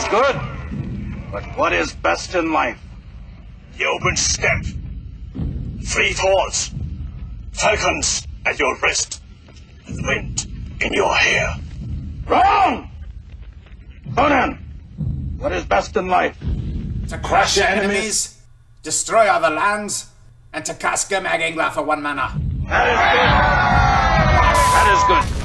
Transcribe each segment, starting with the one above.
is good. But what is best in life? The open steppe, free falls, falcons at your wrist, and wind in your hair. Wrong! Conan, what is best in life? To crush your enemies, destroy other lands, and to cast Gurmag Angler for 1 mana. That is good. That is good.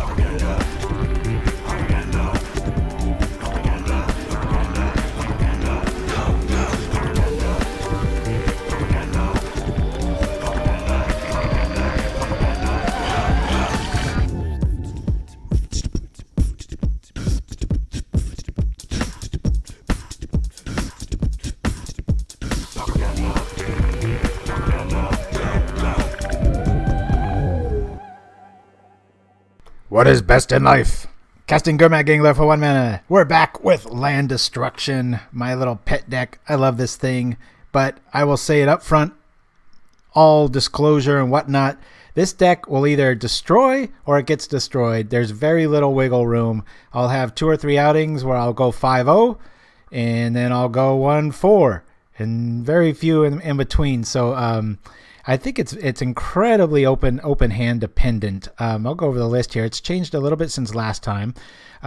What is best in life? Casting Gurmag Angler for 1 mana. We're back with Land Destruction, my little pet deck. I love this thing, but I will say it up front, all disclosure and whatnot, this deck will either destroy or it gets destroyed. There's very little wiggle room. I'll have 2 or 3 outings where I'll go 5-0, and then I'll go 1-4, and very few in between. So, I think it's incredibly open hand dependent. I'll go over the list here. It's changed a little bit since last time.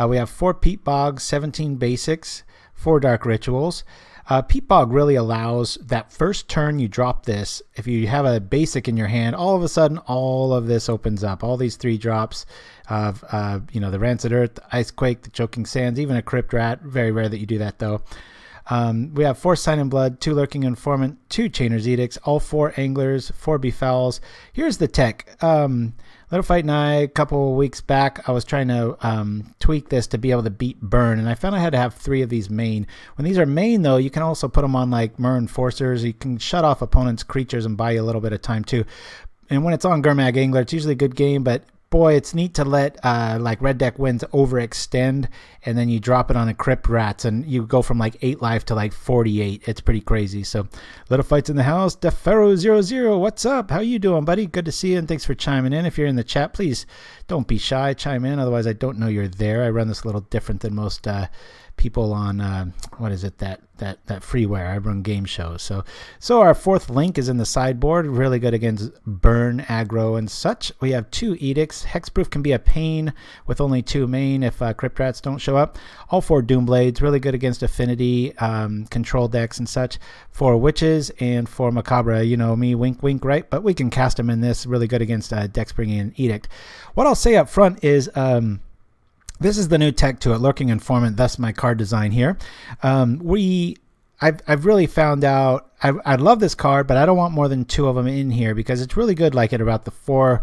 We have 4 Peat Bogs, 17 basics, 4 dark rituals. Peat Bog really allows that first turn you drop this. If you have a basic in your hand, all of a sudden all of this opens up. All these 3 drops of the Rancid Earth, the Icequake, the Choking Sands, even a Crypt Rat. Very rare that you do that though. We have 4 Sign in Blood, 2 Lurking Informant, 2 Chainer's Edicts, all 4 Anglers, 4 Befouls. Here's the tech. Little Fight and I, a couple weeks back, I was trying to tweak this to be able to beat Burn, and I found I had to have 3 of these main. When these are main, though, you can also put them on like Mer Enforcers. You can shut off opponents' creatures and buy you a little bit of time, too. And when it's on Gurmag Angler, it's usually a good game, but boy, it's neat to let like red deck wins overextend, and then you drop it on a Crypt Rats, and you go from like 8 life to like 48. It's pretty crazy. So, Little Fights in the house. Defero00, what's up? How you doing, buddy? Good to see you, and thanks for chiming in. If you're in the chat, please don't be shy. Chime in. Otherwise, I don't know you're there. I run this a little different than most people on what is it, that freeware. I run game shows. So our 4th link is in the sideboard, really good against burn, aggro, and such. We have 2 edicts. Hexproof can be a pain with only 2 main if Crypt Rats don't show up. All 4 Doomblades, really good against affinity, control decks and such. 4 witches and 4 macabre. You know me, wink wink, right? But we can cast them in this, really good against Dexbringing and Edict. What I'll say up front is this is the new tech to it, Lurking Informant, thus my card design here. I've really found out, I love this card, but I don't want more than 2 of them in here because it's really good like at about the 4th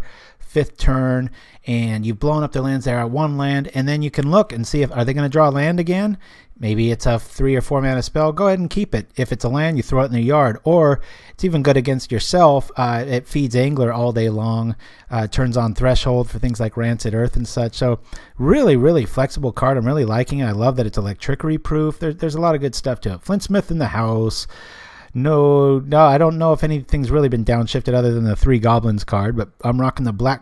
turn, and you've blown up their lands there at 1 land, and then you can look and see if, are they going to draw land again? Maybe it's a 3 or 4 mana spell. Go ahead and keep it. If it's a land, you throw it in the yard. Or it's even good against yourself. It feeds Angler all day long. Turns on Threshold for things like Rancid Earth and such. So really, really flexible card. I'm really liking it. I love that it's electricity proof. There's a lot of good stuff to it. Flintsmith in the house. No, I don't know if anything's really been downshifted other than the 3 Goblins card. But I'm rocking the black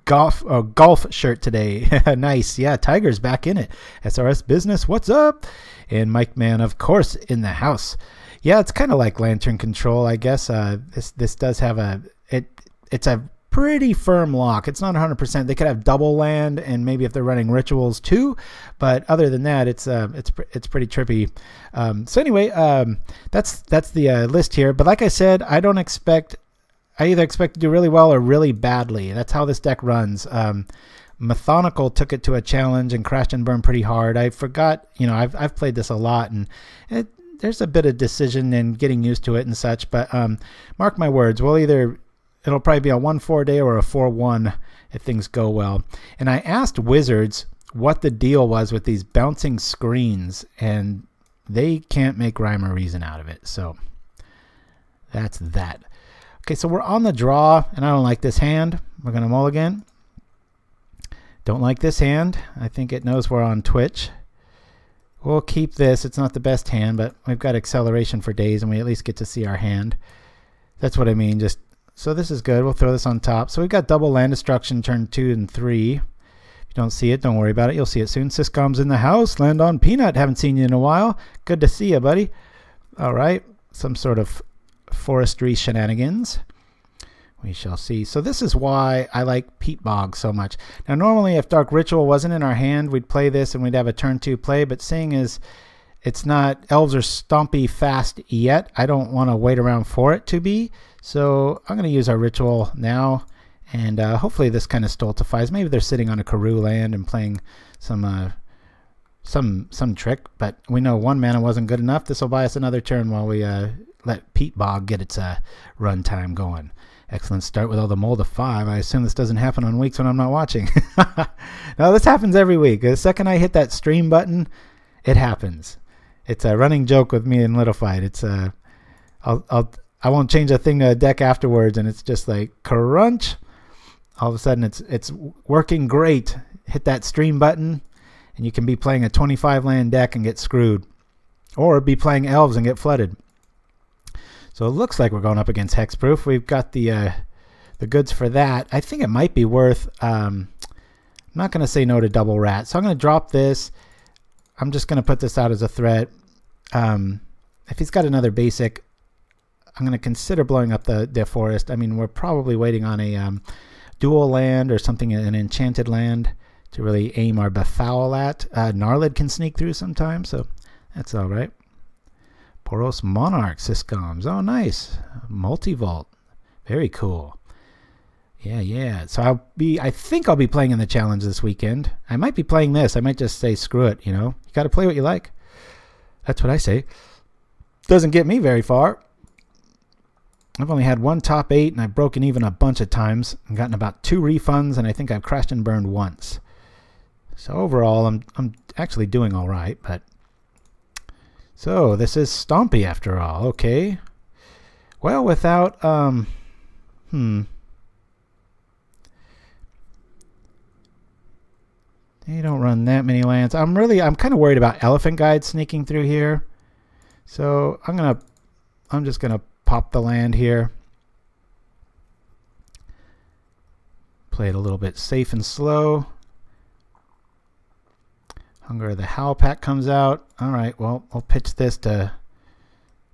golf shirt today. Nice. Yeah, Tiger's back in it. SRS Business, what's up? And Mike Man, of course, in the house. Yeah, it's kind of like Lantern Control, I guess. This does have it's a pretty firm lock. It's not 100%. They could have double land, and maybe if they're running rituals too, but other than that, it's pretty trippy. So anyway, that's the list here. But like I said, I either expect to do really well or really badly. That's how this deck runs. Methodical took it to a challenge and crashed and burned pretty hard. I forgot, I've played this a lot, and there's a bit of decision and getting used to it and such. But mark my words, it'll probably be a 1-4 day or a 4-1 if things go well. And I asked Wizards what the deal was with these bouncing screens, and they can't make rhyme or reason out of it. So that's that. Okay, so we're on the draw, and I don't like this hand. We're going to mulligan. Don't like this hand. I think it knows we're on Twitch. We'll keep this. It's not the best hand, but we've got acceleration for days, and we at least get to see our hand. That's what I mean. So this is good. We'll throw this on top. So we've got double land destruction turn 2 and 3. If you Don't see it, don't worry about it. You'll see it soon. Syscom's in the house. Land on Peanut. Haven't seen you in a while. Good to see you, buddy. All right. Some sort of forestry shenanigans. We shall see. So this is why I like Peat Bog so much. Now, normally if Dark Ritual wasn't in our hand, we'd play this and we'd have a turn 2 play. But seeing as it's not Elves are stompy fast yet, I don't want to wait around for it to be. So I'm going to use our Ritual now. And hopefully this kind of stultifies. Maybe they're sitting on a Karoo land and playing some trick. But we know 1 mana wasn't good enough. This will buy us another turn while we let Peat Bog get its run time going. Excellent start with all the mold of 5. I assume this doesn't happen on weeks when I'm not watching. No, this happens every week. The second I hit that stream button, it happens. It's a running joke with me and Little Fight. It's I won't change a thing to a deck afterwards, and it's just like crunch. All of a sudden, it's working great. Hit that stream button, and you can be playing a 25 land deck and get screwed, or be playing Elves and get flooded. So it looks like we're going up against Hexproof. We've got the goods for that. I think it might be worth. I'm not going to say no to Double Rat, so I'm going to drop this. I'm just going to put this out as a threat. If he's got another basic, I'm going to consider blowing up the forest. I mean, we're probably waiting on a dual land or something, an enchanted land to really aim our Befoul at. Gnarlid can sneak through sometimes, so that's all right. Poros Monarch Syscoms. Oh, nice. Multivolt. Very cool. Yeah. So I think I'll be playing in the challenge this weekend. I might be playing this. I might just say screw it, you know. You got to play what you like. That's what I say. Doesn't get me very far. I've only had 1 top 8, and I've broken even a bunch of times and gotten about 2 refunds, and I think I've crashed and burned once. So overall, I'm actually doing all right, but so this is Stompy after all. Okay. Well, without they don't run that many lands. I'm kind of worried about Elephant Guide sneaking through here. So I'm just gonna pop the land here. Play it a little bit safe and slow. Hunger of the Howl Pack comes out. All right, well, we'll pitch this to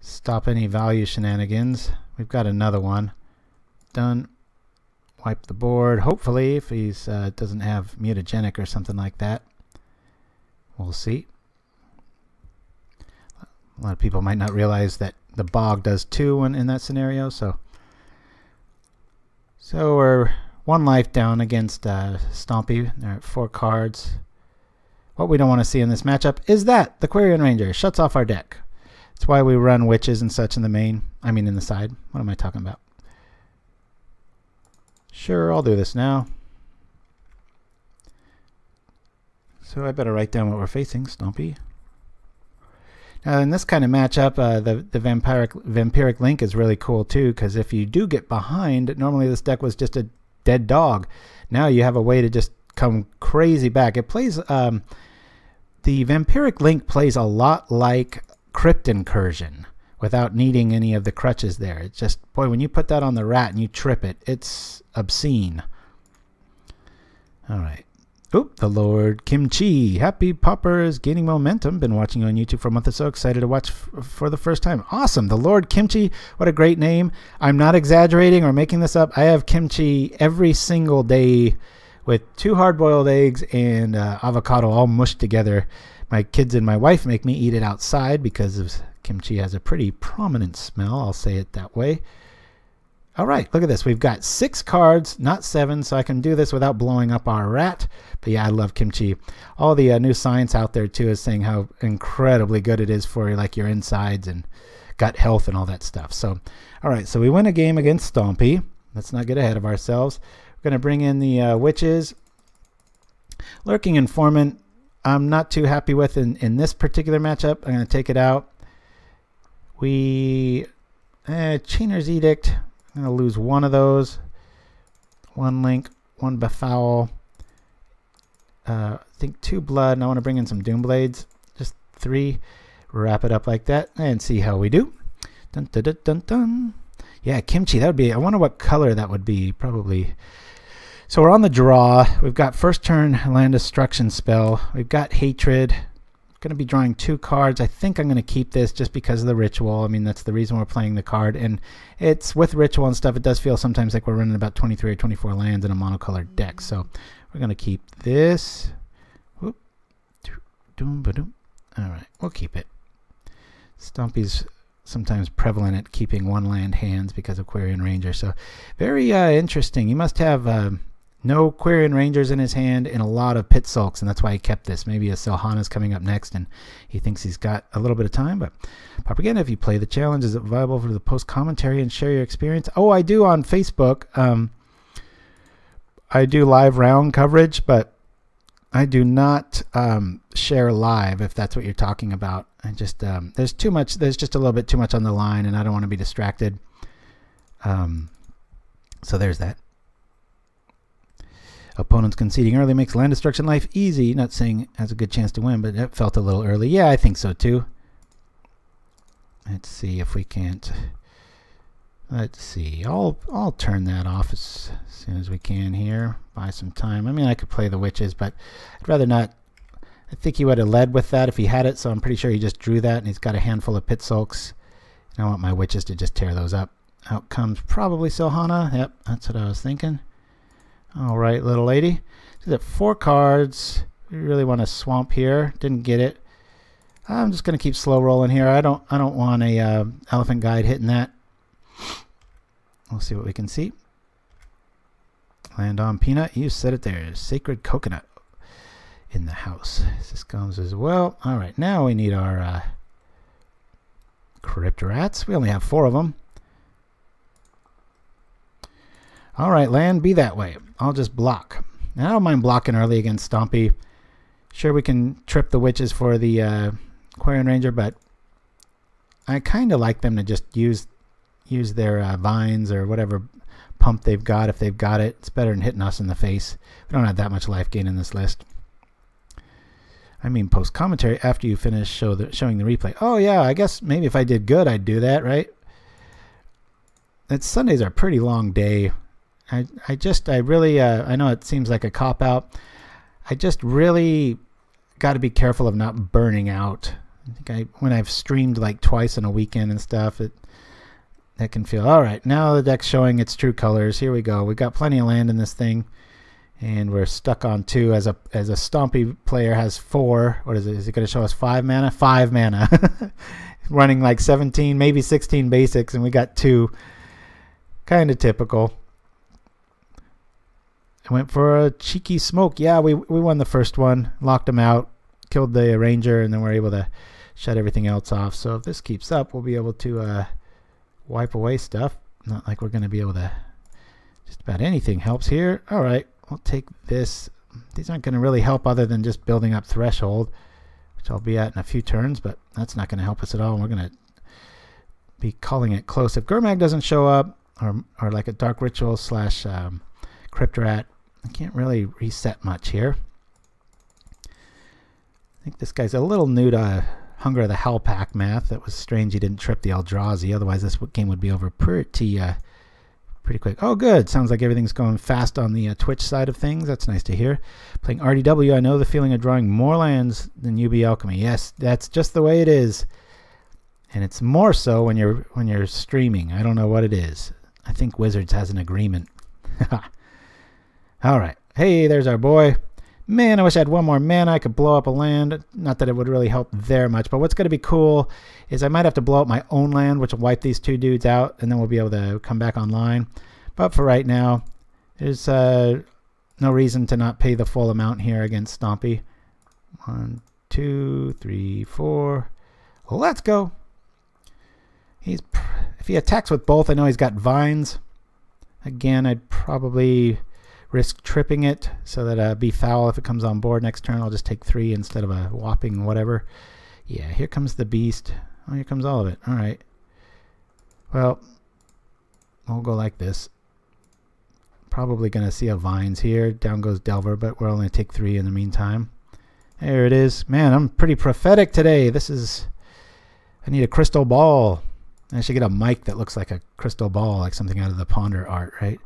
stop any value shenanigans. We've got another one. Done. Wipe the board. Hopefully, if he's doesn't have mutagenic or something like that. We'll see. A lot of people might not realize that the Bog does 2 in that scenario. So we're 1 life down against Stompy. They're at 4 cards. What we don't want to see in this matchup is that the Quarian Ranger shuts off our deck. That's why we run witches and such in the main. I mean in the side. What am I talking about? Sure, I'll do this now. So I better write down what we're facing, Stompy. Now in this kind of matchup, the Vampiric Link is really cool too, because if you do get behind, normally this deck was just a dead dog. Now you have a way to just come crazy back. It plays the Vampiric Link plays a lot like Crypt Incursion without needing any of the crutches there. It's just, boy, when you put that on the rat and you trip it, it's obscene. All right. Oop, the Lord Kimchi. Happy Pauper is gaining momentum. Been watching you on YouTube for a month or so. Excited to watch for the first time. Awesome. The Lord Kimchi. What a great name. I'm not exaggerating or making this up. I have kimchi every single day with 2 hard-boiled eggs and avocado all mushed together. My kids and my wife make me eat it outside because kimchi has a pretty prominent smell. I'll say it that way. All right, look at this. We've got 6 cards, not 7, so I can do this without blowing up our rat. But yeah, I love kimchi. All the new science out there, too, is saying how incredibly good it is for like your insides and gut health and all that stuff. So, all right, so we win a game against Stompy. Let's not get ahead of ourselves. We're going to bring in the witches. Lurking Informant, I'm not too happy with in this particular matchup. I'm going to take it out. Chainer's Edict. I'm going to lose 1 of those. 1 link, 1 Befoul. I think 2 blood, and I want to bring in some Doomblades. Just 3. Wrap it up like that and see how we do. Dun, dun, dun, dun, dun. Yeah, kimchi, that would be, I wonder what color that would be. Probably So we're on the draw. We've got first turn land destruction spell. We've got hatred. Going to be drawing 2 cards. I think I'm going to keep this just because of the ritual. I mean, that's the reason we're playing the card. And it's with ritual and stuff. It does feel sometimes like we're running about 23 or 24 lands in a monocolored deck. So we're going to keep this. Whoop. Doom, ba-doom. All right, we'll keep it. Stompy's sometimes prevalent at keeping 1 land hands because of Quarian Ranger. So very interesting. He must have no Quarian Rangers in his hand and a lot of Pit Sulks, and that's why he kept this. Maybe a Selhana's coming up next, and he thinks he's got a little bit of time. But Pauperganda, if you play the challenge, is it viable for the post commentary and share your experience? Oh, I do on Facebook. I do live round coverage, but I do not share live, if that's what you're talking about. I just there's too much. There's just a little bit too much on the line, and I don't want to be distracted. So there's that. Opponents conceding early makes land destruction life easy. Not saying it has a good chance to win, but it felt a little early. Yeah, I think so too. Let's see if we can't. Let's see. I'll turn that off as soon as we can here. Buy some time. I mean, I could play the witches, but I'd rather not. I think he would have led with that if he had it, so I'm pretty sure he just drew that, and he's got a handful of Pit Sulks. And I want my witches to just tear those up. Out comes probably Selhana. Yep, that's what I was thinking. All right, little lady. She's at 4 cards. We really want to swamp here. Didn't get it. I'm just going to keep slow rolling here. I don't want a elephant guide hitting that. We'll see what we can see. Land on Peanut. You said it there. Sacred Coconut in the house. This comes as well. All right, now we need our Crypt Rats. We only have 4 of them. All right, land, be that way. I'll just block. Now, I don't mind blocking early against Stompy. Sure, we can trip the witches for the Quarian Ranger, but I kind of like them to just use their vines or whatever pump they've got. If they've got it, it's better than hitting us in the face. We don't have that much life gain in this list. I mean, post commentary after you finish showing the replay. Oh yeah, I guess maybe if I did good, I'd do that, right? Sundays are a pretty long day. I really I know it seems like a cop out. I just really got to be careful of not burning out. I think when I've streamed like twice in a weekend and stuff, that can feel all right. Now the deck's showing its true colors. Here we go. We got plenty of land in this thing, and we're stuck on 2. As a Stompy player has 4. What is it? Is it going to show us 5 mana? 5 mana. Running like 17, maybe 16 basics, and we got 2. Kind of typical. I went for a cheeky smoke. Yeah, we won the first one, locked him out, killed the ranger, and then we're able to shut everything else off. So if this keeps up, we'll be able to wipe away stuff. Not like we're going to be able to. Just about anything helps here. All right, we'll take this. These aren't going to really help other than just building up threshold, which I'll be at in a few turns, but that's not going to help us at all. We're going to be calling it close. If Gurmag doesn't show up, or like a Dark Ritual / Crypt Rat, I can't really reset much here. I think this guy's a little new to Hunger of the Hell Pack math. That was strange he didn't trip the Eldrazi. Otherwise, this game would be over pretty quick. Oh, good. Sounds like everything's going fast on the Twitch side of things. That's nice to hear. Playing RDW, I know the feeling of drawing more lands than UB Alchemy. Yes, that's just the way it is. And it's more so when you're streaming. I don't know what it is. I think Wizards has an agreement. All right. Hey, there's our boy. Man, I wish I had 1 more mana. I could blow up a land. Not that it would really help there much, but what's going to be cool is I might have to blow up my own land, which will wipe these 2 dudes out, and then we'll be able to come back online. But for right now, there's no reason to not pay the full amount here against Stompy. 1, 2, 3, 4. Let's go. If he attacks with both, I know he's got vines. Again, I'd probably risk tripping it so that Befoul, if it comes on board next turn, I'll just take 3 instead of a whopping whatever. Yeah, here comes the beast. Oh, here comes all of it. All right. Well, we'll go like this. Probably going to see a vines here. Down goes Delver, but we're only going to take 3 in the meantime. There it is. Man, I'm pretty prophetic today. I need a crystal ball. I should get a mic that looks like a crystal ball, like something out of the Ponder art, right?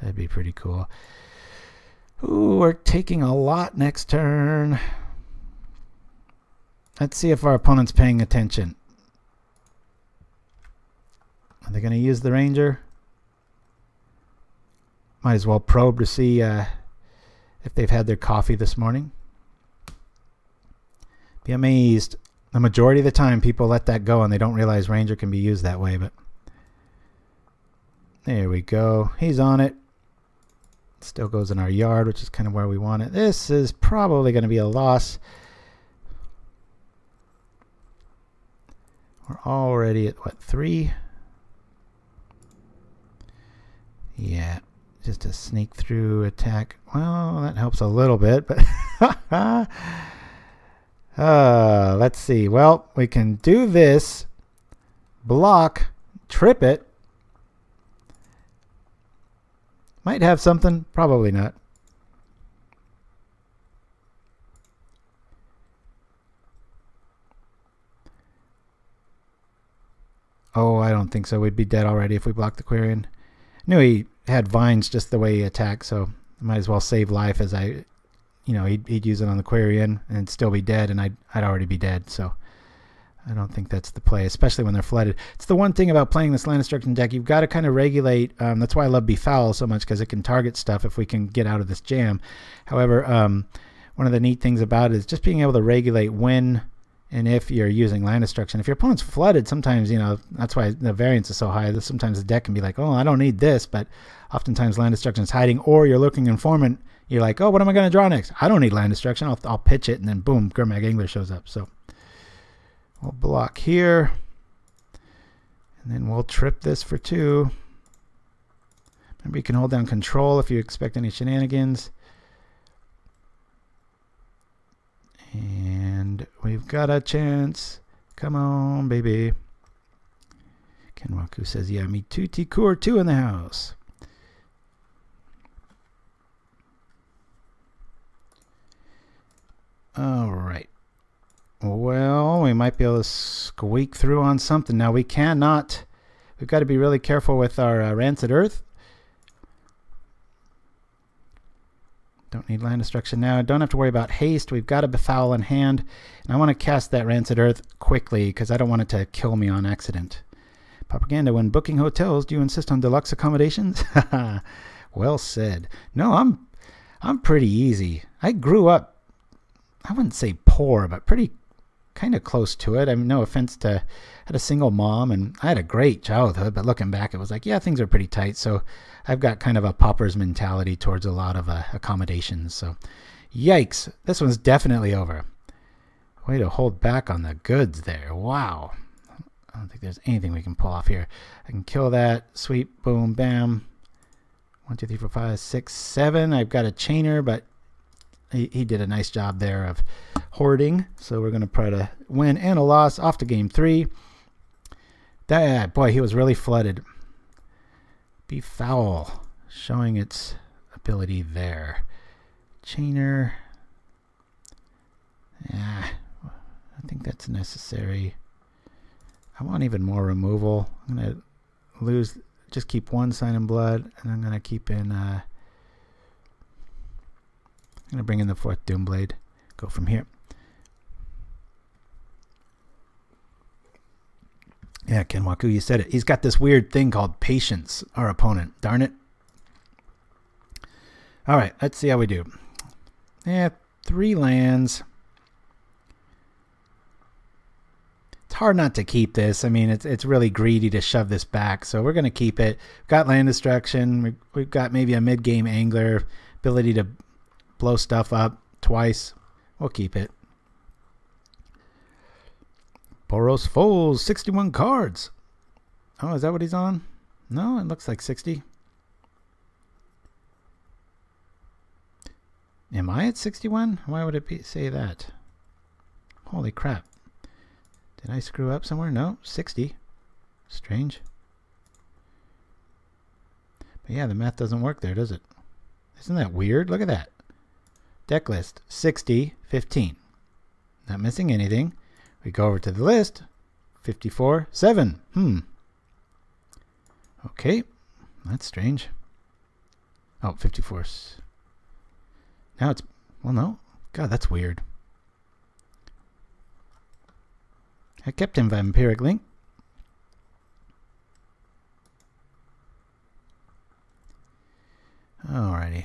That'd be pretty cool. Ooh, we're taking a lot next turn. Let's see if our opponent's paying attention. Are they going to use the ranger? Might as well probe to see if they've had their coffee this morning. Be amazed. The majority of the time people let that go and they don't realize ranger can be used that way. But there we go. He's on it. Still goes in our yard, which is kind of where we want it. This is probably going to be a loss. We're already at, what, 3? Yeah, just a sneak through attack. Well, that helps a little bit, but let's see. Well, we can do this, block, trip it. Might have something, probably not. Oh, I don't think so. We'd be dead already if we blocked the Quirion. Knew he had vines just the way he attacked, so I might as well save life as he'd use it on the Quirion and still be dead, and I'd already be dead, so I don't think that's the play, especially when they're flooded. It's the one thing about playing this land destruction deck. You've got to kind of regulate. That's why I love Befoul so much, because it can target stuff if we can get out of this jam. However, one of the neat things about it is just being able to regulate when and if you're using land destruction. If your opponent's flooded, sometimes, that's why the variance is so high. Sometimes the deck can be like, oh, I don't need this, but oftentimes land destruction is hiding, or you're Lurking Informant. You're like, oh, what am I going to draw next? I don't need land destruction. I'll pitch it, and then boom, Gurmag Angler shows up. So we'll block here, and then we'll trip this for 2. Remember, you can hold down control if you expect any shenanigans. And we've got a chance. Come on, baby. Kenwaku says, yeah, me too. Tikur 2 in the house. All right. Well, we might be able to squeak through on something. Now, we cannot. We've got to be really careful with our Rancid Earth. Don't need land destruction now. Don't have to worry about haste. We've got a Befoul in hand. And I want to cast that Rancid Earth quickly because I don't want it to kill me on accident. Pauperganda, when booking hotels, do you insist on deluxe accommodations? Well said. No, I'm pretty easy. I grew up, I wouldn't say poor, but pretty kind of close to it. I mean, no offense to, I had a single mom and I had a great childhood, but looking back, it was like, yeah, things are pretty tight. So I've got kind of a pauper's mentality towards a lot of accommodations. So yikes, this one's definitely over. Way to hold back on the goods there. Wow. I don't think there's anything we can pull off here. I can kill that. Sweep, boom, bam. 1, 2, 3, 4, 5, 6, 7. I've got a chainer, but he did a nice job there of hoarding. So we're going to try to win and a loss. Off to game 3. That boy, he was really flooded. Befoul, showing its ability there. Chainer. Yeah, I think that's necessary. I want even more removal. I'm going to lose, just keep 1 Sign in Blood, and I'm going to keep in, I'm going to bring in the 4th Doomblade. Go from here. Yeah, Kenwaku, you said it. He's got this weird thing called patience, our opponent. Darn it. All right, let's see how we do. Yeah, 3 lands. It's hard not to keep this. I mean, it's really greedy to shove this back, so we're going to keep it. We've got land destruction. We've got maybe a mid-game angler, ability to blow stuff up twice. We'll keep it. Boros Foals, 61 cards. Oh, is that what he's on? No, it looks like 60. Am I at 61? Why would it say that? Holy crap. Did I screw up somewhere? No, 60. Strange. But yeah, the math doesn't work there, does it? Isn't that weird? Look at that. Deck list, 60, 15. Not missing anything. We go over to the list, 54, 7. Okay, that's strange. Oh, 54. Now it's... Well, no. God, that's weird. I kept him Vampiric Link. Alrighty.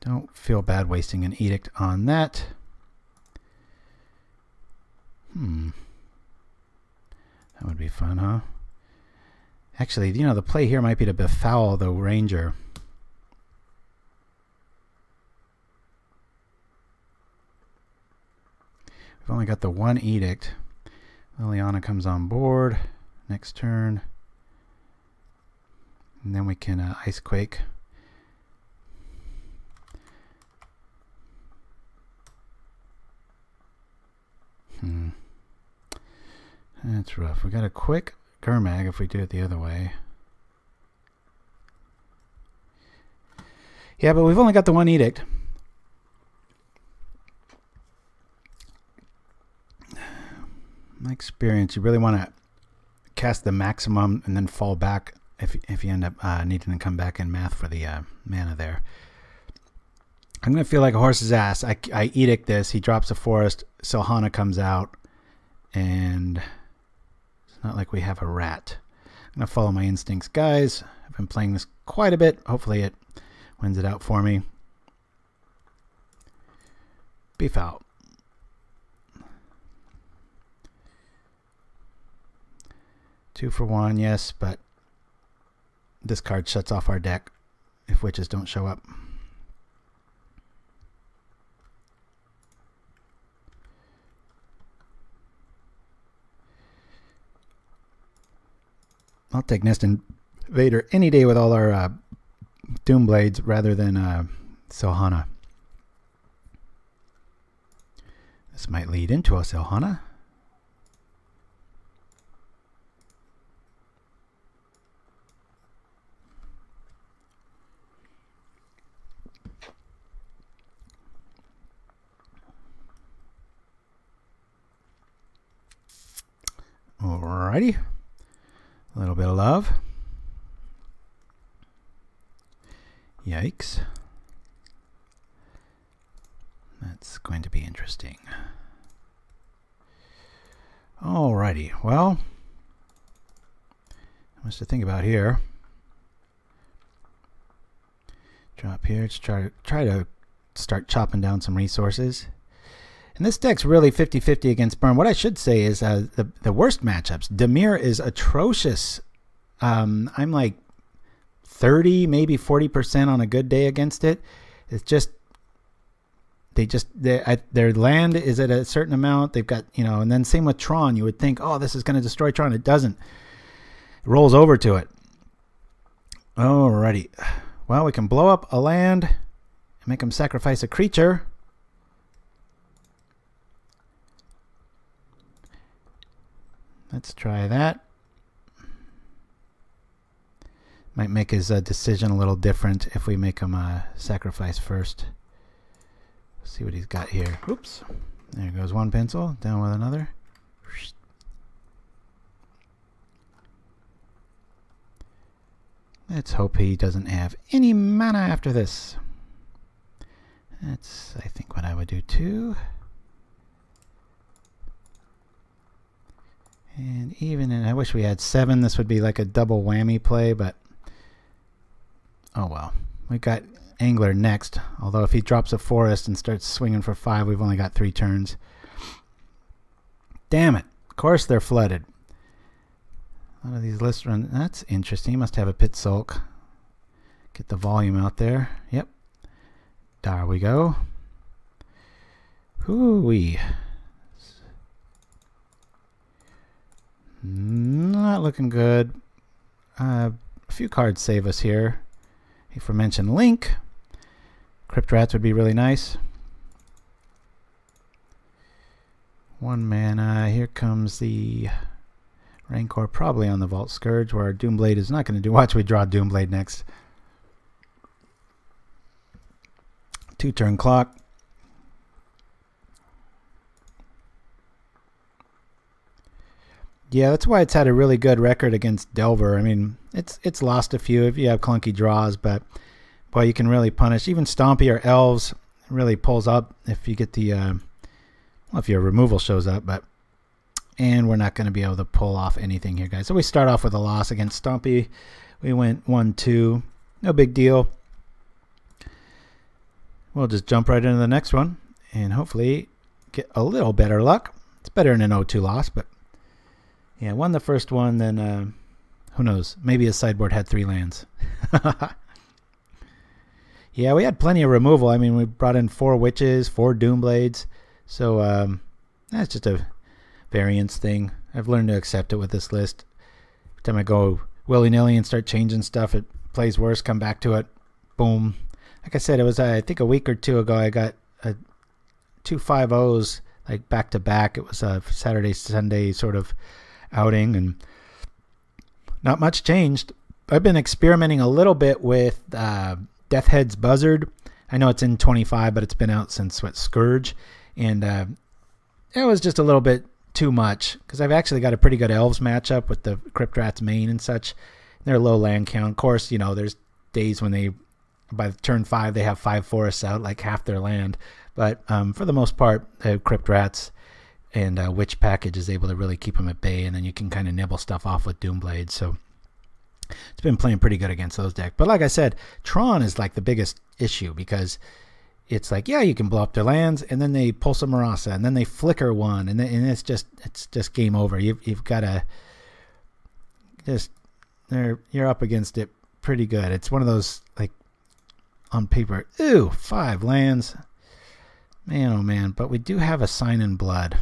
Don't feel bad wasting an Edict on that. That would be fun, huh? Actually, you know, the play here might be to Befoul the Ranger. We've only got the one Edict. Liliana comes on board next turn. And then we can Icequake. That's rough. We got a quick Gurmag if we do it the other way. Yeah, but we've only got the one Edict. My experience, you really want to cast the maximum and then fall back if you end up needing to come back in math for the mana there. I'm going to feel like a horse's ass. I Edict this. He drops a forest. Silhana comes out. And it's not like we have a rat. I'm going to follow my instincts, guys. I've been playing this quite a bit. Hopefully it wins it out for me. Befoul. Two for one, yes, but this card shuts off our deck if witches don't show up. I'll take Nest Invader any day with all our Doomblades rather than Silhana. This might lead into a Silhana. Alrighty. A little bit of love. Yikes. That's going to be interesting. Alrighty, well, much to think about here. Drop here to try to start chopping down some resources. And this deck's really 50-50 against burn. What I should say is the worst matchups. Dimir is atrocious. I'm like 30, maybe 40% on a good day against it. It's just their land is at a certain amount. They've got, you know, and then same with Tron. You would think, oh, this is going to destroy Tron. It doesn't. It rolls over to it. Alrighty. Well, we can blow up a land and make them sacrifice a creature. Let's try that. Might make his decision a little different if we make him sacrifice first. See what he's got here. Oops. There goes one pencil. Down with another. Let's hope he doesn't have any mana after this. That's, I think, what I would do too. And even in, I wish we had 7. This would be like a double whammy play, but oh well. We got Angler next. Although if he drops a forest and starts swinging for 5, we've only got 3 turns. Damn it. Of course they're flooded. A lot of these lists run. That's interesting. He must have a pit sulk. Get the volume out there. Yep. There we go. Hoo-wee. Not looking good. A few cards save us here. Aforementioned Link. Crypt Rats would be really nice. 1 mana. Here comes the Rancor, probably on the Vault Scourge, where our Doomblade is not going to do. Watch, we draw Doomblade next. 2-turn clock. Yeah, that's why it's had a really good record against Delver. I mean, it's lost a few if you have clunky draws, but boy, you can really punish. Even Stompy or Elves really pulls up if you get the, well, if your removal shows up, but, and we're not going to be able to pull off anything here, guys. So we start off with a loss against Stompy. We went 1-2. No big deal. We'll just jump right into the next one and hopefully get a little better luck. It's better than an 0-2 loss, but yeah, won the first one, then who knows? Maybe his sideboard had 3 lands. Yeah, we had plenty of removal. I mean, we brought in 4 Witches, 4 Doomblades. So that's just a variance thing. I've learned to accept it with this list. Every time I go willy-nilly and start changing stuff, it plays worse, come back to it. Boom. Like I said, it was, I think a week or 2 ago, I got 2 5-0s like back-to-back. It was a Saturday, Sunday sort of outing, and not much changed. I've been experimenting a little bit with Deathhead's Buzzard. I know it's in 25, but it's been out since Scourge, and it was just a little bit too much because I've actually got a pretty good Elves matchup with the Crypt Rats main and such. They're low land count. Of course, you know, there's days when they, by turn 5, they have 5 forests out, like half their land. But for the most part, the Crypt Rats and Witch package is able to really keep them at bay, and then you can kind of nibble stuff off with Doomblade. So it's been playing pretty good against those decks. But like I said, Tron is like the biggest issue because it's like, yeah, you can blow up their lands, and then they pull some Marasa, and then they flicker one, and it's just game over. You've got to just, you're up against it pretty good. It's one of those, like, on paper, ooh, 5 lands. Man, oh man. But we do have a Sign in Blood.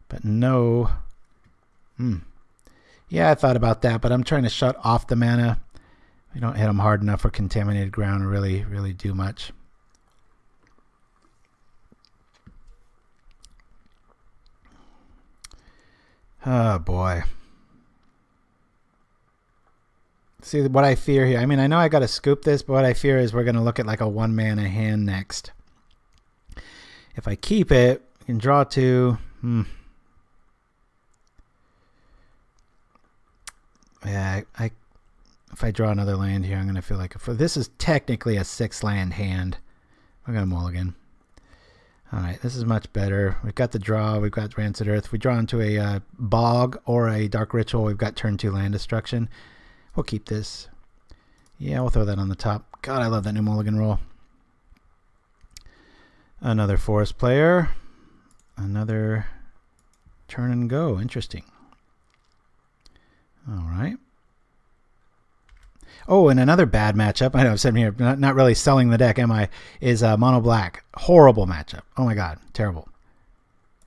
But no. Yeah, I thought about that, but I'm trying to shut off the mana. We don't hit them hard enough for Contaminated Ground to really do much. Oh boy. See what I fear here. I mean, I know I got to scoop this, but what I fear is we're going to look at like a 1 mana hand next. If I keep it, I can draw 2. Yeah, if I draw another land here, I'm going to feel like this is technically a 6 land hand. We're going to mulligan. All right, this is much better. We've got the draw. We've got Rancid Earth. If we draw into a Bog or a Dark Ritual, we've got turn 2 land destruction. We'll keep this. Yeah, we'll throw that on the top. God, I love that new mulligan roll. Another forest player. Another turn and go. Interesting. All right. Oh, and another bad matchup. I know I'm sitting here not really selling the deck, am I? Is mono black. Horrible matchup. Oh my God, terrible.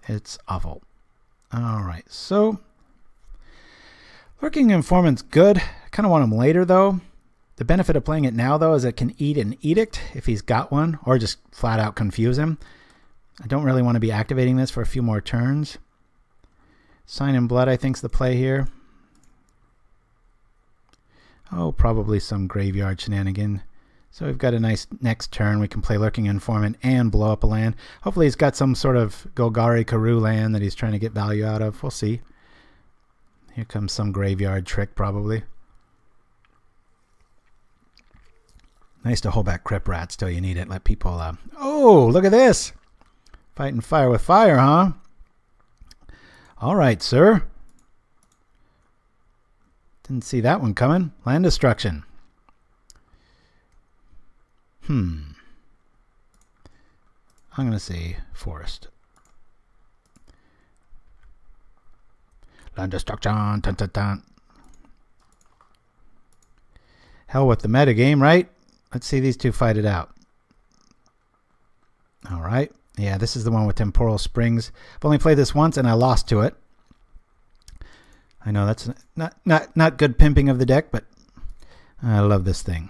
It's awful. All right, so Lurking Informant's good. I kind of want him later though. The benefit of playing it now though is it can eat an Edict if he's got one, or just flat out confuse him. I don't really want to be activating this for a few more turns. Sign in Blood, I think, is the play here. Oh, probably some graveyard shenanigan. So we've got a nice next turn. We can play Lurking Informant and blow up a land. Hopefully he's got some sort of Golgari Karoo land that he's trying to get value out of. We'll see. Here comes some graveyard trick probably. Nice to hold back Crypt Rats till you need it. Let people... Oh, look at this! Fighting fire with fire, huh? All right, sir. Didn't see that one coming. Land destruction. I'm going to say forest. Land destruction. Dun, dun, dun. Hell with the metagame, right? Let's see these two fight it out. All right. Yeah, this is the one with Temporal Springs. I've only played this once and I lost to it. I know that's not good pimping of the deck, but I love this thing.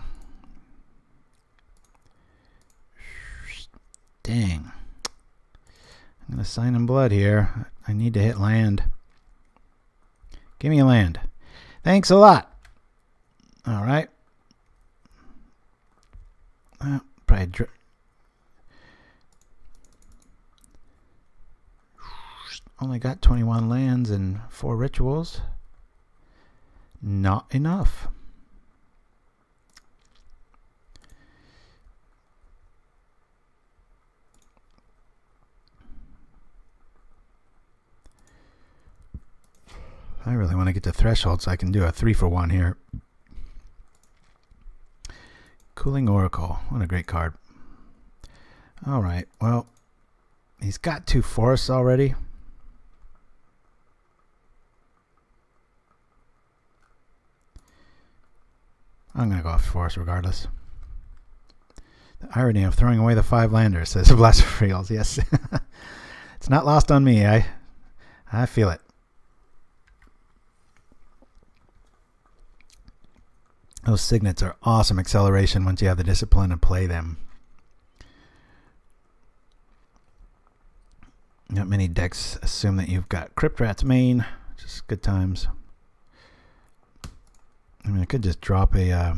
Dang. I'm going to Sign in Blood here. I need to hit land. Give me a land. Thanks a lot. All right. Probably only got 21 lands and 4 rituals. Not enough. I really want to get to Threshold so I can do a 3-for-1 here. Cooling Oracle. What a great card. Alright, well, he's got 2 forests already. I'm going to go off forest regardless. The irony of throwing away the 5 landers, says Blasphemous. Yes. It's not lost on me. I feel it. Those signets are awesome acceleration once you have the discipline to play them. Not many decks assume that you've got Crypt Rats main. Just good times. I mean, I could just drop a...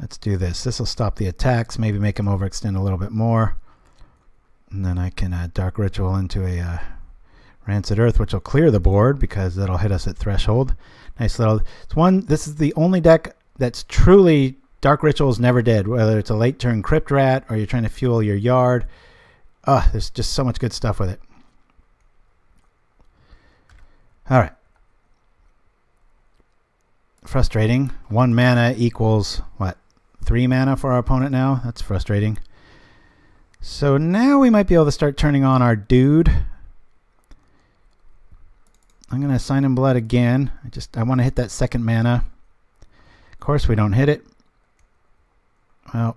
let's do this. This will stop the attacks. Maybe make them overextend a little bit more. And then I can Dark Ritual into a Rancid Earth, which will clear the board because that'll hit us at Threshold. Nice little... It's one. This is the only deck that's truly Dark Ritual's never dead. Whether it's a late turn Crypt Rat or you're trying to fuel your yard. There's just so much good stuff with it. Alright. Frustrating. 1 mana equals, what, 3 mana for our opponent now? That's frustrating. So now we might be able to start turning on our dude. I'm going to assign him blood again. I want to hit that 2nd mana. Of course we don't hit it. Well,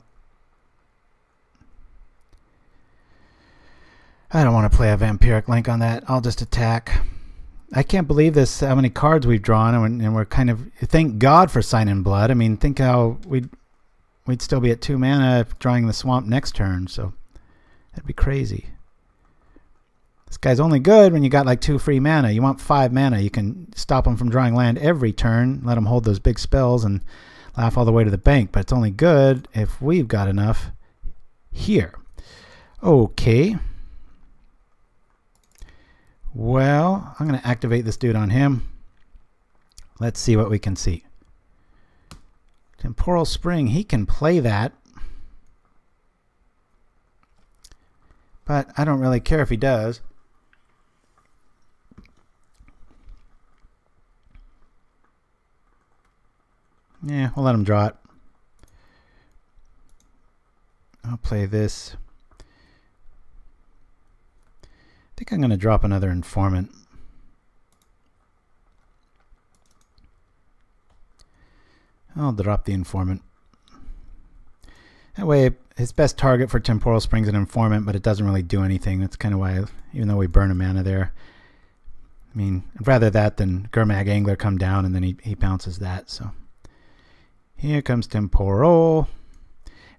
I don't want to play a Vampiric Link on that. I'll just attack. I can't believe this, how many cards we've drawn, and we're kind of, thank God for signing blood. I mean, think how we'd still be at 2 mana drawing the swamp next turn, so that'd be crazy. This guy's only good when you got like 2 free mana. You want 5 mana. You can stop him from drawing land every turn, let him hold those big spells and laugh all the way to the bank, but it's only good if we've got enough here. Okay. Well, I'm going to activate this dude on him. Let's see what we can see. Temporal Spring, he can play that. But I don't really care if he does. Yeah, we'll let him draw it. I'll play this. I think I'm going to drop another Informant. I'll drop the Informant. That way, his best target for Temporal Spring's an Informant, but it doesn't really do anything. That's kind of why, even though we burn a mana there. I mean, I'd rather that than Gurmag Angler come down and then he bounces that. So here comes Temporal.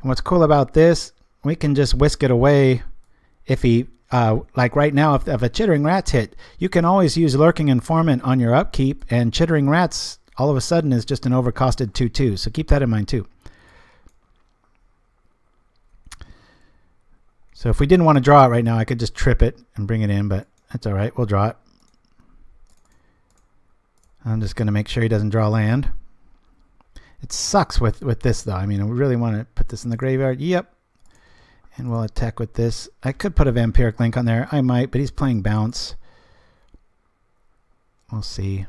And what's cool about this, we can just whisk it away if he... like right now, if a Chittering Rat's hit, you can always use Lurking Informant on your upkeep, and Chittering Rats all of a sudden is just an overcosted 2/2. So keep that in mind too. So if we didn't want to draw it right now, I could just trip it and bring it in, but that's all right. We'll draw it. I'm just going to make sure he doesn't draw land. It sucks with this though. I mean, we really want to put this in the graveyard. Yep. And we'll attack with this. I could put a Vampiric Link on there. I might, but he's playing bounce. We'll see.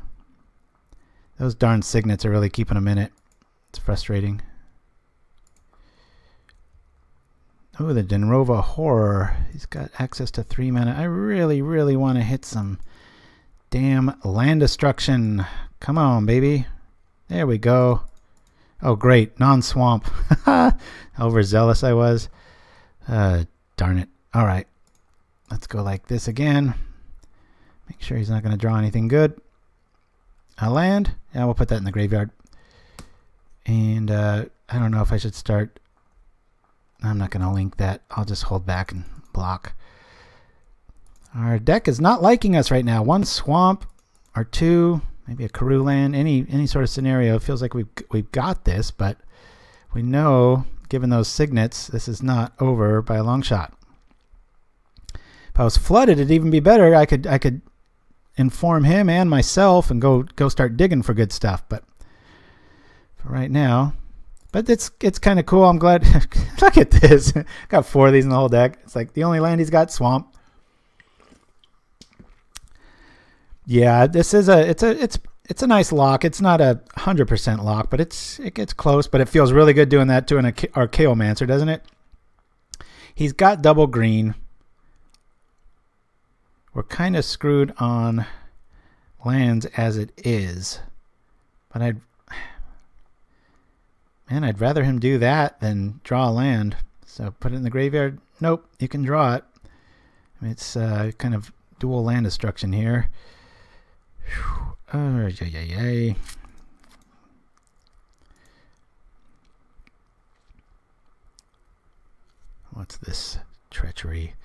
Those darn signets are really keeping him in it. It's frustrating. Oh, the Denrova Horror. He's got access to 3 mana. I really, really want to hit some damn land destruction. Come on, baby. There we go. Oh, great. Non-swamp. Overzealous I was. Darn it. All right. Let's go like this again. Make sure he's not going to draw anything good. A land. Yeah, we'll put that in the graveyard. And I don't know if I should start. I'm not going to link that. I'll just hold back and block. Our deck is not liking us right now. 1 swamp or 2, maybe a Karoo land, any sort of scenario. It feels like we've got this, but we know, given those signets, this is not over by a long shot. If I was flooded, it'd even be better. I could inform him and myself and go start digging for good stuff. But for right now, but it's kind of cool. I'm glad. Look at this. Got 4 of these in the whole deck. It's like the only land he's got, swamp. Yeah, this is it's a nice lock. It's not a 100% lock, but it gets close. But it feels really good doing that to an Archaeomancer, doesn't it? He's got double green. We're kind of screwed on lands as it is, but I'd rather him do that than draw a land. So put it in the graveyard. Nope, you can draw it. I mean, it's kind of dual land destruction here. What's this? Treachery.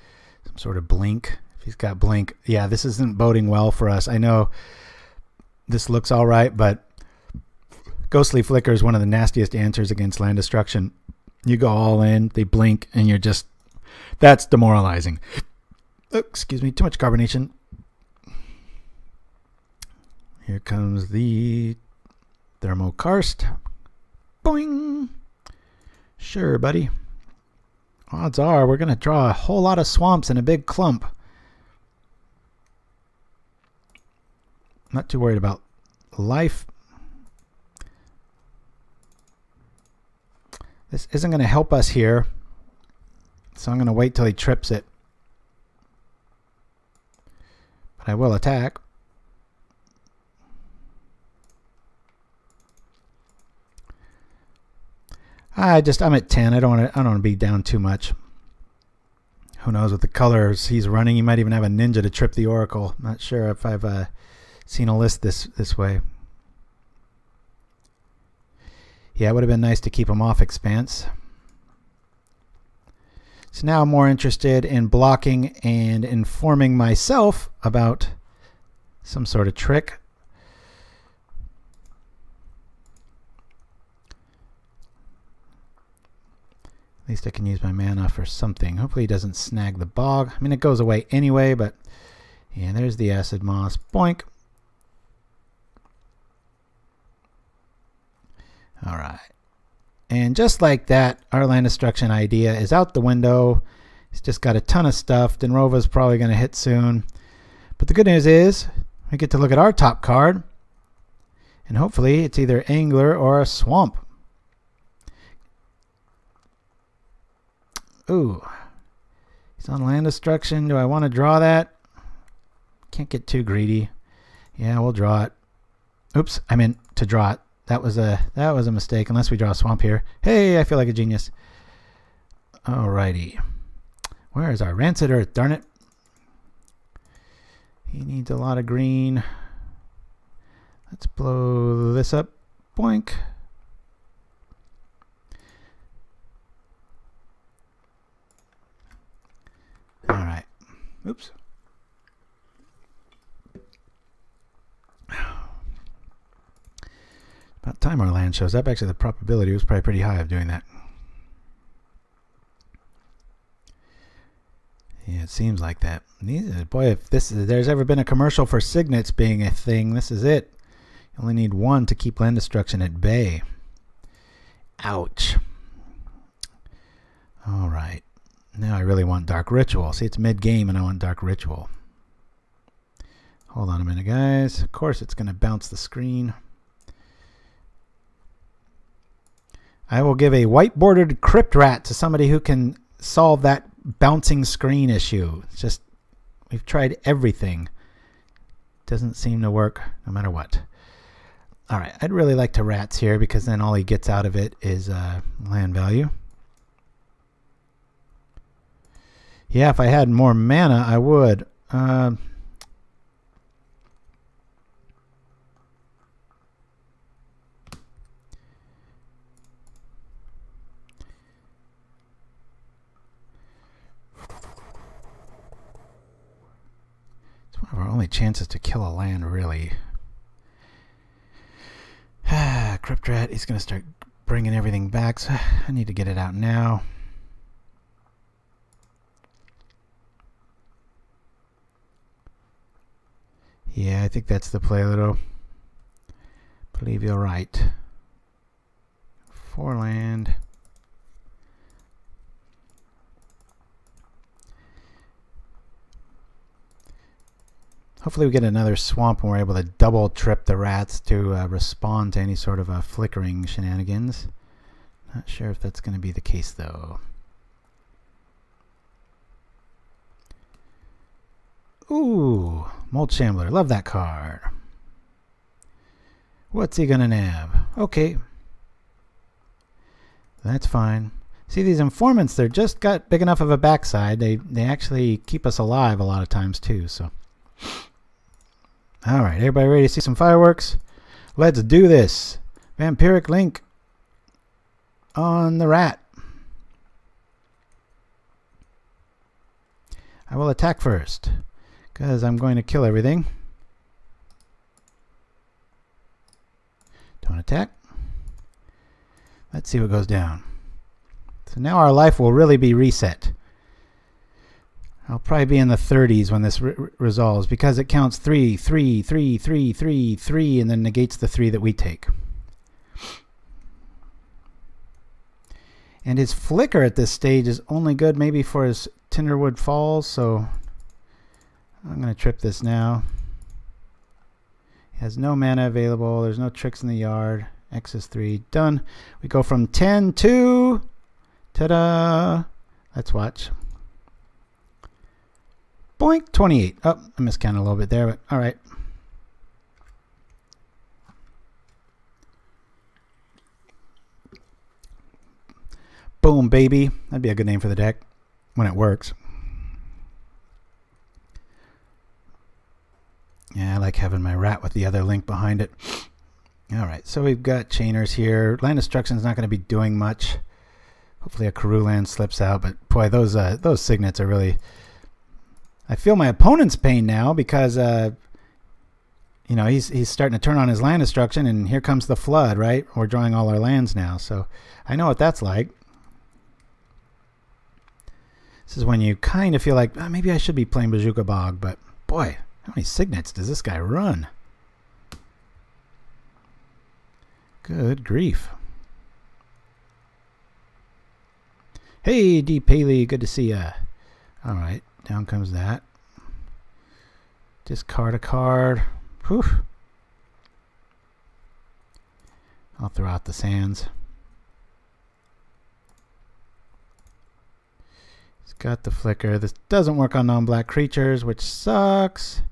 Some sort of blink. If he's got blink. Yeah, this isn't boding well for us. I know this looks all right, but Ghostly Flicker is one of the nastiest answers against land destruction. You go all in, they blink, and you're just... That's demoralizing. Oh, excuse me, too much carbonation. Here comes the Thermokarst. Boing! Sure, buddy. Odds are we're going to draw a whole lot of swamps in a big clump. Not too worried about life. This isn't going to help us here, so I'm going to wait till he trips it. But I will attack. I'm at 10. I don't want to be down too much. Who knows with the colors he's running? He might even have a ninja to trip the Oracle. Not sure if I've seen a list this way. Yeah, it would have been nice to keep him off Expanse. So now I'm more interested in blocking and informing myself about some sort of trick. At least I can use my mana for something. Hopefully he doesn't snag the bog. I mean, it goes away anyway, but yeah, there's the acid moss. Boink. All right. And just like that, our land destruction idea is out the window. He's just got a ton of stuff. Denrova's probably going to hit soon. But the good news is we get to look at our top card. And hopefully it's either Angler or a Swamp. Ooh. He's on land destruction. Do I want to draw that? Can't get too greedy. Yeah, we'll draw it. Oops, I meant to draw it. That was a mistake, unless we draw a swamp here. Hey, I feel like a genius. Alrighty. Where is our Rancid Earth? Darn it. He needs a lot of green. Let's blow this up. Boink. Alright. Oops. About time our land shows up. Actually, the probability was probably pretty high of doing that. Yeah, it seems like that. Boy, if there's ever been a commercial for signets being a thing, this is it. You only need one to keep land destruction at bay. Ouch. All right. Now I really want Dark Ritual. See, it's mid-game and I want Dark Ritual. Hold on a minute, guys. Of course, it's going to bounce the screen. I will give a white-bordered Crypt Rat to somebody who can solve that bouncing screen issue. It's just, we've tried everything. Doesn't seem to work no matter what. All right, I'd really like to Rats here because then all he gets out of it is land value. Yeah, if I had more mana, I would. One of our only chances to kill a land, really. Crypt Rat, he's going to start bringing everything back, so I need to get it out now. Yeah, I think that's the play, Little. Believe you're right. 4 land. Hopefully we get another swamp and we're able to double trip the rats to respond to any sort of flickering shenanigans. Not sure if that's going to be the case though. Ooh, Mold Shambler. Love that card. What's he gonna nab? Okay. That's fine. See, these informants, they're just got big enough of a backside. They actually keep us alive a lot of times too, so. Alright, everybody ready to see some fireworks? Let's do this. Vampiric Link on the rat. I will attack first, because I'm going to kill everything. Don't attack. Let's see what goes down. So now our life will really be reset. I'll probably be in the 30s when this resolves, because it counts 3, 3, 3, 3, 3, 3, and then negates the 3 that we take. And his flicker at this stage is only good maybe for his Tinderwood Falls, so I'm going to trip this now. He has no mana available. There's no tricks in the yard. X is 3. Done. We go from 10 to... Ta-da! Let's watch. Boink! 28. Oh, I miscounted a little bit there, but alright. Boom, baby. That'd be a good name for the deck when it works. Yeah, I like having my rat with the other link behind it. Alright, so we've got chainers here. Land Destruction's not going to be doing much. Hopefully a Karoo land slips out, but boy, those signets are really... I feel my opponent's pain now because, you know, he's starting to turn on his land destruction, and here comes the flood, right? We're drawing all our lands now, so I know what that's like. This is when you kind of feel like, oh, maybe I should be playing Cuombajj Bog, but boy, how many signets does this guy run? Good grief. Hey, D. Paley, good to see ya. All right, down comes that. Discard a card. Whew. I'll throw out the sands. He's got the flicker. This doesn't work on non-black creatures, which sucks.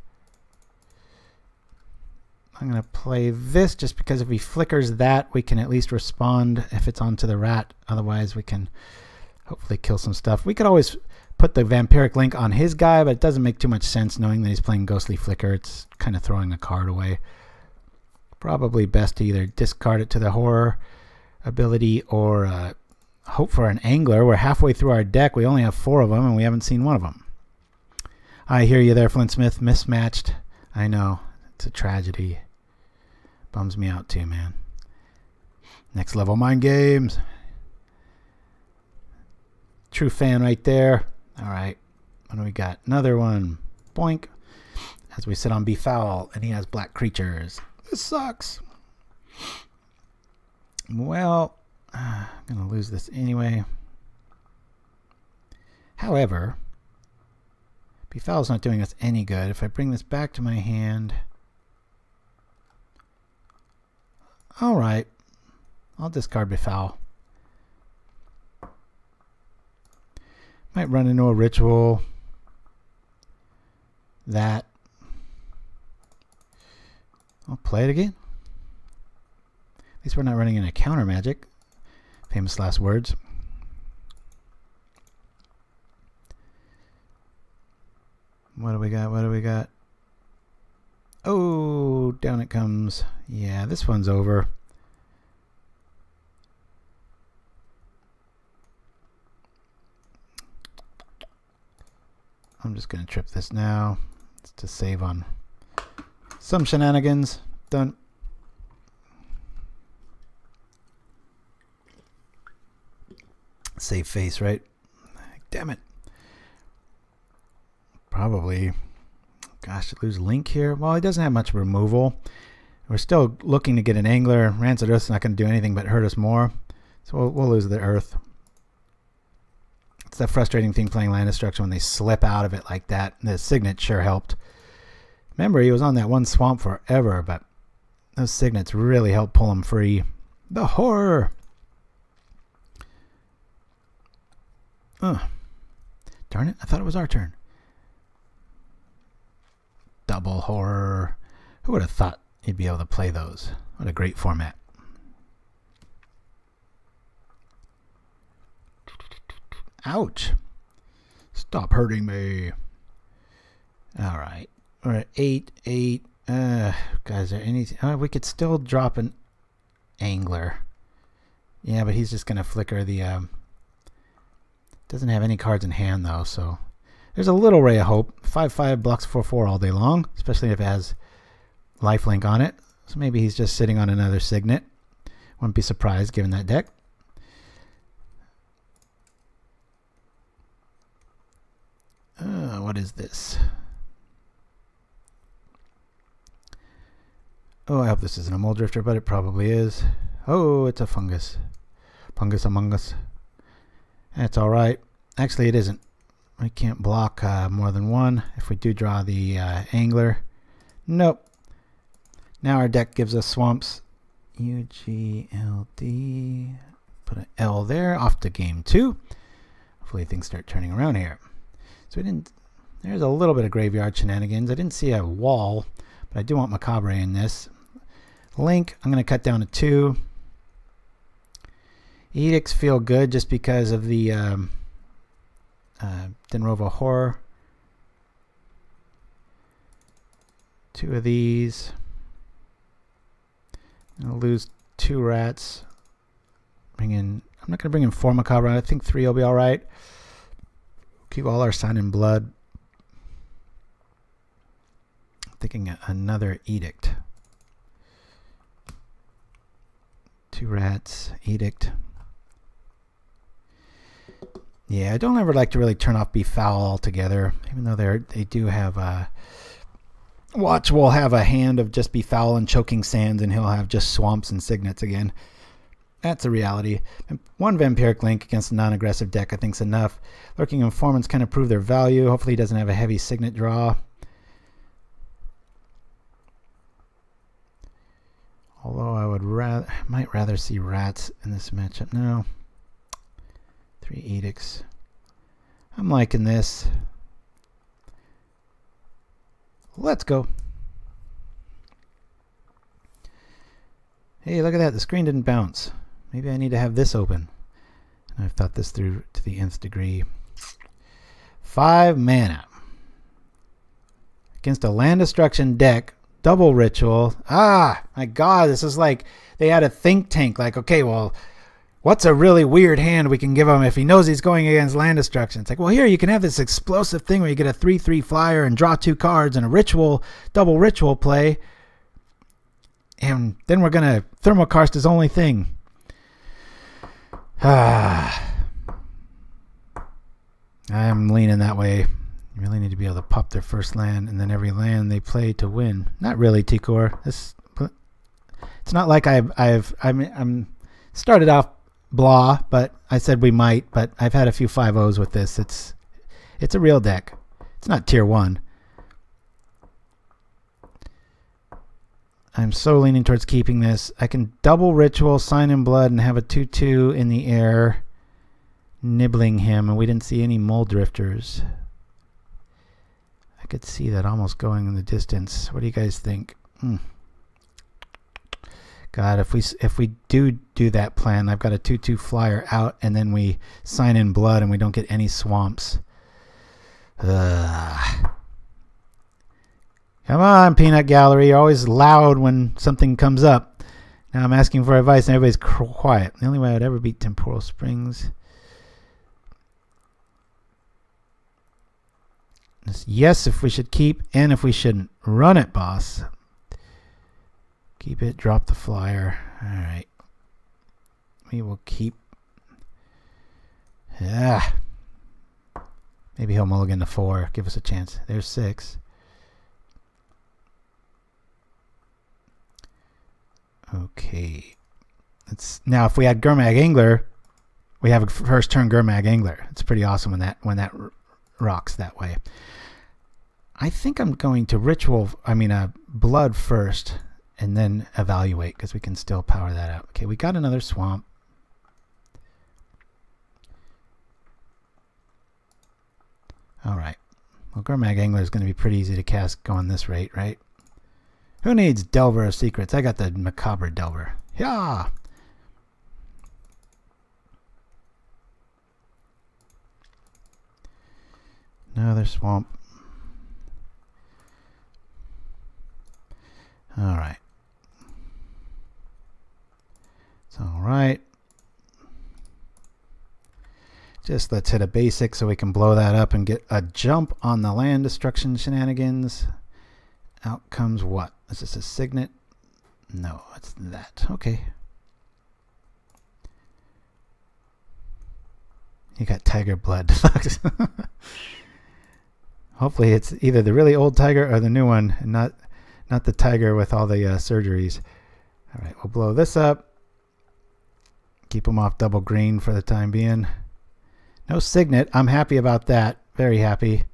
I'm going to play this just because if he flickers that, we can at least respond if it's onto the rat. Otherwise, we can hopefully kill some stuff. We could always put the Vampiric Link on his guy, but it doesn't make too much sense knowing that he's playing Ghostly Flicker. It's kind of throwing a card away. Probably best to either discard it to the horror ability or hope for an angler. We're halfway through our deck. We only have 4 of them, and we haven't seen one of them. I hear you there, Flintsmith. Mismatched. I know. It's a tragedy. Bums me out too, man. Next level mind games. True fan right there. All right. What do we got? Another one. Boink. As we sit on Befoul, and he has black creatures. This sucks. Well, I'm going to lose this anyway. However, Befoul's not doing us any good. If I bring this back to my hand... Alright. I'll discard Befoul. Might run into a ritual. That. I'll play it again. At least we're not running into counter magic. Famous last words. What do we got? What do we got? Oh, down it comes. Yeah, this one's over. I'm just going to trip this now. It's to save on some shenanigans. Done. Save face, right? Damn it. Probably. Gosh, lose Link here. Well, he doesn't have much removal. We're still looking to get an Angler. Rancid Earth's not going to do anything but hurt us more. So we'll lose the Earth. It's that frustrating thing playing Land Destruction when they slip out of it like that. The Signet sure helped. Remember, he was on that one swamp forever, but those signets really helped pull him free. The horror! Oh, darn it, I thought it was our turn. Double horror. Who would have thought you'd be able to play those? What a great format. Ouch. Stop hurting me. Alright. We're at 8, 8. Guys, is there anything? Oh, we could still drop an angler. Yeah, but he's just going to flicker the... doesn't have any cards in hand, though, so... There's a little ray of hope. 5/5 blocks 4/4 all day long, especially if it has lifelink on it. So maybe he's just sitting on another signet. Wouldn't be surprised given that deck. What is this? Oh, I hope this isn't a mole drifter, but it probably is. Oh, it's a fungus. Fungus among us. That's alright. Actually, it isn't. We can't block more than one if we do draw the angler. Nope. Now our deck gives us swamps. UGLD. Put an L there. Off to game 2. Hopefully things start turning around here. So we didn't... There's a little bit of graveyard shenanigans. I didn't see a wall, but I do want Macabre in this. Link, I'm going to cut down to 2. Edicts feel good just because of the Denrova Horror. 2 of these. I'll lose 2 rats. Bring in... I'm not going to bring in 4 Macabre. I think 3 will be alright. Keep all our sign in blood. Thinking another Edict. 2 rats, Edict. Yeah, I don't ever like to really turn off Befoul altogether, even though they do have Watch will have a hand of just Befoul and Choking Sands, and he'll have just swamps and signets again. That's a reality. 1 Vampiric Link against a non-aggressive deck I think is enough. Lurking Informants kind of prove their value. Hopefully he doesn't have a heavy signet draw. Although I might rather see rats in this matchup. No. 3 Edicts. I'm liking this. Let's go. Hey, look at that. The screen didn't bounce. Maybe I need to have this open. I've thought this through to the nth degree. 5 mana. Against a land destruction deck. Double ritual. Ah, my God. This is like they had a think tank. Like, okay, well, what's a really weird hand we can give him if he knows he's going against land destruction? It's like, well, here you can have this explosive thing where you get a 3/3 flyer and draw 2 cards and a ritual, double ritual play. And then we're going to Thermokarst his only thing. I'm leaning that way. You really need to be able to pop their first land and then every land they play to win. Not really, Tikor. It's not like I'm started off blah, but I said we might, but I've had a few 5-0s with this. It's a real deck. It's not tier 1. I'm so leaning towards keeping this. I can double ritual, sign in blood, and have a 2/2 in the air, nibbling him, and we didn't see any mole drifters. I could see that almost going in the distance. What do you guys think? God, if we do that plan, I've got a 2/2 flyer out, and then we sign in blood, and we don't get any swamps. Come on, Peanut Gallery. You're always loud when something comes up. Now I'm asking for advice and everybody's quiet. The only way I'd ever beat Temporal Springs. Yes, if we should keep, and if we shouldn't. Run it, boss. Keep it, drop the flyer. Alright. We will keep. Yeah. Maybe he'll mulligan to 4. Give us a chance. There's 6. Okay. Now if we had Gurmag Angler, we have a first turn Gurmag Angler. It's pretty awesome when that rocks that way. I think I'm going to ritual, blood first, and then evaluate, because we can still power that up. Okay, we got another swamp. All right. Well, Gurmag Angler is going to be pretty easy to cast going this rate, right? Who needs Delver of Secrets? I got the Macabre Delver. Yeah! Another swamp. All right. It's all right. Just let's hit a basic so we can blow that up and get a jump on the land destruction shenanigans. Out comes what? Is this a signet? No, it's that. Okay. You got tiger blood. Hopefully it's either the really old tiger or the new one, and not the tiger with all the surgeries. All right, we'll blow this up. Keep them off double green for the time being. No signet. I'm happy about that. Very happy.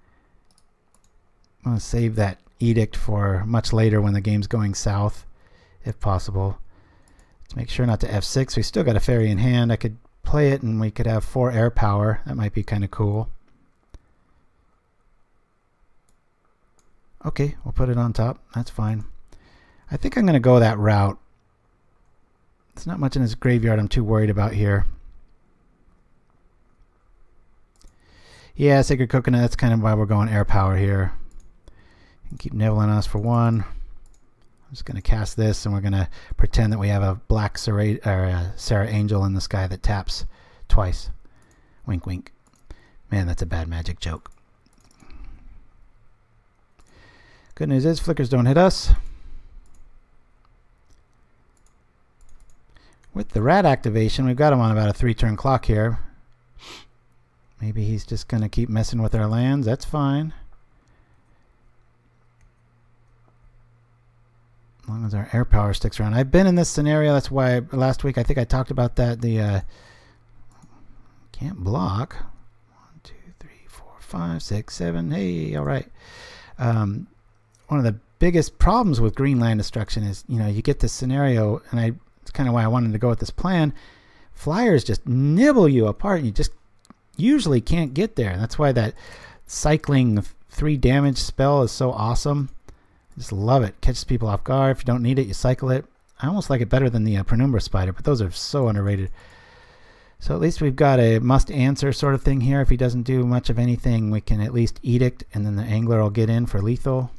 I'm going to save that edict for much later when the game's going south, if possible. Let's make sure not to F6. We still got a fairy in hand. I could play it and we could have 4 air power. That might be kind of cool. Okay, we'll put it on top. That's fine. I think I'm going to go that route. There's not much in this graveyard I'm too worried about here. Yeah, Sacred Coconut, that's kind of why we're going air power here. And keep nibbling us for 1. I'm just going to cast this, and we're going to pretend that we have a black Sarah Angel in the sky that taps twice. Wink, wink. Man, that's a bad magic joke. Good news is flickers don't hit us. With the rat activation, we've got him on about a 3-turn clock here. Maybe he's just going to keep messing with our lands. That's fine. As long as our air power sticks around. I've been in this scenario. That's why last week I think I talked about that. The can't block. 1, 2, 3, 4, 5, 6, 7. Hey, all right. One of the biggest problems with green land destruction is, you get this scenario, and it's kind of why I wanted to go with this plan. Flyers just nibble you apart, and you just usually can't get there. And that's why that cycling 3 damage spell is so awesome. I just love it. Catches people off guard. If you don't need it, you cycle it. I almost like it better than the Penumbra Spider, but those are so underrated. So at least we've got a must answer sort of thing here. If he doesn't do much of anything, we can at least Edict, and then the Angler will get in for lethal.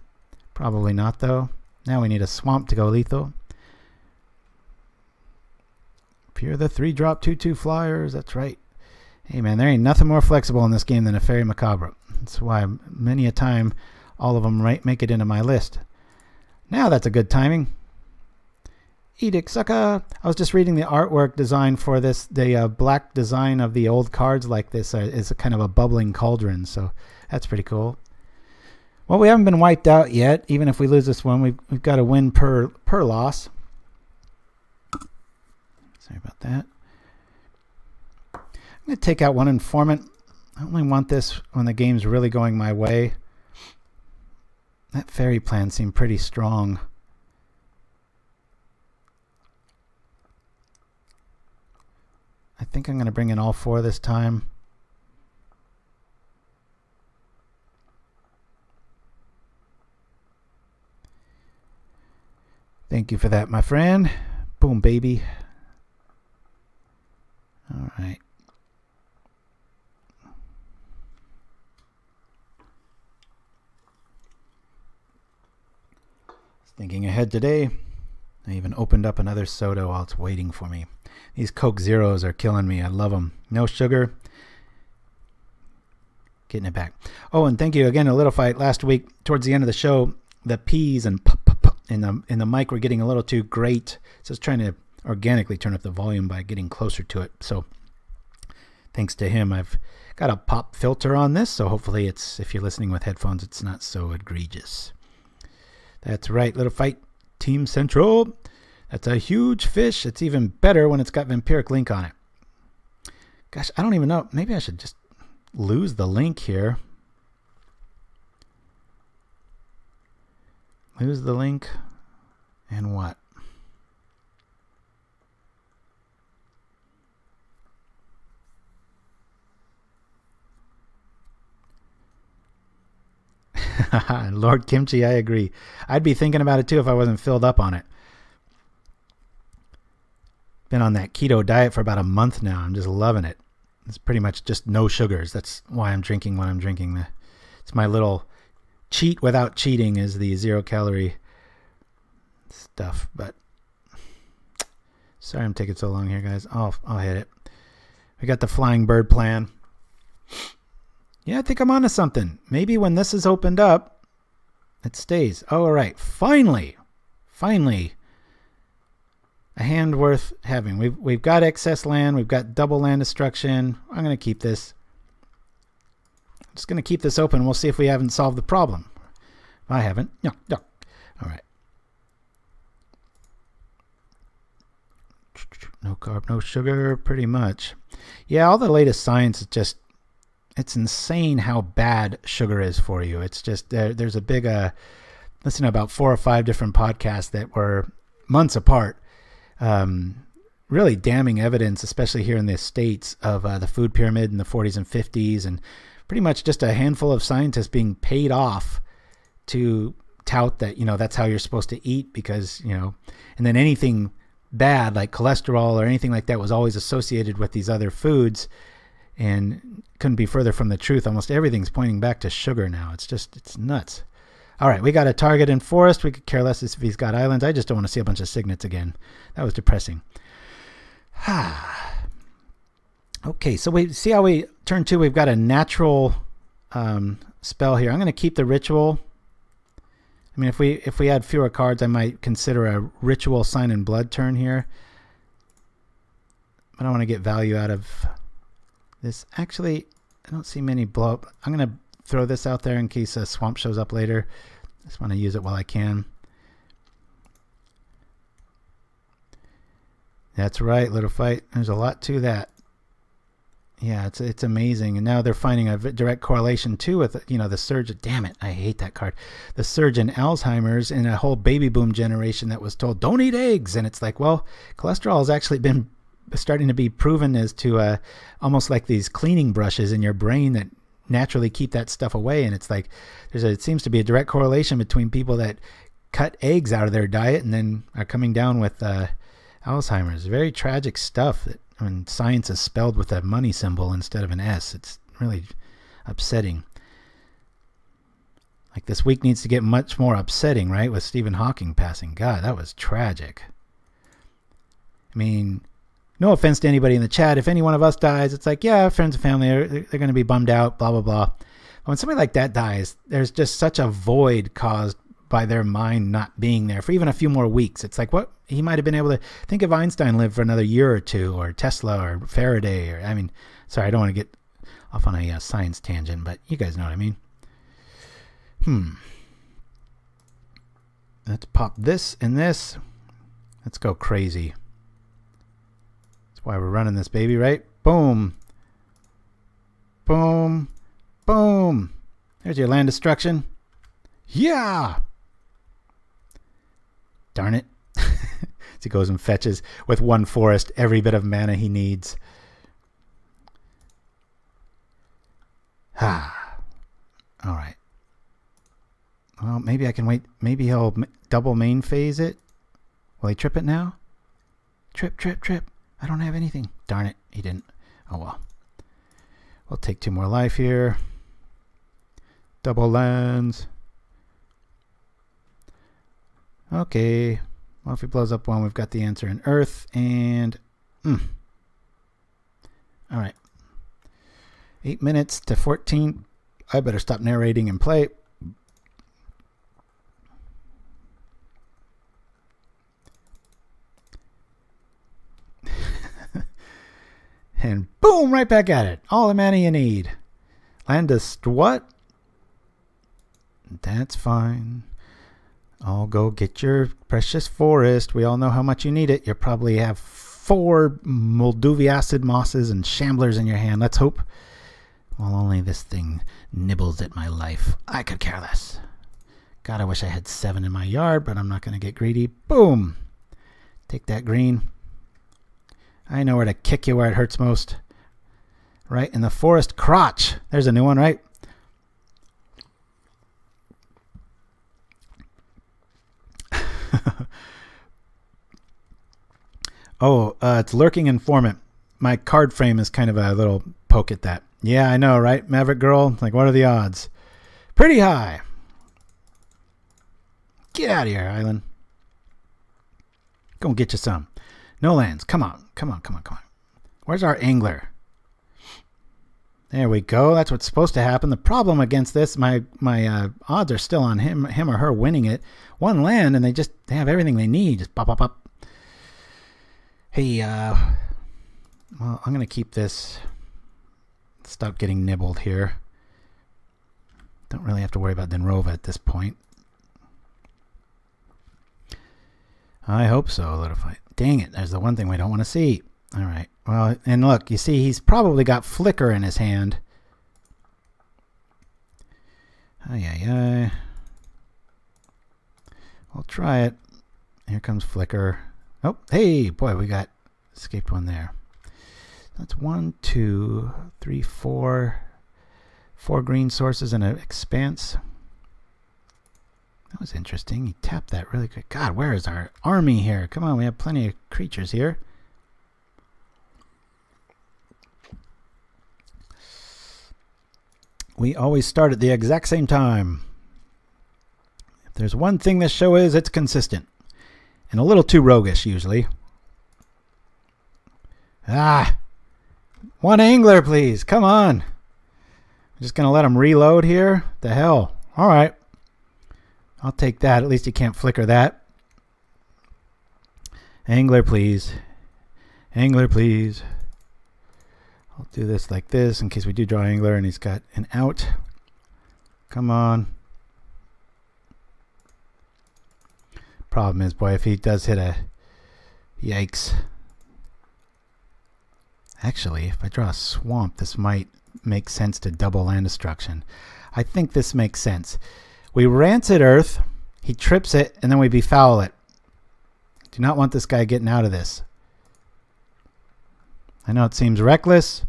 Probably not, though. Now we need a swamp to go lethal. Pure the 3-drop 2/2 flyers. That's right. Hey man, there ain't nothing more flexible in this game than a Faerie Macabre. That's why many a time all of them make it into my list. Now that's a good timing. Edict, sucker! I was just reading the artwork design for this. The black design of the old cards like this is a kind of a bubbling cauldron, so that's pretty cool. Well, we haven't been wiped out yet. Even if we lose this one, we've got a win per loss. Sorry about that. I'm going to take out 1 Informant. I only want this when the game's really going my way. That fairy plan seemed pretty strong. I think I'm going to bring in all 4 this time. Thank you for that, my friend. Boom, baby. All right. Thinking ahead today. I even opened up another soda while it's waiting for me. These Coke Zeros are killing me. I love them. No sugar. Getting it back. Oh, and thank you again, A Little Fight. Last week, towards the end of the show, the P's and in the mic were getting a little too great. So I was trying to organically turn up the volume by getting closer to it. So thanks to him, I've got a pop filter on this. So hopefully it's, if you're listening with headphones, it's not so egregious. That's right, Little Fight. Team Central. That's a huge fish. It's even better when it's got Vampiric Link on it. Gosh, I don't even know. Maybe I should just lose the link here. Lose the link. And what? Lord Kimchi, I agree. I'd be thinking about it too if I wasn't filled up on it. Been on that keto diet for about a month now. I'm just loving it. It's pretty much just no sugars. That's why I'm drinking what I'm drinking. It's my little cheat without cheating is the 0-calorie stuff. But sorry I'm taking so long here, guys. I'll hit it. We got the flying bird plan. Yeah, I think I'm onto something. Maybe when this is opened up, it stays. Oh, all right. Finally. A hand worth having. We've got excess land. We've got double land destruction. I'm going to keep this. I'm just going to keep this open. We'll see if we haven't solved the problem. I haven't. No. All right. No carb, no sugar, pretty much. Yeah, all the latest science is just, it's insane how bad sugar is for you. It's just, there's a big, listen to about 4 or 5 different podcasts that were months apart. Really damning evidence, especially here in the States, of the food pyramid in the 40s and 50s, and pretty much just a handful of scientists being paid off to tout that, that's how you're supposed to eat because, and then anything bad like cholesterol or anything like that was always associated with these other foods, and couldn't be further from the truth. Almost everything's pointing back to sugar now. It's nuts. All right, we got a target in forest. We could care less if he's got islands. I just don't want to see a bunch of signets again. That was depressing. Okay, so we see how we turn 2. We've got a natural spell here. I'm going to keep the ritual. I mean, if we had fewer cards, I might consider a ritual sign and blood turn here. But I want to get value out of this. Actually, I don't see many blow up. I'm going to throw this out there in case a swamp shows up later. Just want to use it while I can. That's right, little fight. There's a lot to that. Yeah, it's amazing. And now they're finding a direct correlation too with, the surge. Damn it, I hate that card. The surge in Alzheimer's and a whole baby boom generation that was told, don't eat eggs. And it's like, well, cholesterol has actually been starting to be proven as to almost like these cleaning brushes in your brain that naturally keep that stuff away. And it's like it seems to be a direct correlation between people that cut eggs out of their diet and then are coming down with Alzheimer's. Very tragic stuff that when science is spelled with a money symbol instead of an S. It's really upsetting. Like this week needs to get much more upsetting, right? With Stephen Hawking passing. God, that was tragic. I mean, no offense to anybody in the chat. If any one of us dies, it's like, yeah, friends and family, they're going to be bummed out, blah, blah, blah. But when somebody like that dies, there's just such a void caused by their mind not being there for even a few more weeks. It's like, what? He might have been able to think if Einstein lived for another year or two, or Tesla or Faraday, or, sorry, I don't want to get off on a science tangent, but you guys know what I mean. Let's pop this and this. Let's go crazy. That's why we're running this baby, right? Boom. Boom. Boom. There's your land destruction. Yeah. Darn it. As he goes and fetches with 1 forest every bit of mana he needs. All right. Well, maybe I can wait. Maybe he'll double main phase it. Will he trip it now? Trip, trip, trip. I don't have anything. Darn it. He didn't. Oh, well. We'll take 2 more life here. Double lands. Okay. Well, if he blows up 1, we've got the answer in Earth. And... All right. 8 minutes to 14. I better stop narrating and play. And boom, right back at it. All the mana you need. Landist what? That's fine. I'll go get your precious forest. We all know how much you need it. You probably have 4 Molduviacid mosses and shamblers in your hand. Let's hope. Well, only this thing nibbles at my life. I could care less. God, I wish I had 7 in my yard, but I'm not going to get greedy. Boom. Take that green. I know where to kick you where it hurts most. Right in the forest crotch. There's a new one, right? Oh, it's Lurking Informant. My card frame is kind of a little poke at that. Yeah, I know, right? Maverick Girl? Like, what are the odds? Pretty high. Get out of here, Island. Go and get you some. No lands. Come on. Come on, come on, come on. Where's our angler? There we go. That's what's supposed to happen. The problem against this, my odds are still on him or her winning it. One land, and they have everything they need. Just pop, pop, pop. Hey, well, I'm going to keep this. Stop getting nibbled here. Don't really have to worry about Denrova at this point. I hope so, Littlefight. Dang it, there's the one thing we don't want to see. All right, well, and look, you see he's probably got Flicker in his hand. Ay, ay, ay. We'll try it. Here comes Flicker. Oh, hey, boy, we got escaped one there. That's 1, 2, 3, 4. 4 green sources and an expanse. That was interesting. He tapped that really good. God, where is our army here? Come on, we have plenty of creatures here. We always start at the exact same time. If there's one thing this show is, it's consistent. And a little too roguish, usually. Ah! One angler, please. Come on. I'm just going to let him reload here. The hell. All right. I'll take that. At least you can't flicker that. Angler, please. Angler, please. I'll do this like this in case we do draw angler and he's got an out. Come on. Problem is, boy, if he does hit a... Yikes. Actually, if I draw a swamp, this might make sense to double land destruction. I think this makes sense. We Rancid Earth, he trips it, and then we Befoul it. Do not want this guy getting out of this. I know it seems reckless.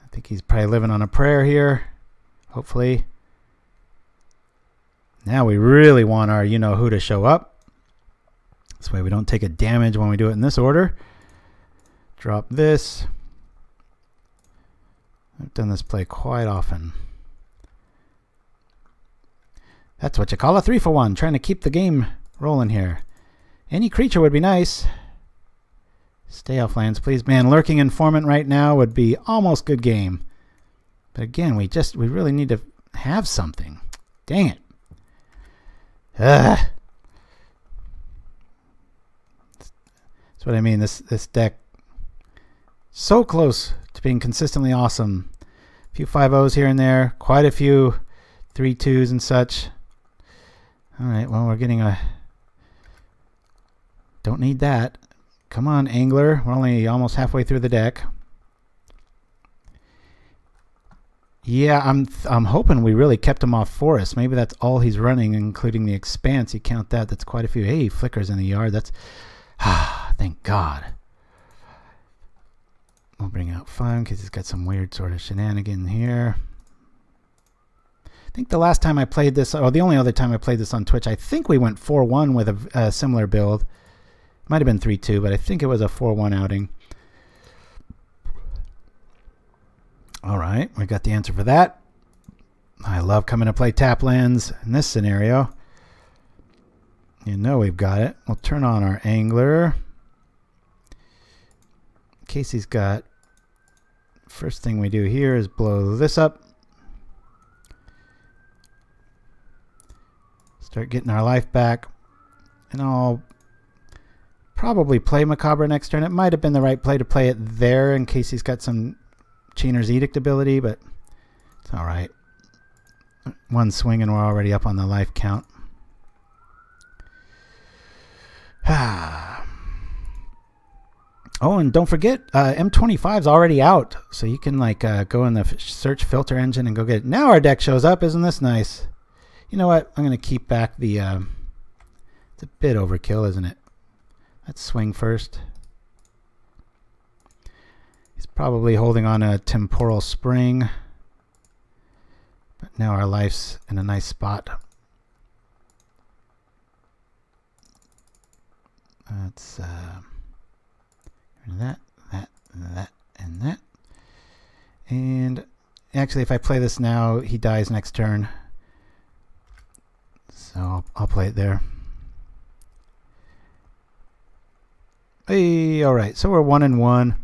I think he's probably living on a prayer here. Hopefully. Now we really want our you-know-who to show up. This way we don't take a damage when we do it in this order. Drop this. I've done this play quite often. That's what you call a 3-for-1. Trying to keep the game rolling here. Any creature would be nice. Stay off lands, please. Man, Lurking Informant right now would be almost good game. But again, we really need to have something. Dang it. Ugh. That's what I mean. This deck, so close to being consistently awesome. A few 5-0s here and there. Quite a few 3-2s and such. Alright, well, we're getting a... Don't need that. Come on, Angler. We're only almost halfway through the deck. Yeah, I'm hoping we really kept him off forest. Maybe that's all he's running, including the expanse. You count that, that's quite a few. Hey, Flickers in the yard. That's... thank God. We'll bring out Fun because he's got some weird sort of shenanigan here. I think the last time I played this, or the only other time I played this on Twitch, I think we went 4-1 with a similar build. Might have been 3-2, but I think it was a 4-1 outing. All right, we got the answer for that. I love coming to play tap lands in this scenario. You know we've got it. We'll turn on our Angler. Casey's got... First thing we do here is blow this up. Start getting our life back. And I'll probably play Macabre next turn. It might have been the right play to play it there in case he's got some Chainer's Edict ability, but it's alright. One swing and we're already up on the life count. Oh, and don't forget, M25's already out, so you can like go in the search filter engine and go get it. Now our deck shows up. Isn't this nice? You know what? I'm going to keep back the... it's a bit overkill, isn't it? Let's swing first. He's probably holding on a temporal spring. But now our life's in a nice spot. Let's that, and that. And actually, if I play this now, he dies next turn. So I'll play it there. Hey, all right. So we're 1-1.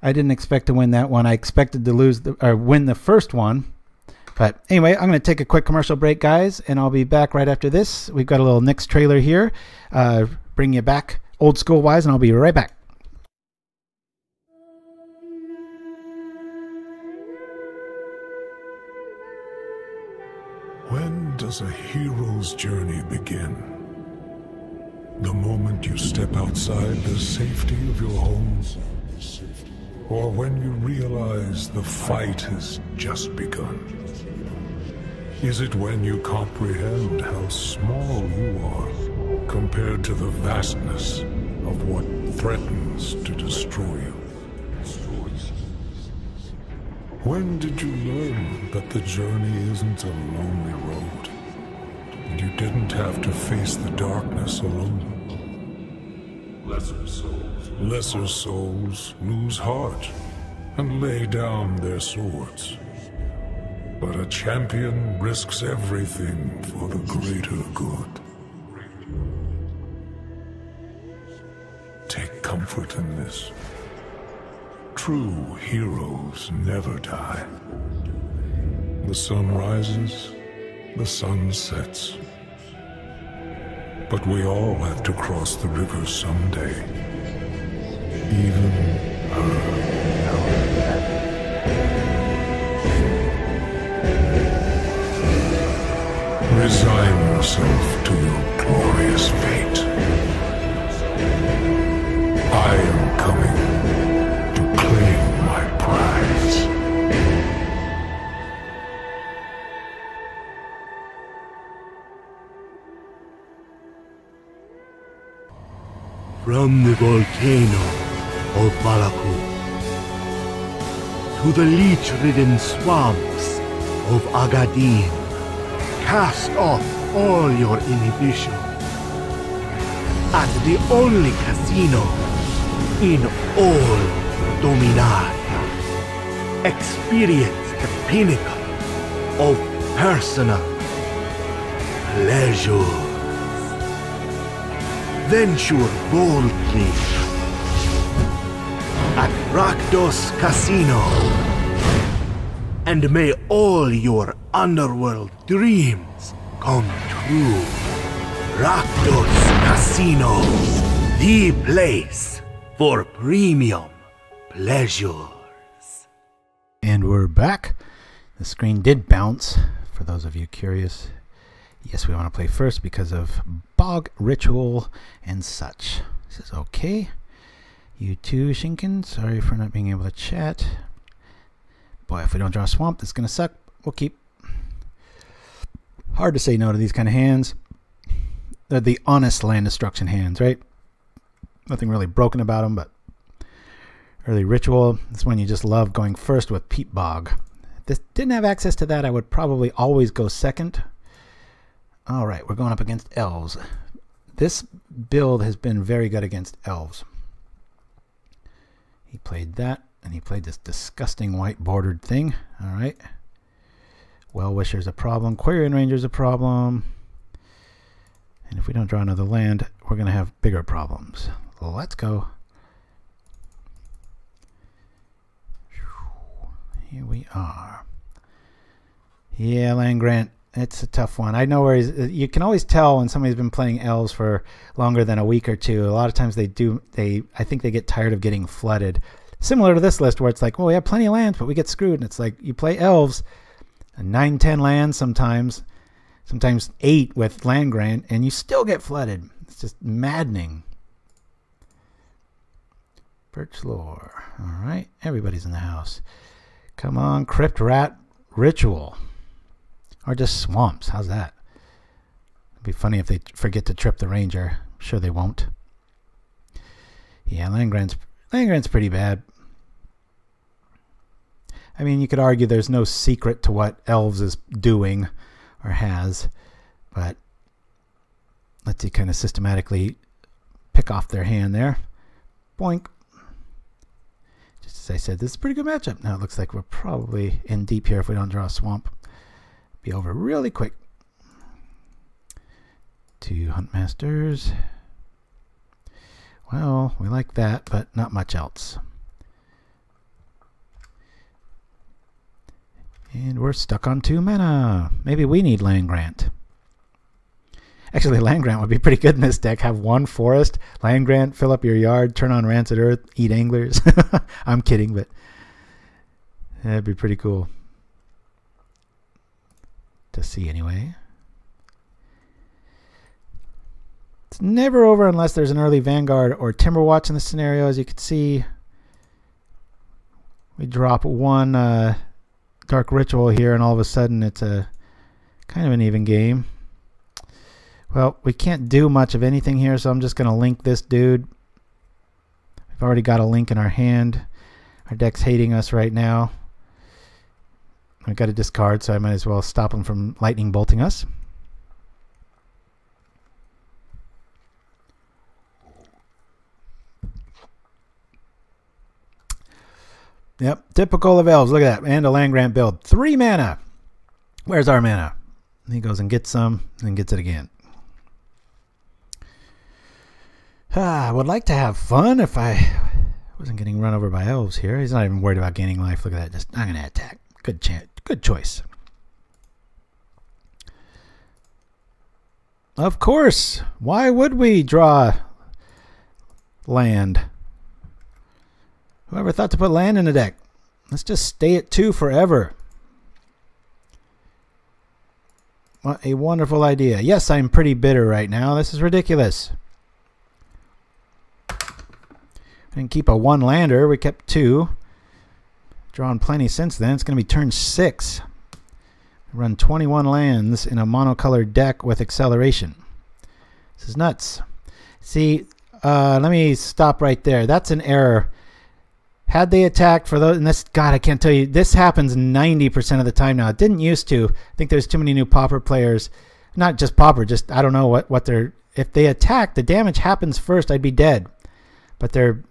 I didn't expect to win that one. I expected to lose or win the first one. But anyway, I'm going to take a quick commercial break, guys, and I'll be back right after this. We've got a little Nick's trailer here. Bring you back old school wise, and I'll be right back. When does a hero's journey begin? The moment you step outside the safety of your home? Or when you realize the fight has just begun? Is it when you comprehend how small you are compared to the vastness of what threatens to destroy you? When did you learn that the journey isn't a lonely road, and you didn't have to face the darkness alone? Lesser souls lose heart and lay down their swords. But a champion risks everything for the greater good. Take comfort in this. True heroes never die. The sun rises, the sun sets. But we all have to cross the river someday. Even her. Resign yourself to your glorious fate. I am coming to claim my prize. From the volcano of Balaku to the leech-ridden swamps of Agadir, cast off all your inhibition at the only casino in all Dominaria. Experience the pinnacle of personal pleasure. Venture boldly at Rakdos Casino, and may all your underworld dreams come true. Rakdos Casino, the place for premium pleasures. And we're back. The screen did bounce, for those of you curious. Yes, we want to play first because of Bog Ritual and such. This is okay. You too, Shinken. Sorry for not being able to chat. Boy, if we don't draw a swamp, that's going to suck. We'll keep. Hard to say no to these kind of hands. They're the honest land destruction hands, right? Nothing really broken about them, but early Ritual. This one you just love going first with Peat Bog. If this didn't have access to that, I would probably always go second. Alright, we're going up against elves. This build has been very good against elves. He played that, and he played this disgusting white bordered thing. Alright. Well-Wisher's a problem. Quarian Ranger's a problem. And if we don't draw another land, we're going to have bigger problems. Let's go. Here we are. Yeah, land grant. It's a tough one. I know where he's, you can always tell when somebody's been playing elves for longer than a week or two. A lot of times I think they get tired of getting flooded. Similar to this list where it's like, well, we have plenty of lands, but we get screwed. And it's like, you play elves, 9-10 lands sometimes 8 with land grant, and you still get flooded. It's just maddening. Birch lore. All right, everybody's in the house. Come on, Crypt Rat Ritual. Or just swamps. How's that? It'd be funny if they forget to trip the ranger. I'm sure they won't. Yeah, land grant's pretty bad. I mean, you could argue there's no secret to what elves is doing or has, but lets you kind of systematically pick off their hand there. Boink. Just as I said, this is a pretty good matchup. Now it looks like we're probably in deep here if we don't draw a swamp. Be over really quick. 2 Huntmasters. Well, we like that, but not much else. And we're stuck on 2 mana. Maybe we need land grant. Actually, land grant would be pretty good in this deck. Have 1 forest, land grant, fill up your yard, turn on Rancid Earth, eat anglers. I'm kidding, but that'd be pretty cool to see anyway. It's never over unless there's an early Vanguard or Timberwatch in the scenario. As you can see, we drop 1 Dark Ritual here, and all of a sudden it's a kind of an even game. Well, we can't do much of anything here, so I'm just going to link this dude. We've already got a link in our hand. Our deck's hating us right now. I've got to discard, so I might as well stop him from lightning bolting us. Yep, typical of elves. Look at that. And a land grant build. 3 mana. Where's our mana? He goes and gets some, and gets it again. I would like to have fun if I wasn't getting run over by elves here. He's not even worried about gaining life. Look at that. Just, I'm going to attack. Good chance. Good choice. Of course. Why would we draw land? Whoever thought to put land in the deck? Let's just stay at 2 forever. What a wonderful idea. Yes, I'm pretty bitter right now. This is ridiculous. We didn't keep a 1 lander. We kept 2. Drawn plenty since then. It's going to be turn 6. Run 21 lands in a monocolored deck with acceleration. This is nuts. See, let me stop right there. That's an error. Had they attacked for those, and this, God, I can't tell you, this happens 90% of the time now. It didn't used to. I think there's too many new Pauper players. Not just Pauper, just, I don't know what they're, if they attack, the damage happens first, I'd be dead. But they're,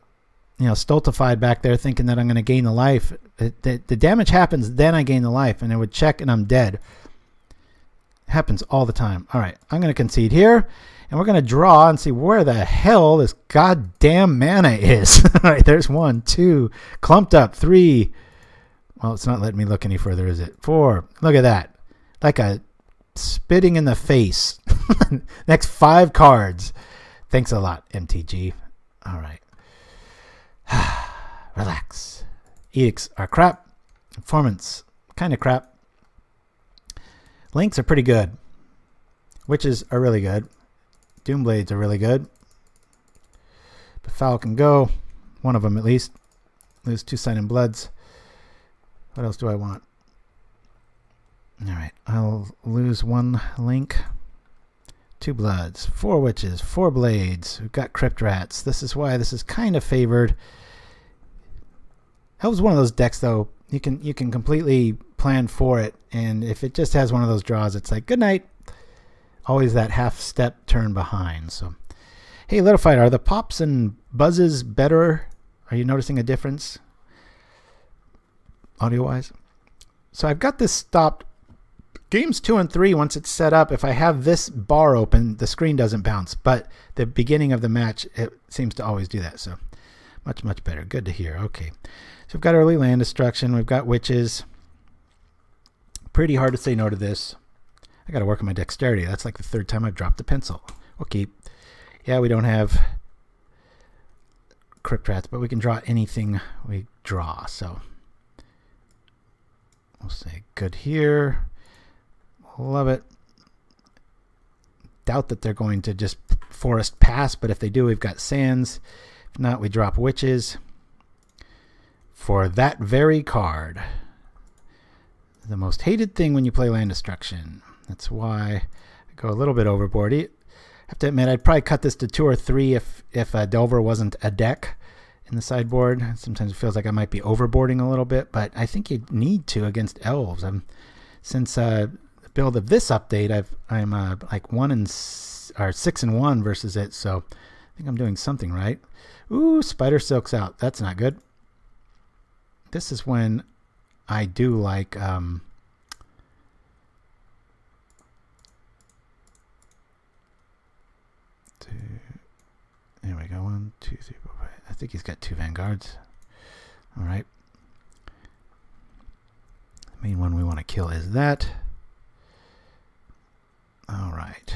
you know, stultified back there thinking that I'm going to gain the life. The damage happens, then I gain the life, and it would check and I'm dead. It happens all the time. All right, I'm going to concede here. And we're going to draw and see where the hell this goddamn mana is. All right, there's 1, 2, clumped up, 3. Well, it's not letting me look any further, is it? 4. Look at that. Like a spitting in the face. Next 5 cards. Thanks a lot, MTG. All right. Relax. Edicts are crap. Informants, kind of crap. Links are pretty good. Witches are really good. Doomblades are really good. Befoul can go. 1 of them at least. Lose 2 Sign Bloods. What else do I want? Alright, I'll lose 1 link. 2 Bloods. 4 Witches. 4 Blades. We've got Crypt Rats. This is why this is kind of favored. Elves one of those decks though. You can completely plan for it, and if it just has one of those draws, it's like good night. Always that half step turn behind. So, hey, Little Fight, are the pops and buzzes better? Are you noticing a difference audio-wise? So I've got this stopped. Games 2 and 3, once it's set up, if I have this bar open, the screen doesn't bounce. But the beginning of the match, it seems to always do that. So much, much better. Good to hear. Okay. So we've got early land destruction. We've got witches. Pretty hard to say no to this. I got to work on my dexterity. That's like the 3rd time I've dropped a pencil. Okay. Yeah, we don't have Crypt Rats, but we can draw anything we draw. So we'll say good here. Love it. Doubt that they're going to just forest pass, but if they do, we've got sands. If not, we drop witches for that very card. The most hated thing when you play land destruction. That's why I go a little bit overboard. I have to admit, I'd probably cut this to 2 or 3 if Delver wasn't a deck in the sideboard. Sometimes it feels like I might be overboarding a little bit, but I think you need to against elves. Since the build of this update, I'm like 6-1 versus it, so I think I'm doing something right. Ooh, Spider Silk's out. That's not good. This is when I do like there we go. 1, 2, 3, 4, 5. I think he's got 2 Vanguards. All right. The main one we want to kill is that. All right.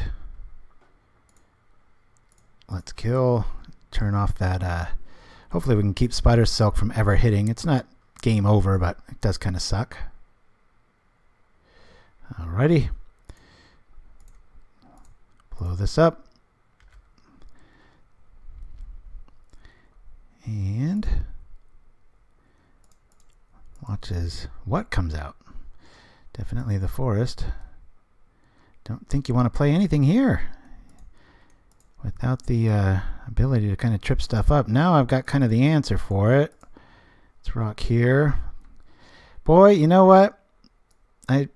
Let's kill. Turn off that. Hopefully we can keep Spider Silk from ever hitting. It's not game over, but it does kind of suck. Alrighty. Blow this up. And watch as what comes out. Definitely the forest. Don't think you want to play anything here without the ability to kind of trip stuff up. Now I've got kind of the answer for it. Let's rock here. Boy, you know what? I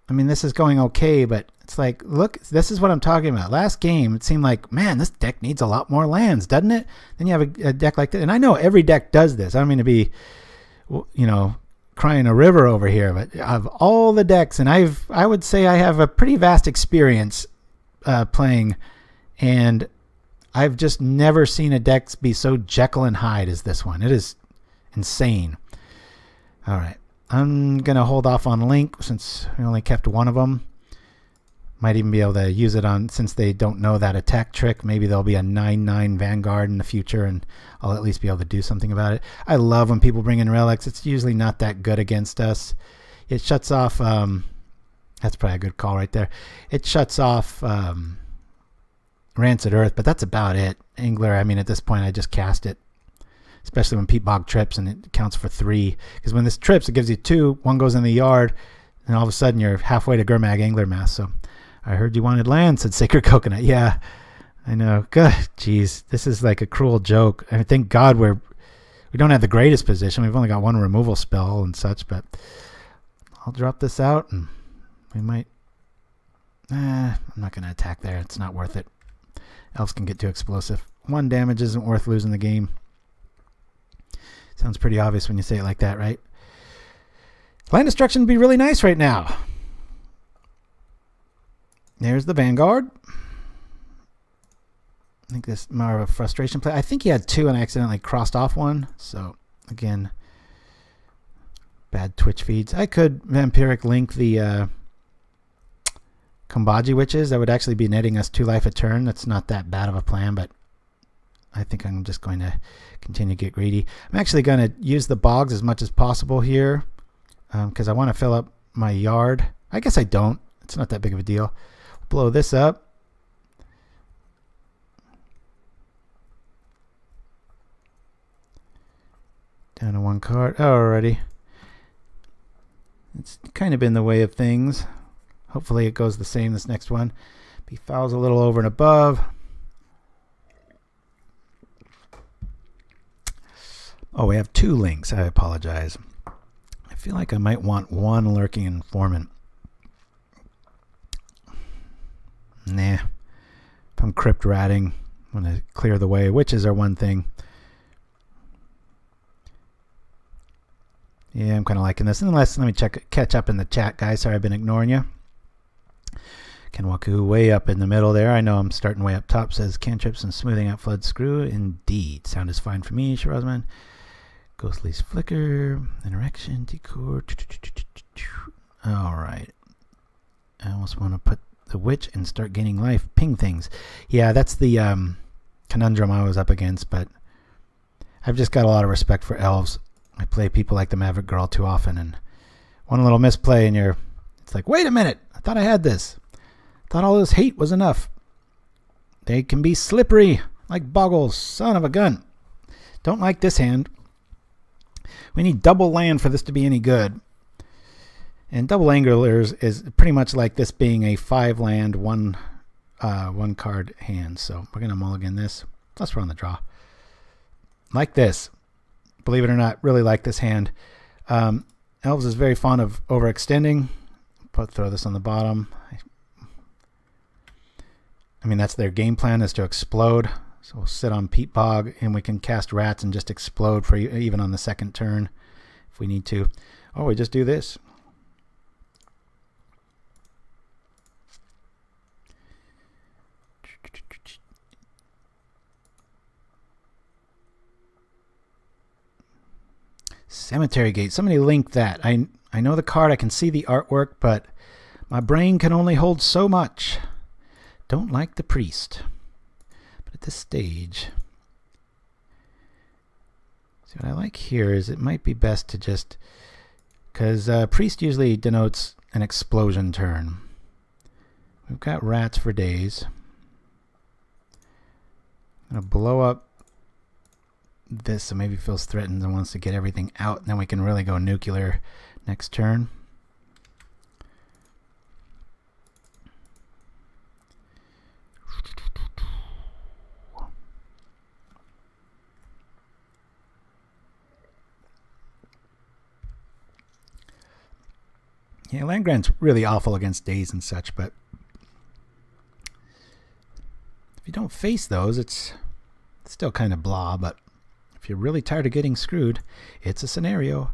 mean, this is going okay, but it's like, look, this is what I'm talking about. Last game, it seemed like, man, this deck needs a lot more lands, doesn't it? Then you have a deck like that. And I know every deck does this. I don't mean to be, you know, crying a river over here, but of all the decks, and I would say I have a pretty vast experience playing, and I've just never seen a deck be so Jekyll and Hyde as this one. It is insane. All right. I'm going to hold off on Link since we only kept one of them. Might even be able to use it on, since they don't know that attack trick, maybe there'll be a 9/9 Vanguard in the future and I'll at least be able to do something about it. I love when people bring in relics. It's usually not that good against us. It shuts off, that's probably a good call right there. It shuts off Rancid Earth, but that's about it. Angler, I mean, at this point I just cast it. Especially when Peat Bog trips and it counts for 3. Because when this trips, it gives you 2. 1 goes in the yard, and all of a sudden you're halfway to Gurmag Angler Mass. So I heard you wanted land, said Sacred Coconut. Yeah, I know. God, jeez, this is like a cruel joke. I mean, thank God we don't have the greatest position. We've only got 1 removal spell and such, but I'll drop this out and we might. I'm not going to attack there. It's not worth it. Elves can get too explosive. 1 damage isn't worth losing the game. Sounds pretty obvious when you say it like that, right? Land destruction would be really nice right now. There's the Vanguard. I think this is more of a frustration play. I think he had 2 and I accidentally crossed off 1. So, again, bad Twitch feeds. I could Vampiric Link the Cuombajj Witches. That would actually be netting us 2 life a turn. That's not that bad of a plan, but I think I'm just going to continue to get greedy. I'm actually going to use the bogs as much as possible here because I want to fill up my yard. I guess I don't. It's not that big of a deal. Blow this up. Down to 1 card. Alrighty. It's kind of in the way of things. Hopefully it goes the same this next one. Befoul's a little over and above. Oh, we have 2 links. I apologize. I feel like I might want 1 Lurking Informant. Nah. If I'm Crypt Ratting, I'm going to clear the way. Witches are one thing. Yeah, I'm kind of liking this. Unless, let me catch up in the chat, guys. Sorry, I've been ignoring you. Kenwaku way up in the middle there. I know I'm starting way up top. Says cantrips and smoothing out flood screw. Indeed. Sound is fine for me, Shirazman. Ghostly's Flicker, Interaction, Decor. Alright. I almost want to put the Witch and start gaining life. Ping things. Yeah, that's the conundrum I was up against, but I've just got a lot of respect for elves. I play people like the Maverick Girl too often, and one little misplay and it's like, wait a minute, I thought I had this. I thought all this hate was enough. They can be slippery, like Boggles, son of a gun. Don't like this hand. We need double land for this to be any good. And double anglers is pretty much like this being a 5 land, 1 one card hand. So we're going to mulligan this. Plus we're on the draw. Like this. Believe it or not, really like this hand. Elves is very fond of overextending. Throw this on the bottom. I mean, that's their game plan, is to explode. So we'll sit on Peat Bog, and we can cast Rats and just explode for even on the second turn if we need to. Oh, we just do this. Cemetery Gate. Somebody link that. I know the card. I can see the artwork, but my brain can only hold so much. Don't like the priest. But at this stage, see, what I like here is it might be best to just, because priest usually denotes an explosion turn. We've got rats for days. I'm going to blow up this, so maybe feels threatened and wants to get everything out, and then we can really go nuclear next turn. Yeah, land grant's really awful against days and such, but if you don't face those, it's still kind of blah. But if you're really tired of getting screwed, it's a scenario.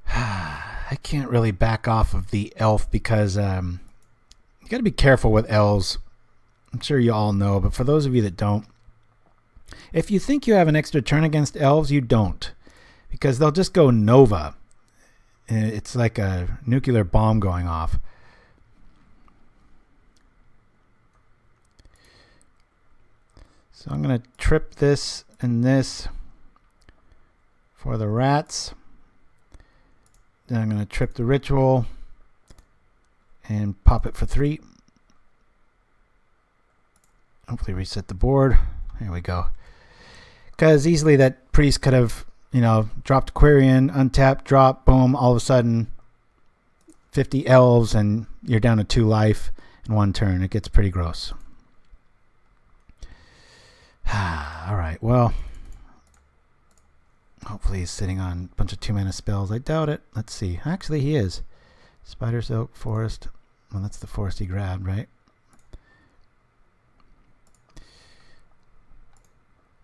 I can't really back off of the elf because you got to be careful with elves. I'm sure you all know, but for those of you that don't, if you think you have an extra turn against elves, you don't, because they'll just go Nova. It's like a nuclear bomb going off. So I'm going to trip this and this for the rats. Then I'm going to trip the ritual and pop it for 3. Hopefully reset the board. There we go. Because easily that priest could have, you know, dropped Quirion, untapped, drop, boom, all of a sudden 50 elves and you're down to 2 life in 1 turn. It gets pretty gross. Alright, well, hopefully he's sitting on a bunch of 2-mana spells. I doubt it. Let's see. Actually, he is. Spider's Oak, Forest. Well, that's the forest he grabbed, right?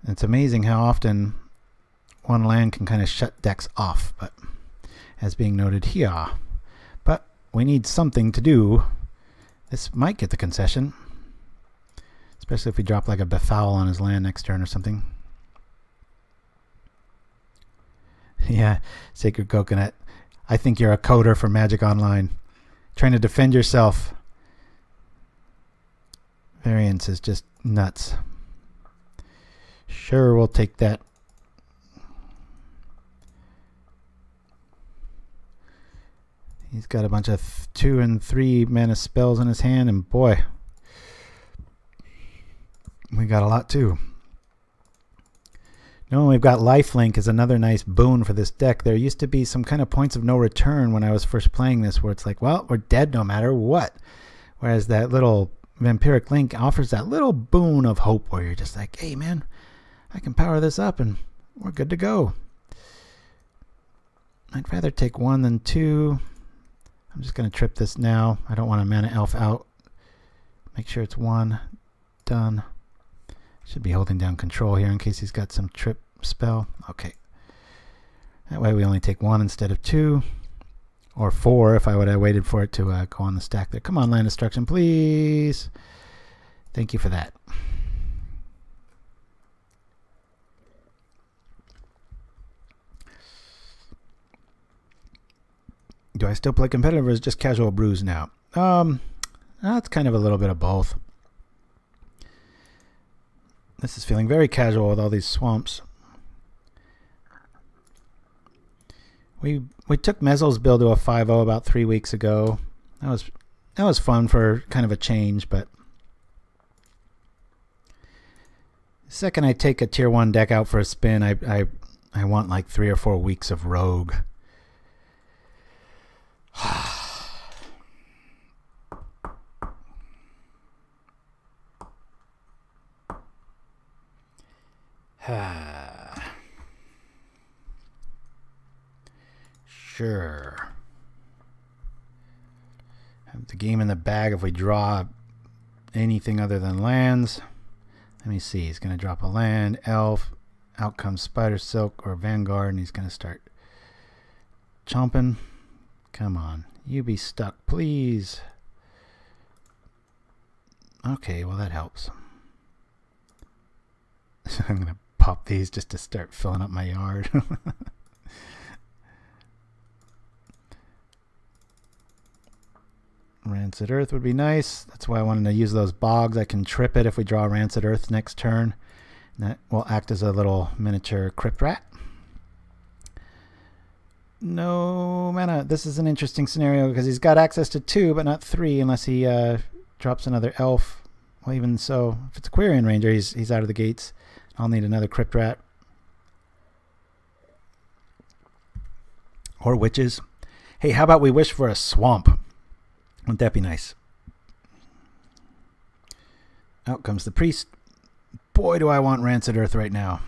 It's amazing how often one land can kind of shut decks off, but as being noted here. But we need something to do. This might get the concession, especially if we drop like a Befoul on his land next turn or something. Yeah, Sacred Coconut. I think you're a coder for Magic Online, trying to defend yourself. Variance is just nuts. Sure, we'll take that. He's got a bunch of 2 and 3 mana spells in his hand, and boy, we got a lot too. Knowing we've got lifelink is another nice boon for this deck. There used to be some kind of points of no return when I was first playing this, where it's like, well, we're dead no matter what. Whereas that little Vampiric Link offers that little boon of hope where you're just like, hey man, I can power this up and we're good to go. I'd rather take 1 than 2. I'm just going to trip this now. I don't want to mana elf out. Make sure it's 1. Done. Should be holding down control here in case he's got some trip spell. Okay. That way we only take 1 instead of 2. Or 4 if I would have waited for it to go on the stack there. Come on, land destruction, please. Thank you for that. Do I still play competitive or is it just casual brews now? It's kind of a little bit of both. This is feeling very casual with all these swamps. We took Mezzo's build to a 5-0 about 3 weeks ago. That was fun for kind of a change, but the second I take a tier 1 deck out for a spin, I want like 3 or 4 weeks of Rogue. Sure. Have the game in the bag if we draw anything other than lands. Let me see. He's going to drop a land, elf. Out comes Spider Silk or Vanguard, and he's going to start chomping. Come on. You be stuck, please. Okay, well that helps. I'm going to pop these just to start filling up my yard. Rancid Earth would be nice. That's why I wanted to use those bogs. I can trip it if we draw Rancid Earth next turn. And that will act as a little miniature Crypt Rat. No mana. This is an interesting scenario because he's got access to 2 but not 3 unless he drops another elf. Well, even so, if it's a Quirion Ranger, he's out of the gates. I'll need another Crypt Rat. Or witches. Hey, how about we wish for a swamp? Wouldn't that be nice? Out comes the priest. Boy, do I want Rancid Earth right now.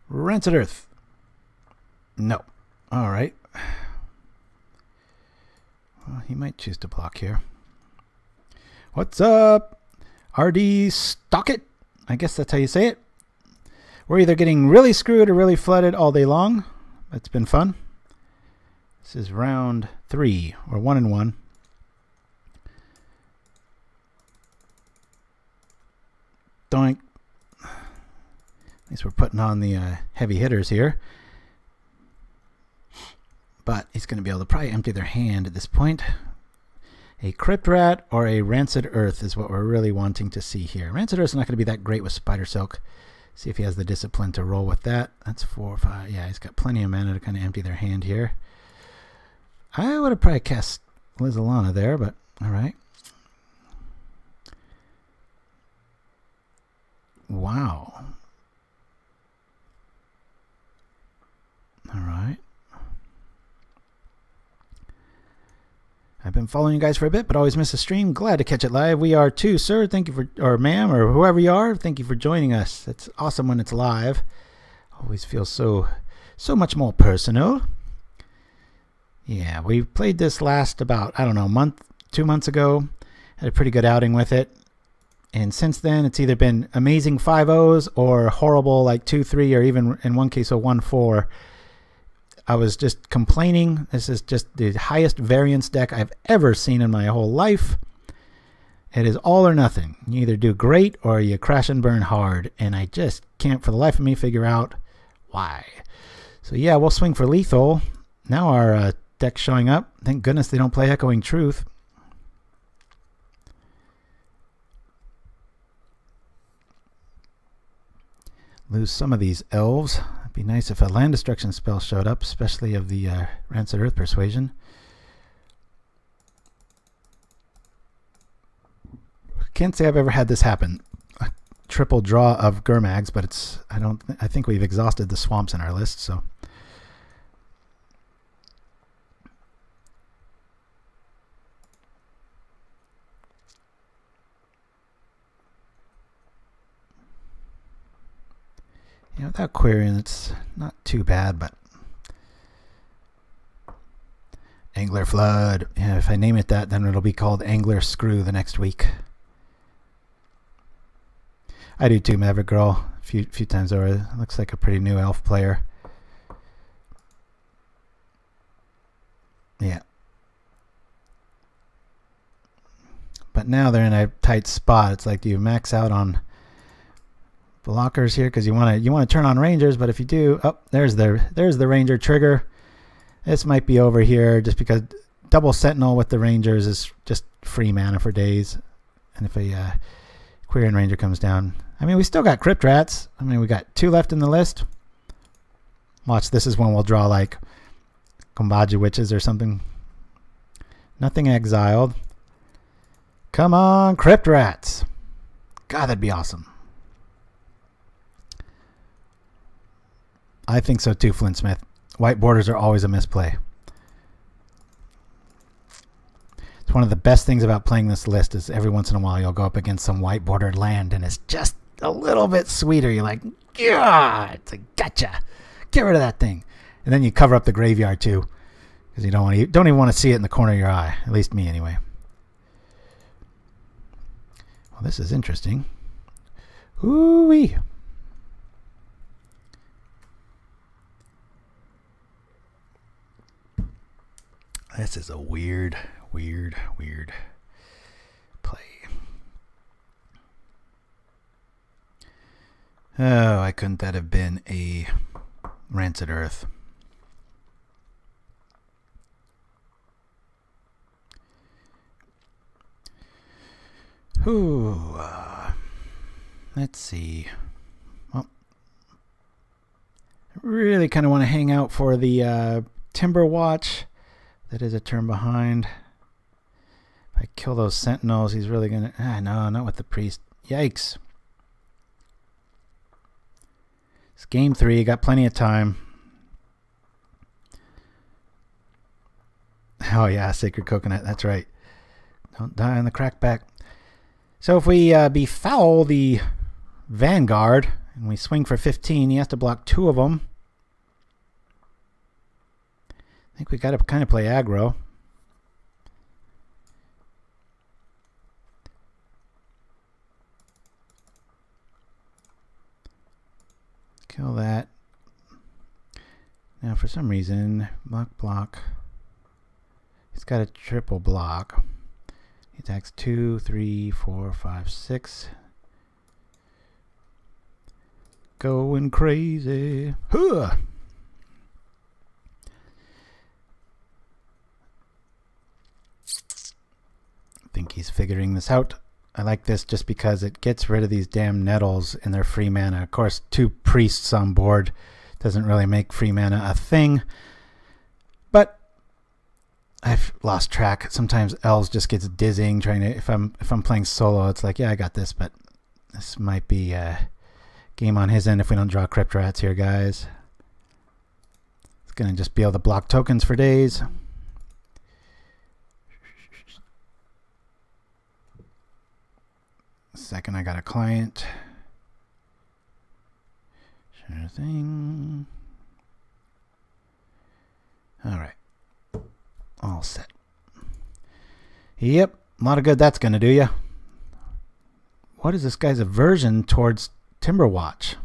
Rancid Earth. No. All right. Well, he might choose to block here. What's up? RD Stockit? I guess that's how you say it. We're either getting really screwed or really flooded all day long. It's been fun. This is round 3, or 1 and 1. Doink. At least we're putting on the heavy hitters here. But he's going to be able to probably empty their hand at this point. A Crypt Rat or a Rancid Earth is what we're really wanting to see here. Rancid Earth's not going to be that great with Spider Silk. See if he has the discipline to roll with that. That's 4 or 5. Yeah, he's got plenty of mana to kind of empty their hand here. I would have probably cast Lizalana there, but all right. Wow. All right. I've been following you guys for a bit, but always miss a stream. Glad to catch it live. We are too, sir. Thank you for, or ma'am, or whoever you are. Thank you for joining us. It's awesome when it's live. Always feels so much more personal. Yeah, we played this last about, I don't know, 2 months ago. Had a pretty good outing with it. And since then, it's either been amazing 5-0s or horrible like 2-3 or even in one case a 1-4. I was just complaining. This is just the highest variance deck I've ever seen in my whole life. It is all or nothing. You either do great or you crash and burn hard. And I just can't for the life of me figure out why. So yeah, we'll swing for lethal. Now our deck's showing up. Thank goodness they don't play Echoing Truth. Lose some of these elves. It'd be nice if a land destruction spell showed up, especially of the Rancid Earth Persuasion. Can't say I've ever had this happen. A triple draw of Gurmags, but it's I think we've exhausted the swamps in our list, so. Yeah, without Quirion, it's not too bad, but Angler Flood. Yeah, if I name it that, then it'll be called Angler Screw the next week. I do too, Maverick Girl. A few times over. Looks like a pretty new elf player. Yeah. But now they're in a tight spot. It's like, do you max out on blockers here because you want to turn on rangers, but if you do, oh, there's the ranger trigger. This might be over here just because double sentinel with the rangers is just free mana for days, and if a Quirion Ranger comes down, I mean, we still got Crypt Rats. I mean, we got 2 left in the list. Watch, this is when we'll draw like Cuombajj Witches or something. Nothing exiled. Come on, Crypt Rats. God, that'd be awesome. I think so too, Flintsmith. White borders are always a misplay. It's one of the best things about playing this list is every once in a while you'll go up against some white bordered land and it's just a little bit sweeter. You're like, yeah, it's like, gotcha. Get rid of that thing. And then you cover up the graveyard too, because you don't even want to see it in the corner of your eye. At least me, anyway. Well, this is interesting. Ooh-wee. This is a weird play. Oh, why couldn't that have been a Rancid Earth? Ooh, let's see. Well, I really kind of want to hang out for the Timber Watch. That is a turn behind. If I kill those sentinels, he's really gonna... no, not with the priest. Yikes. It's game 3. Got plenty of time. Oh yeah, Sacred Coconut. That's right. Don't die on the crackback. So if we befoul the Vanguard and we swing for 15, he has to block 2 of them. I think we got to kind of play aggro. Kill that. Now for some reason, block. He's got a triple block. He attacks 2, 3, 4, 5, 6. Going crazy. Huh. I think he's figuring this out. I like this just because it gets rid of these damn nettles and their free mana. Of course, 2 priests on board doesn't really make free mana a thing. But I've lost track. Sometimes elves just gets dizzying trying to. If I'm playing solo, it's like, yeah, I got this, but this might be a game on his end if we don't draw Crypt Rats here, guys. It's gonna just be able to block tokens for days. Second, I got a client. Sure thing. All right. All set. Yep. A lot of good that's going to do you. What is this guy's aversion towards Timberwatch?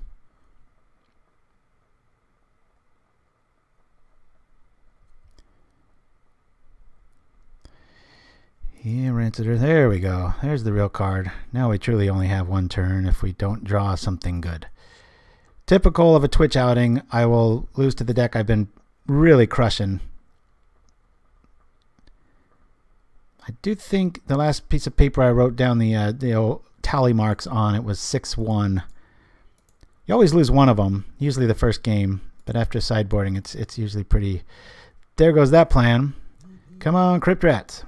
Yeah, Rancid Earth. There we go. There's the real card. Now we truly only have 1 turn if we don't draw something good. Typical of a Twitch outing, I will lose to the deck I've been really crushing. I do think the last piece of paper I wrote down the old tally marks on it was 6-1. You always lose one of them, usually the first game, but after sideboarding it's usually pretty... There goes that plan. Come on, Crypt Rats.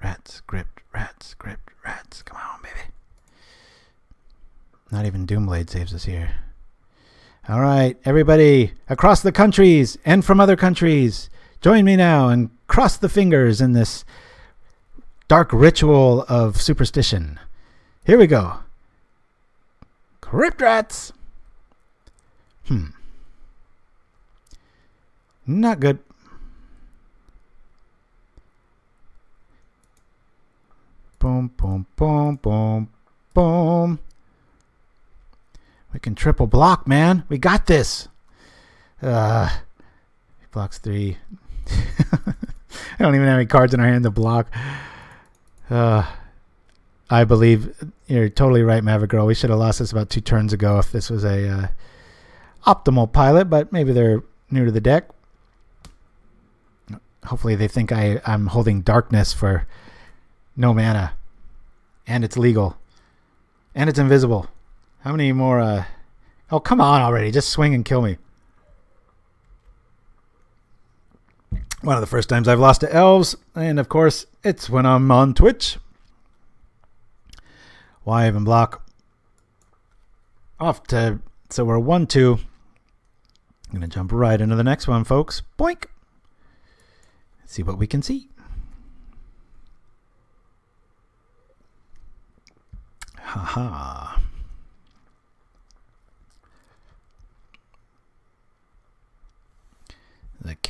Rats, Crypt Rats, Crypt Rats. Come on, baby. Not even Doomblade saves us here. All right, everybody across the countries and from other countries, join me now and cross the fingers in this dark ritual of superstition. Here we go. Crypt Rats. Not good. Boom, boom, boom, boom, boom. We can triple block, man. We got this. He blocks 3. I don't even have any cards in our hand to block. I believe you're totally right, Maverick Girl. We should have lost this about 2 turns ago if this was a optimal pilot, but maybe they're new to the deck. Hopefully they think I'm holding darkness for no mana. And it's legal. And it's invisible. How many more? Oh, come on already. Just swing and kill me. One of the first times I've lost to elves. And of course, it's when I'm on Twitch. Why even block? Off to... So we're 1-2. I'm going to jump right into the next one, folks. Boink. Let's see what we can see. Haha.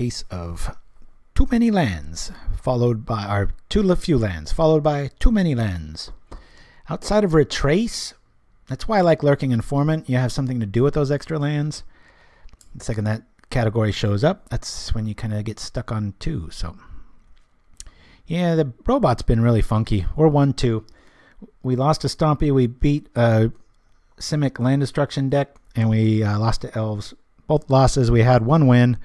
case of too many lands, followed by, or too few lands, followed by too many lands. Outside of Retrace, that's why I like Lurking Informant. You have something to do with those extra lands. The second that category shows up, that's when you kind of get stuck on 2. So, yeah, the robot's been really funky. We're 1-2. We lost to Stompy. We beat a Simic land destruction deck, and we lost to Elves. Both losses. We had 1 win.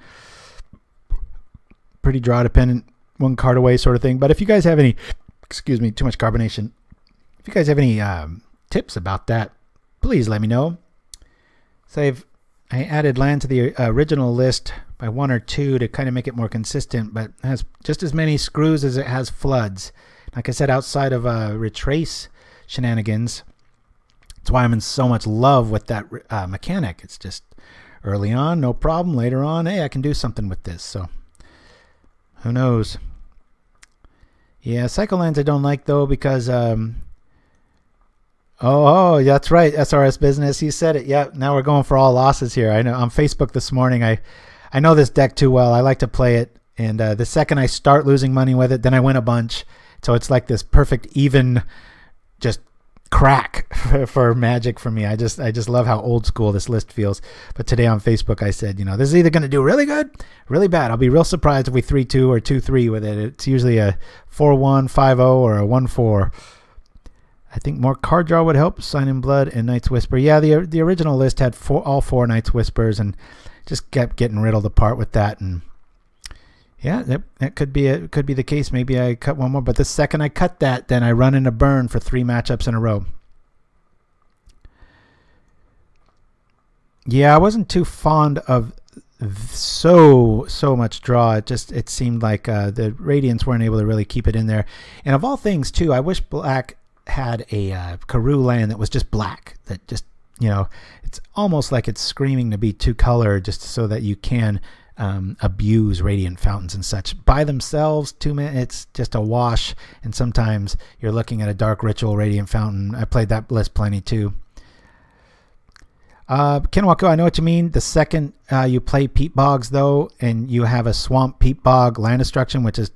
Pretty draw dependent, 1 card away sort of thing. But if you guys have any, excuse me, too much carbonation. If you guys have any tips about that, please let me know. So I added land to the original list by 1 or 2 to kind of make it more consistent, but it has just as many screws as it has floods. Like I said, outside of Retrace shenanigans, that's why I'm in so much love with that mechanic. It's just early on, no problem. Later on, hey, I can do something with this. So who knows? Yeah, Cycle Lands I don't like though because oh, that's right. SRS Business. You said it. Yeah. Now we're going for all losses here. I know on Facebook this morning. I know this deck too well. I like to play it. And the second I start losing money with it, then I win a bunch. So it's like this perfect even just crack for Magic for me. I just love how old school this list feels. But today on Facebook I said, you know, this is either going to do really good, really bad. I'll be real surprised if we 3-2 or 2-3 with it. It's usually a 4-1, 5-0 or a 1-4. I think more card draw would help. Sign in Blood and Night's Whisper. Yeah, the original list had all 4 Night's Whispers and just kept getting riddled apart with that. And yeah, that could be the case. Maybe I cut 1 more, but the second I cut that, then I run into burn for 3 matchups in a row. Yeah, I wasn't too fond of so much draw. It seemed like the Radiants weren't able to really keep it in there. And of all things too, I wish Black had a Karoo land that was just black, that just, you know, it's almost like it's screaming to be 2-color just so that you can abuse Radiant Fountains and such. By themselves, 2 men, it's just a wash, and sometimes you're looking at a Dark Ritual Radiant Fountain. I played that list plenty too. Kinwako, I know what you mean. The second you play Peat Bogs though, and you have a Swamp Peat Bog land destruction, which is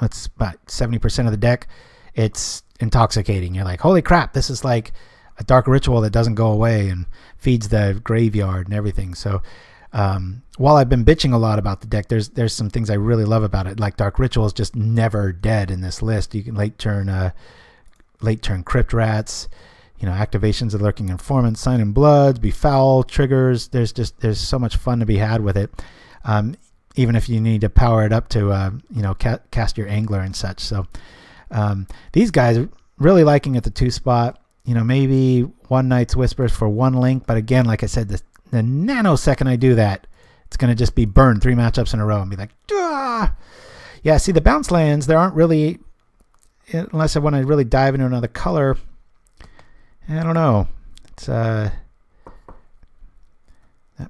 that's about 70% of the deck, it's intoxicating. You're like, holy crap, this is like a Dark Ritual that doesn't go away and feeds the graveyard and everything. So while I've been bitching a lot about the deck, there's some things I really love about it. Like Dark Ritual is just never dead in this list. You can late turn Crypt Rats, you know, activations of Lurking Informant, Sign in Bloods, Befoul, triggers. There's so much fun to be had with it. Even if you need to power it up to you know, cast your Angler and such. So these guys are really liking at the 2 spot. You know, maybe 1 Night's Whispers for 1 link, but again, like I said, the nanosecond I do that, it's going to just be burned 3 matchups in a row and be like, ah! Yeah, see, the bounce lands, there aren't really, unless I want to really dive into another color, I don't know. It's that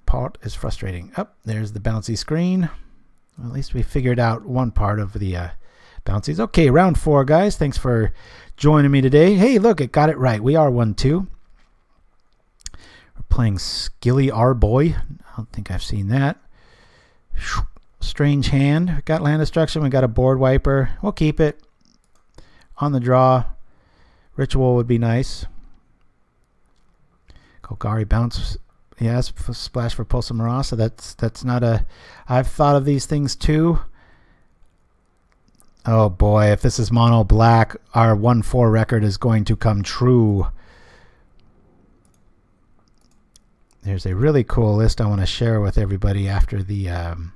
part is frustrating. Oh, there's the bouncy screen. Well, at least we figured out one part of the bouncies. Okay, round 4, guys. Thanks for joining me today. Hey, look, it got it right. We are 1-2. We're playing Skilly Our Boy. I don't think I've seen that. Strange hand. We got land destruction. We got a board wiper. We'll keep it on the draw. Ritual would be nice. Golgari bounce. Yes, splash for Pulse of Marasa. That's not a. I've thought of these things too. Oh boy, if this is mono black, our 1-4 record is going to come true. There's a really cool list I want to share with everybody after the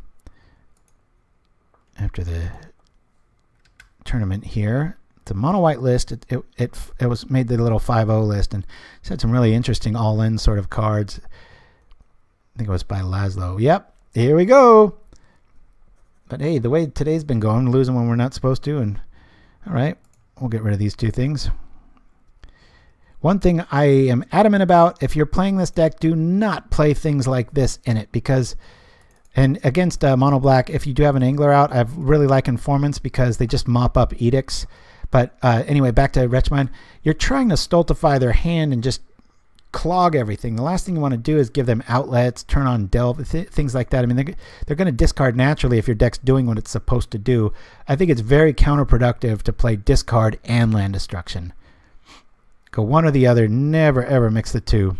tournament here. It's a mono white list. It was made the little 5-0 list, and it's had some really interesting all-in sort of cards. I think it was by Laszlo. Yep, here we go. But hey, the way today's been going, losing when we're not supposed to, and all right, we'll get rid of these 2 things. One thing I am adamant about, if you're playing this deck, do not play things like this in it, because, and against mono black, if you do have an Angler out, I really like Informants because they just mop up Edicts. But anyway, back to Wretchmine. You're trying to stultify their hand and just clog everything. The last thing you want to do is give them outlets, turn on delve, things like that. I mean, they're going to discard naturally if your deck's doing what it's supposed to do. I think it's very counterproductive to play discard and land destruction. Go one or the other. Never, ever mix the two.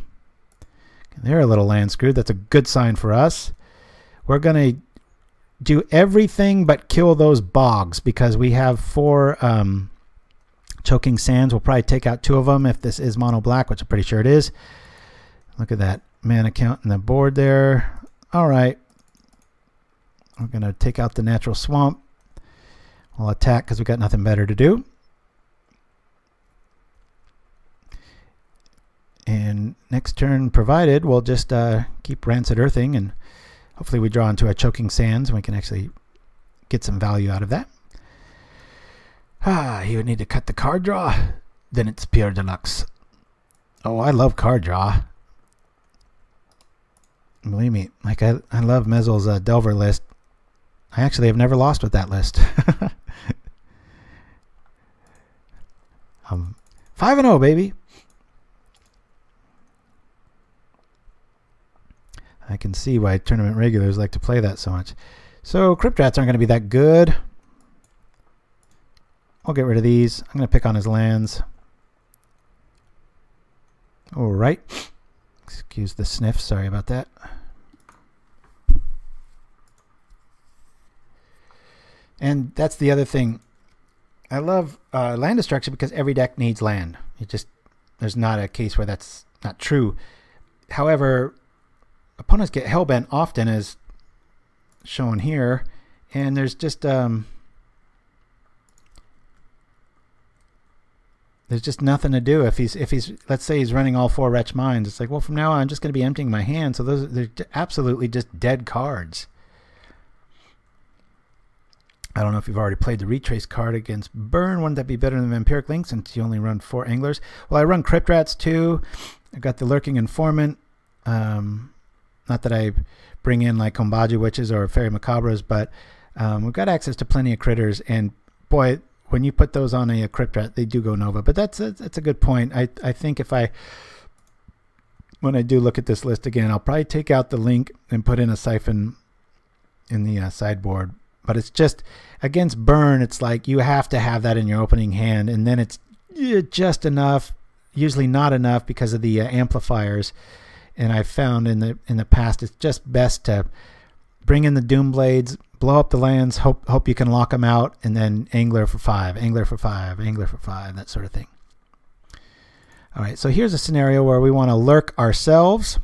They're a little land screwed. That's a good sign for us. We're going to do everything but kill those bogs because we have 4... choking sands. We'll probably take out 2 of them if this is mono black, which I'm pretty sure it is. Look at that mana count in the board there. All right. We're going to take out the natural swamp. We'll attack because we got nothing better to do. And next turn provided, we'll just keep Rancid Earthing, and hopefully we draw into a choking sands and we can actually get some value out of that. Ah, you would need to cut the card draw. Then it's pure deluxe. Oh, I love card draw. Believe me, like I love Mezzel's Delver list. I actually have never lost with that list. 5-0, baby. I can see why tournament regulars like to play that so much. So Crypt Rats aren't going to be that good. I'll get rid of these. I'm going to pick on his lands. All right. Excuse the sniff. Sorry about that. And that's the other thing. I love land destruction because every deck needs land. There's not a case where that's not true. However, opponents get hellbent often, as shown here, and there's just nothing to do if he's let's say he's running all 4 Wretch Mines. It's like, well, from now on I'm just going to be emptying my hand. So they're absolutely just dead cards. I don't know if you've already played the Retrace card against Burn. Wouldn't that be better than Vampiric Link since you only run 4 Anglers? Well, I run Crypt Rats too. I got the Lurking Informant. Not that I bring in like Cuombajj Witches or Faerie Macabres, but we've got access to plenty of critters. And boy, when you put those on a Crypt Rat, they do go Nova. But that's a good point. I think when I do look at this list again, I'll probably take out the Link and put in a Siphon in the sideboard. But it's just, against Burn, it's like you have to have that in your opening hand, and then it's just enough, usually not enough because of the amplifiers. And I've found in the past it's just best to bring in the Doom Blades, blow up the lands, hope you can lock them out, and then Angler for 5, Angler for 5, Angler for 5, that sort of thing. All right, so here's a scenario where we want to lurk ourselves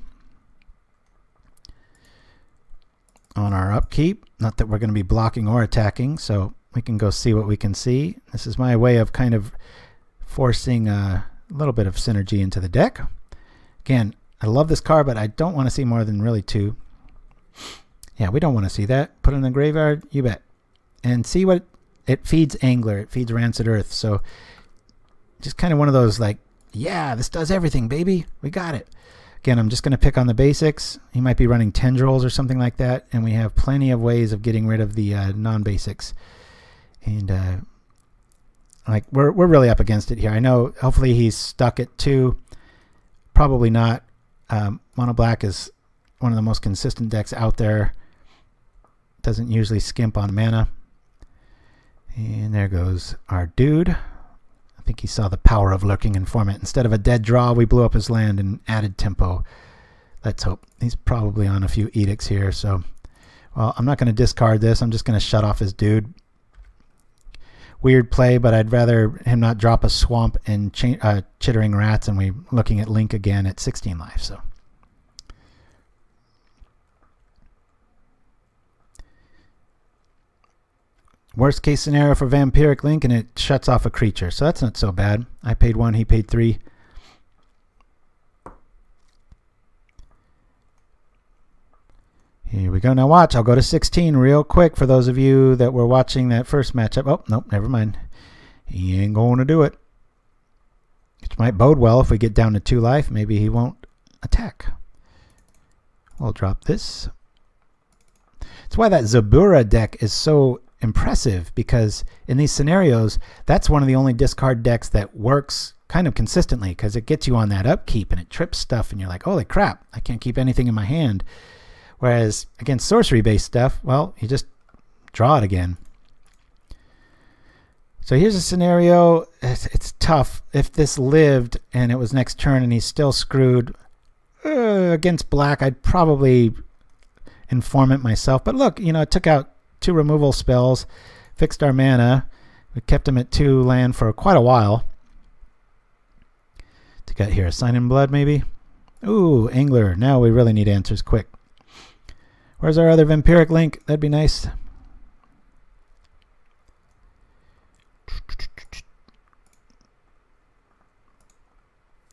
on our upkeep. Not that we're going to be blocking or attacking, so we can go see what we can see. This is my way of kind of forcing a little bit of synergy into the deck. Again, I love this card, but I don't want to see more than really 2. Yeah, we don't want to see that. Put it in the graveyard, you bet. And see what it feeds Angler. It feeds Rancid Earth. So just kind of one of those like, yeah, this does everything, baby. We got it. Again, I'm just going to pick on the basics. He might be running Tendrils or something like that, and we have plenty of ways of getting rid of the non-basics. And like we're really up against it here. I know. Hopefully he's stuck at 2. Probably not. Mono Black is one of the most consistent decks out there. Doesn't usually skimp on mana. And there goes our dude. I think he saw the power of Lurking Informant. Instead of a dead draw, we blew up his land and added tempo. Let's hope. He's probably on a few edicts here. So, well, I'm not going to discard this. I'm just going to shut off his dude. Weird play, but I'd rather him not drop a swamp and Chittering Rats, and we're looking at Link again at 16 life. So, worst case scenario for Vampiric Link, and it shuts off a creature. So that's not so bad. I paid 1, he paid 3. Here we go. Now watch. I'll go to 16 real quick for those of you that were watching that first matchup. Oh, nope, never mind. He ain't going to do it. Which might bode well if we get down to 2 life. Maybe he won't attack. We'll drop this. That's why that Zabura deck is so impressive, because in these scenarios, that's one of the only discard decks that works kind of consistently because it gets you on that upkeep and it trips stuff and you're like, holy crap, I can't keep anything in my hand. Whereas against sorcery-based stuff, well, you just draw it again. So here's a scenario. It's tough. If this lived and it was next turn and he's still screwed against black, I'd probably Informant myself. But look, you know, it took out 2 removal spells, fixed our mana. We kept him at 2 land for quite a while. To get here, a Sign in Blood maybe? Ooh, Angler. Now we really need answers quick. Where's our other Vampiric Link? That'd be nice.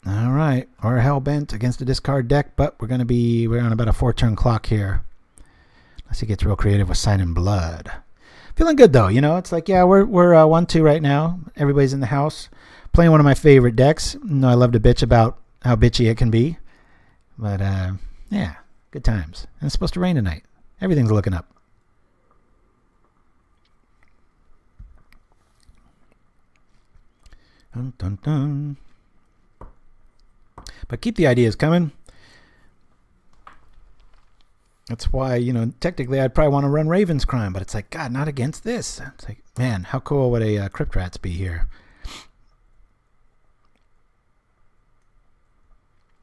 All right, we're hell-bent against a discard deck, but we're on about a 4-turn clock here. Unless he gets real creative with Sign in Blood. Feeling good though, you know. It's like, yeah, we're 1-2 right now. Everybody's in the house playing one of my favorite decks. You know, I love to bitch about how bitchy it can be, but yeah, good times. And it's supposed to rain tonight. Everything's looking up. Dun, dun, dun. But keep the ideas coming. That's why, you know, technically I'd probably want to run Raven's Crime, but it's like, God, not against this. It's like, man, how cool would a Crypt Rats be here?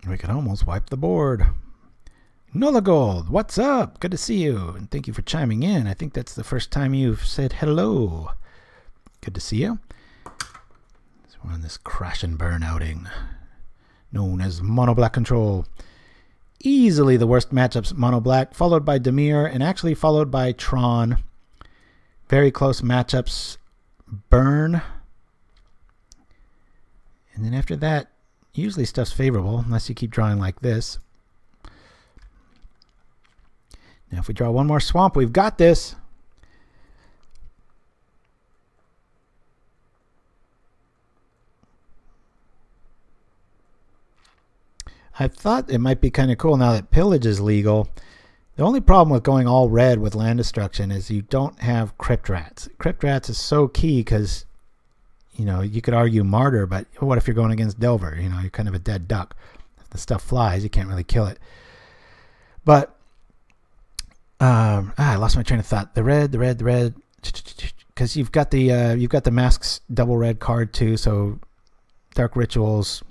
We could almost wipe the board. Nola Gold, what's up? Good to see you, and thank you for chiming in. I think that's the first time you've said hello. Good to see you. So we're on this crash and burn outing, known as Mono Black Control. Easily the worst matchups, Mono Black, followed by Dimir, and actually followed by Tron. Very close matchups, Burn. And then after that, usually stuff's favorable, unless you keep drawing like this. Now if we draw one more Swamp, we've got this. I thought it might be kind of cool now that Pillage is legal. The only problem with going all red with land destruction is you don't have Crypt Rats. Crypt Rats is so key because, you know, you could argue Martyr, but what if you're going against Delver? You know, you're kind of a dead duck. If the stuff flies, you can't really kill it. But I lost my train of thought. The red, because you've got the Masks double red card too. So Dark Rituals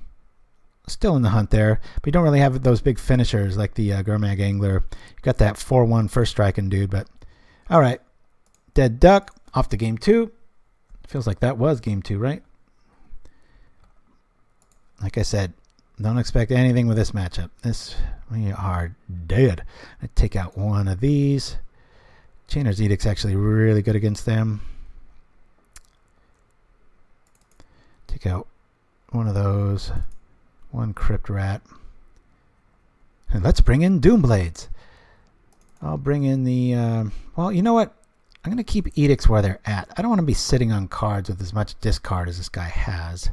still in the hunt there, but you don't really have those big finishers like the Gurmag Angler. You got that 4/1 first striking dude, but all right. Dead Duck off to game 2. Feels like that was game 2, right? Like I said, don't expect anything with this matchup. We are dead. I take out one of these. Chainer's Edict's actually really good against them. Take out one of those. One Crypt Rat. And let's bring in Doomblades. I'll bring in the... well, you know what? I'm going to keep Edicts where they're at. I don't want to be sitting on cards with as much discard as this guy has.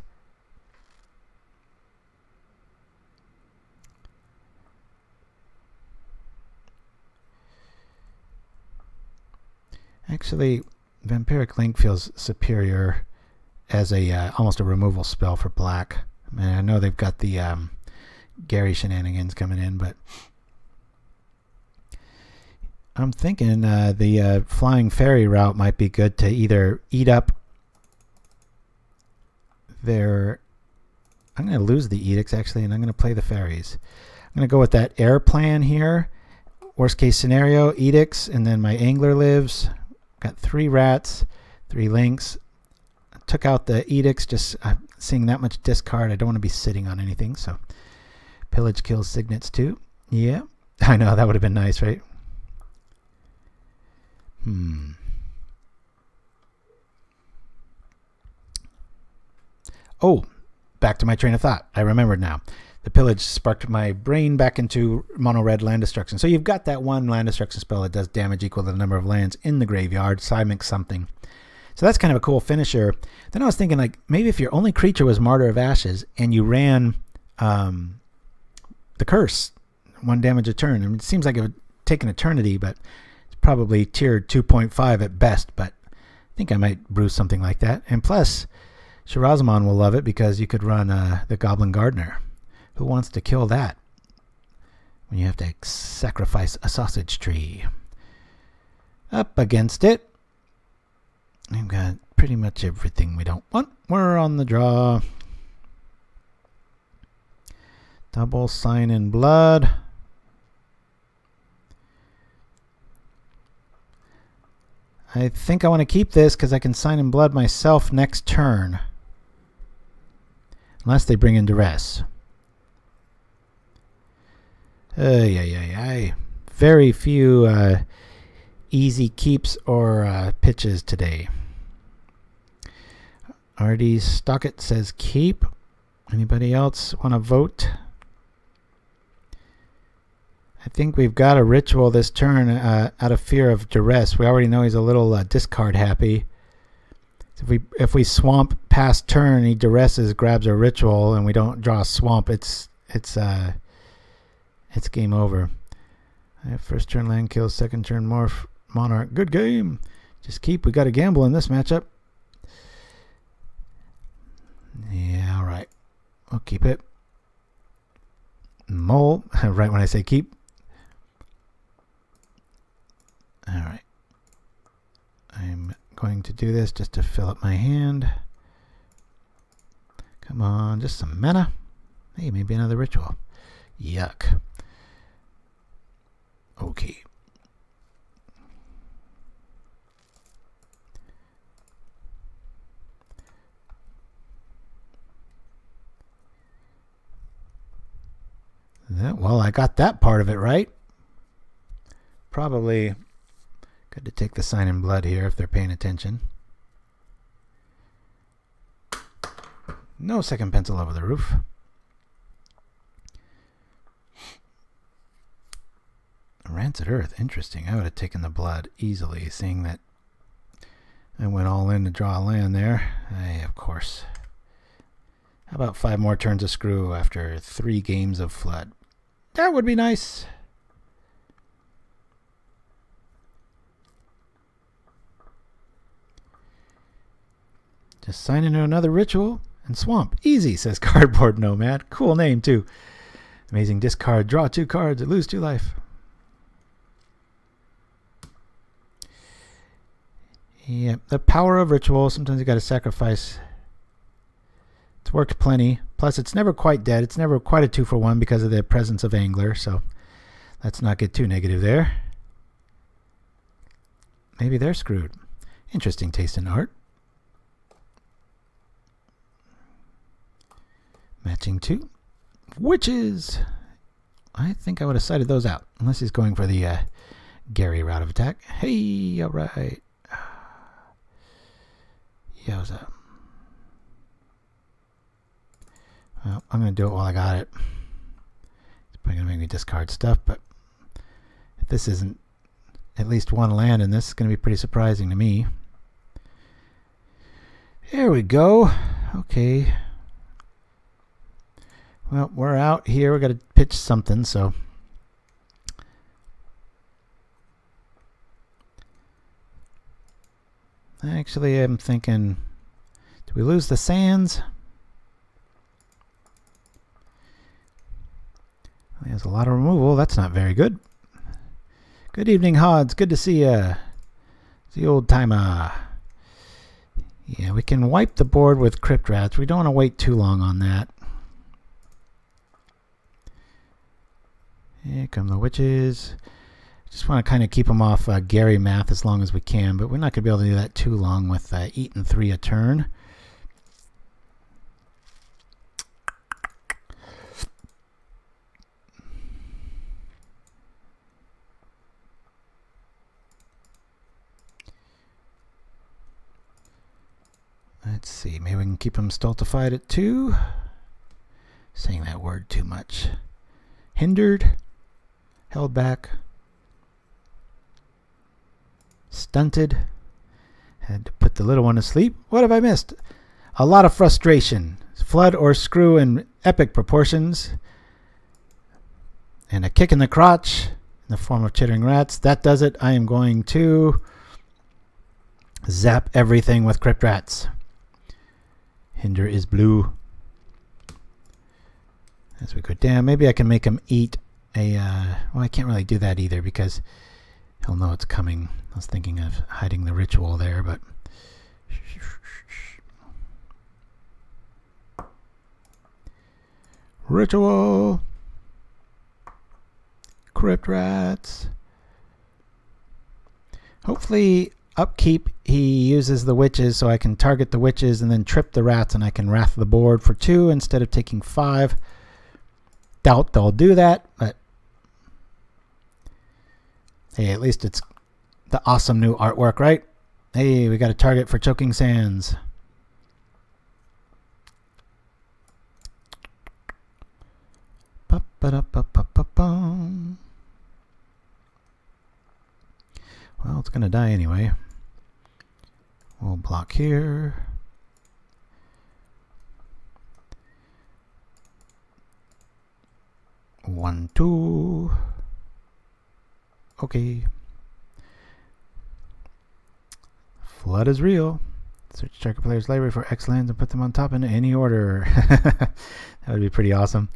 Actually, Vampiric Link feels superior as a almost a removal spell for black. I mean, I know they've got the Gary shenanigans coming in, but I'm thinking the Flying Fairy route might be good to either eat up their... I'm going to lose the Edicts, actually, and I'm going to play the Fairies. I'm going to go with that air plan here. Worst case scenario, Edicts, and then my Angler lives. Got 3 Rats, 3 Links. Took out the Edicts, just seeing that much discard. I don't want to be sitting on anything, so Pillage kills Signets too. Yeah, I know, that would have been nice, right? Oh, back to my train of thought. I remembered now. The Pillage sparked my brain back into mono red land destruction. So you've got that one land destruction spell that does damage equal to the number of lands in the graveyard. Simic something. So that's kind of a cool finisher. Then I was thinking, like, maybe if your only creature was Martyr of Ashes and you ran the Curse, 1 damage a turn. I mean, it seems like it would take an eternity, but it's probably tiered 2.5 at best. But I think I might brew something like that. And plus, Shirazamon will love it because you could run the Goblin Gardener. Who wants to kill that when you have to sacrifice a sausage tree? Up against it. We've got pretty much everything we don't want. We're on the draw. Double Sign in Blood. I think I want to keep this because I can Sign in Blood myself next turn. Unless they bring in Duress. Very few easy keeps or pitches today. RD Stockett says keep. Anybody else want to vote? I think we've got a ritual this turn out of fear of Duress. We already know he's a little discard happy. If we swamp past turn, he Duresses, grabs a ritual, and we don't draw a swamp. It's game over. First turn land kills, second turn morph monarch. Good game. Just keep. We got to gamble in this matchup. Yeah, all right. I'll keep it. Mole. Right when I say keep. All right. I'm going to do this just to fill up my hand. Come on, just some mana. Hey, maybe another ritual. Yuck. Okay. Well, I got that part of it right. Probably good to take the Sign in Blood here if they're paying attention. No second pencil over the roof. Rancid Earth, interesting. I would have taken the blood easily, seeing that I went all in to draw a land there. Of course. How about 5 more turns of screw after 3 games of flood? That would be nice. Just sign into another ritual and swamp. Easy, says Cardboard Nomad. Cool name, too. Amazing discard. Draw 2 cards. Lose 2 life. Yeah, the power of ritual. Sometimes you got to sacrifice. It's worked plenty. Plus, it's never quite dead. It's never quite a 2-for-1 because of the presence of Angler. So let's not get too negative there. Maybe they're screwed. Interesting taste in art. Matching 2. Witches. I think I would have cited those out. Unless he's going for the Gary route of attack. Hey, all right. Yowza. Well, I'm going to do it while I got it. It's probably going to make me discard stuff, but if this isn't at least 1 land in this, it's going to be pretty surprising to me. There we go. Okay. Well, we're out here. We've got to pitch something, so. Actually, I'm thinking, do we lose the sands? There's a lot of removal. That's not very good. Good evening, Hods. Good to see you. The old timer. Yeah, we can wipe the board with Crypt Rats. We don't want to wait too long on that. Here come the witches. Just want to kind of keep them off Gary math as long as we can, but we're not going to be able to do that too long with eating 3 a turn. Let's see, maybe we can keep them stultified at 2. Saying that word too much. Hindered. Held back. Stunted. Had to put the little one to sleep. What have I missed? A lot of frustration. Flood or screw in epic proportions. And a kick in the crotch in the form of chittering rats. That does it. I am going to zap everything with Crypt Rats. Hinder is blue. As we go down, maybe I can make him eat a... well, I can't really do that either because he'll know it's coming. I was thinking of hiding the ritual there, but... Ritual! Crypt Rats! Hopefully, upkeep, he uses the witches so I can target the witches and then trip the rats and I can wrath the board for 2 instead of taking 5. Doubt they'll do that, but hey, at least it's the awesome new artwork, right? Hey, we got a target for Choking Sands. Ba-ba-da-ba-ba-ba-bum. Well, it's going to die anyway. We'll block here. One, 2. Okay. Flood is real. Search check a player's library for X lands and put them on top in any order. That would be pretty awesome.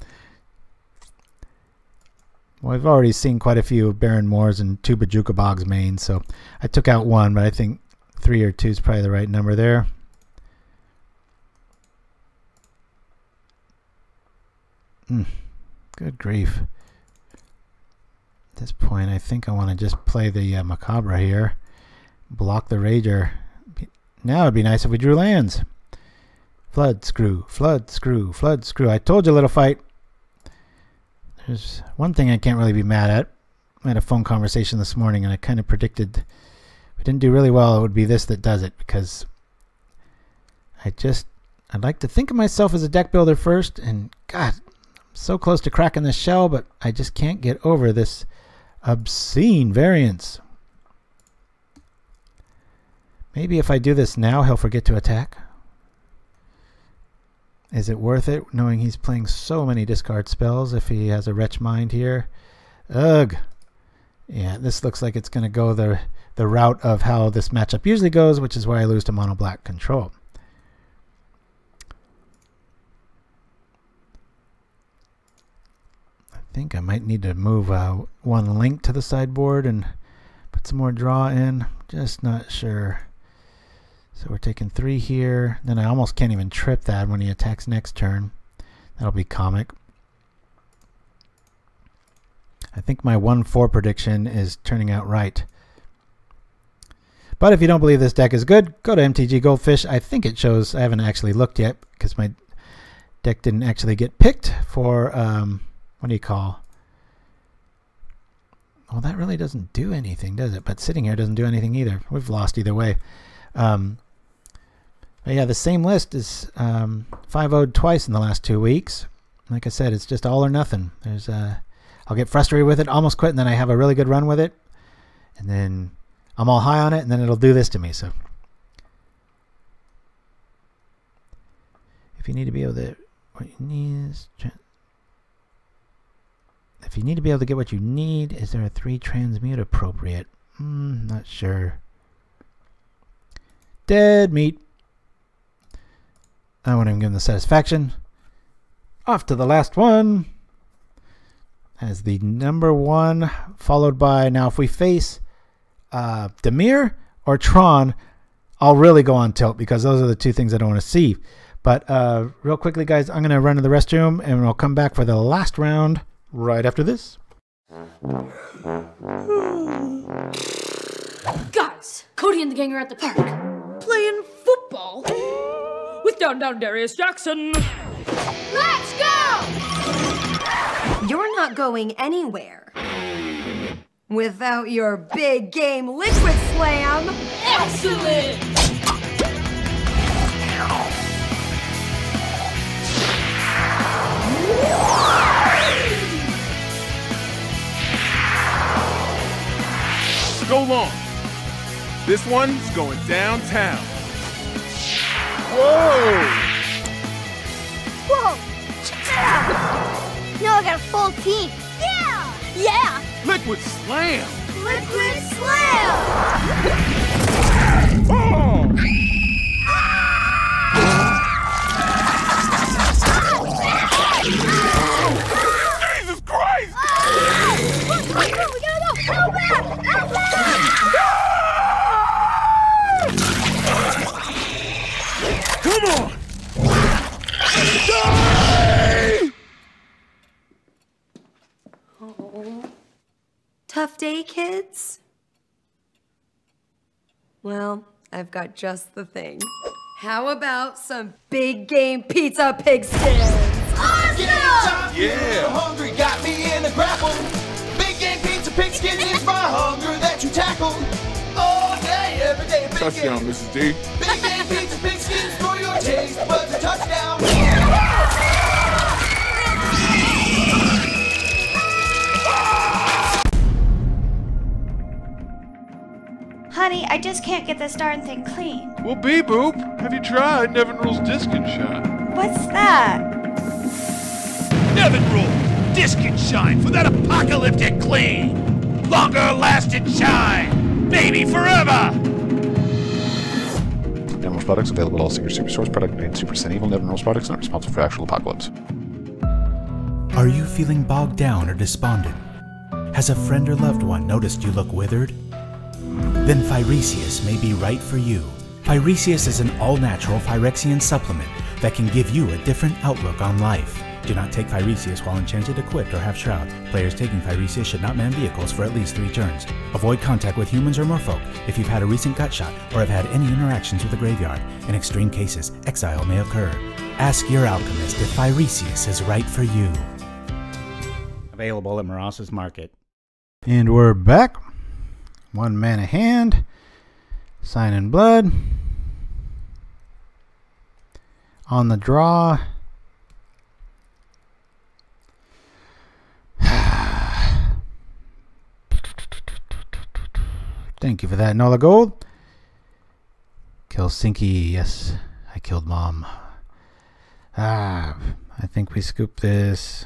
Well, I've already seen quite a few Barren Moors and 2 Bajuka Bogs mains, so I took out 1, but I think 3 or 2 is probably the right number there. Good grief. At this point, I think I want to just play the Macabre here. Block the Rager. Now it'd be nice if we drew lands. Flood, screw, flood, screw, flood, screw. I told you, little fight. There's one thing I can't really be mad at. I had a phone conversation this morning and I kind of predicted if we didn't do really well, it would be this that does it, because I'd like to think of myself as a deck builder first, and God, I'm so close to cracking this shell, but I just can't get over this obscene variance. Maybe if I do this now, he'll forget to attack. Is it worth it, knowing he's playing so many discard spells if he has a Wretch Mind here? Ugh. Yeah, this looks like it's going to go the route of how this matchup usually goes, which is why I lose to mono black control. I think I might need to move 1 link to the sideboard and put some more draw in. Just not sure. So we're taking 3 here. Then I almost can't even trip that when he attacks next turn. That'll be comic. I think my 1-4 prediction is turning out right. But if you don't believe this deck is good, go to MTG Goldfish. I think it shows. I haven't actually looked yet because my deck didn't actually get picked for, what do you call? Well, that really doesn't do anything, does it? But sitting here doesn't do anything either. We've lost either way. But yeah, the same list is 5-0'd twice in the last 2 weeks. Like I said, it's just all or nothing. There's I'll get frustrated with it, almost quit, and then I have a really good run with it, and then I'm all high on it, and then it'll do this to me. So if you need to be able to, what you need is, if you need to be able to get what you need, is there a 3 transmute appropriate? Not sure. Dead meat. I won't even give them the satisfaction. Off to the last one. As the number 1, followed by, now if we face Dimir or Tron, I'll really go on tilt because those are the 2 things I don't want to see. But real quickly, guys, I'm going to run to the restroom and we'll come back for the last round right after this. Guys, Cody and the gang are at the park playing football with down Darius Jackson. Let's go! You're not going anywhere without your big game liquid slam. Excellent! Go long. This one's going downtown. Whoa! Whoa! Now I got a full team. Yeah! Yeah! Liquid slam! Liquid slam! Oh! Oh. Tough day, kids? Well, I've got just the thing. How about some big game pizza pig skins? Awesome! Yeah! Hungry got me in a grapple. Big game pizza pig skin is my hunger that you tackle. All day, every day, big Touchdown, game. Mrs. D. Big game pizza pig skins for your taste buds a touchdown. Honey, I just can't get this darn thing clean. Well, Boop, have you tried Nevin Rule's Disc and Shine? What's that? Nevin Rule, Disc and Shine for that apocalyptic clean. Longer lasting shine. Maybe forever. Nevin Rules products available at all Singer Superstores. Product made Super Sin Evil. Nevin Rules products not responsible for actual apocalypse. Are you feeling bogged down or despondent? Has a friend or loved one noticed you look withered? Then Phyresius may be right for you. Phyresius is an all-natural Phyrexian supplement that can give you a different outlook on life. Do not take Phyresius while enchanted, equipped, or half shroud. Players taking Phyresius should not man vehicles for at least 3 turns. Avoid contact with humans or merfolk if you've had a recent gut shot or have had any interactions with the graveyard. In extreme cases, exile may occur. Ask your alchemist if Phyresius is right for you. Available at Moros's Market. And we're back. 1 mana hand. Sign in blood. On the draw. Thank you for that, Nola Gold. Kill Sinky. Yes, I killed Mom. I think we scoop this.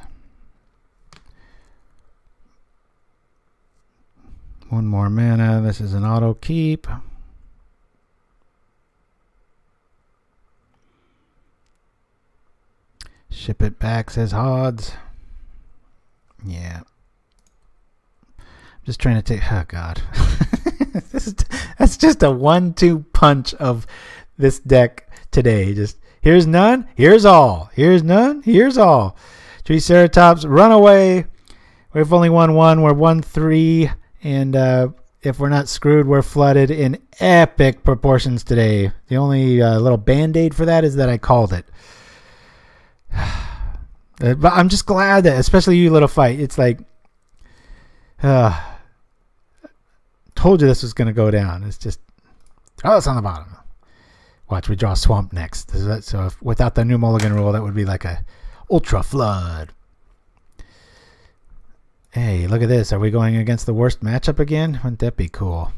1 more mana. This is an auto keep. Ship it back, says Hodds. Yeah. I'm just trying to take... Oh, God. That's just a 1-2 punch of this deck today. Just, here's none, here's all. Here's none, here's all. Triceratops, run away. We've only won 1. We're 1-3. And if we're not screwed, we're flooded in epic proportions today. The only little band-aid for that is that I called it. But I'm just glad that, especially you little fight, it's like, told you this was going to go down. It's just, oh, it's on the bottom. Watch, we draw Swamp next. So if, without the new mulligan rule, that would be like a Ultra Flood. Hey, look at this. Are we going against the worst matchup again? Wouldn't that be cool?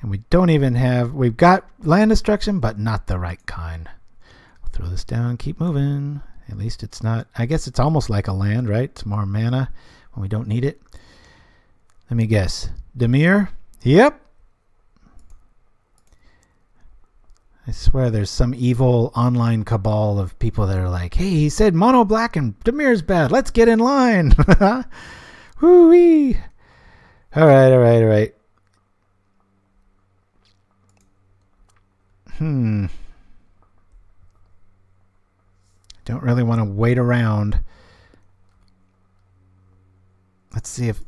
And we don't even have... We've got land destruction, but not the right kind. I'll throw this down, keep moving. At least it's not... I guess it's almost like a land, right? It's more mana when we don't need it. Let me guess. Dimir? Yep. I swear there's some evil online cabal of people that are like, hey, he said mono black and Dimir's bad. Let's get in line. Woo-wee. All right. Don't really want to wait around. Let's see if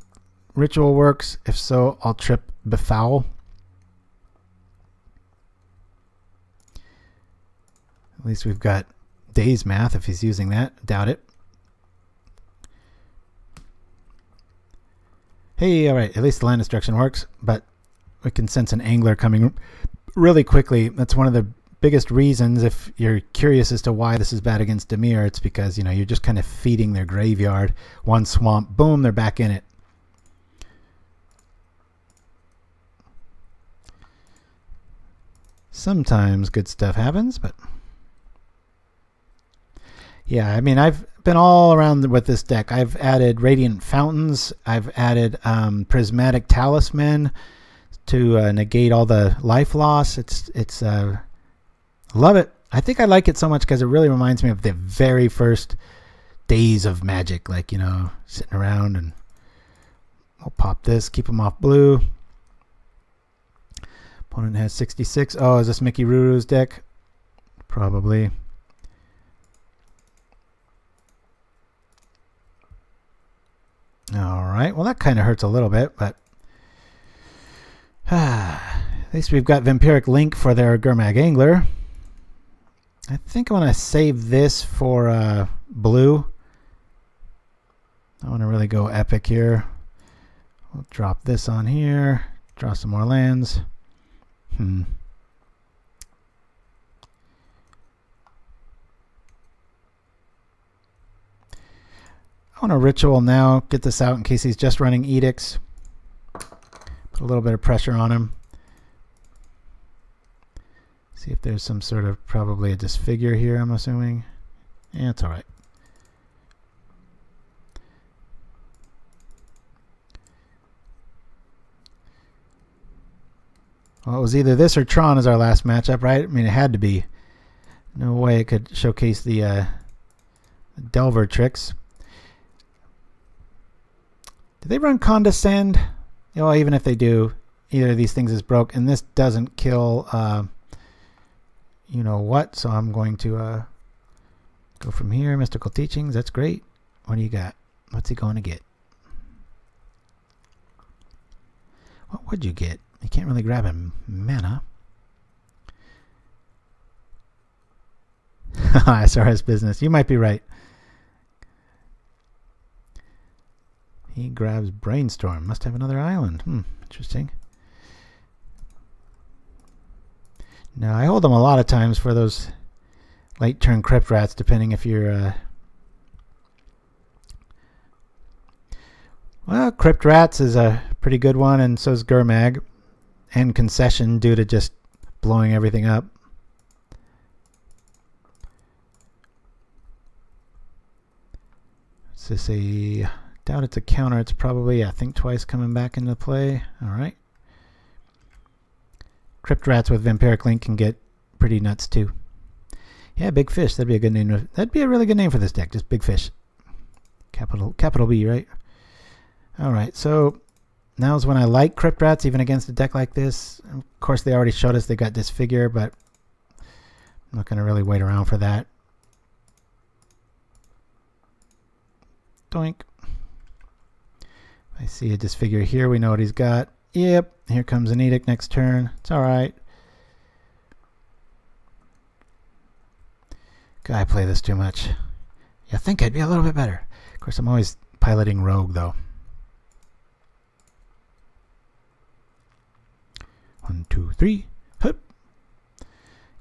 ritual works. If so, I'll trip Befoul. At least we've got Days Math if he's using that. Doubt it. Hey, alright, at least the land destruction works, but we can sense an angler coming really quickly. That's one of the biggest reasons, if you're curious as to why this is bad against Dimir, it's because, you know, you're just kind of feeding their graveyard. 1 swamp, boom, they're back in it. Sometimes good stuff happens, but... Yeah, I mean, I've been all around with this deck. I've added Radiant Fountains. I've added Prismatic Talisman to negate all the life loss. It's love it. I think I like it so much because it really reminds me of the very first days of Magic. Like, you know, sitting around, and we'll pop this, keep them off blue. Opponent has 66. Oh, is this Mickey Ruru's deck? Probably. Alright, well that kind of hurts a little bit, but at least we've got Vampiric Link for their Gurmag Angler. I think I want to save this for blue. I want to really go epic here. We'll drop this on here, draw some more lands. I want to ritual now, get this out in case he's just running edicts. Put a little bit of pressure on him. See if there's some sort of, probably a disfigure here, I'm assuming. Yeah, it's alright. Well, it was either this or Tron as our last matchup, right? I mean, it had to be. No way it could showcase the Delver tricks. Did they run Condescend? Well, even if they do, either of these things is broke, and this doesn't kill you know what, so I'm going to go from here. Mystical Teachings, that's great. What do you got? What's he going to get? What would you get? You can't really grab him. Mana. SRS business. You might be right. He grabs Brainstorm. Must have another island. Interesting. Now, I hold them a lot of times for those late turn Crypt Rats, depending if you're... Well, Crypt Rats is a pretty good one, and so is Gurmag. And Concession due to just blowing everything up. Is this a... doubt it's a counter. It's probably, I think, twice coming back into play. Alright. Crypt Rats with Vampiric Link can get pretty nuts too. Yeah, Big Fish. That'd be a good name. That'd be a really good name for this deck. Just Big Fish. Capital B, right? Alright, so now's when I like Crypt Rats, even against a deck like this. Of course, they already showed us they got Disfigure, but I'm not going to really wait around for that. Doink. I see a Disfigure here. We know what he's got. Yep, here comes an Edict next turn. It's alright. I play this too much. You think I'd be a little bit better. Of course, I'm always piloting Rogue, though. 1, 2, 3. Hup.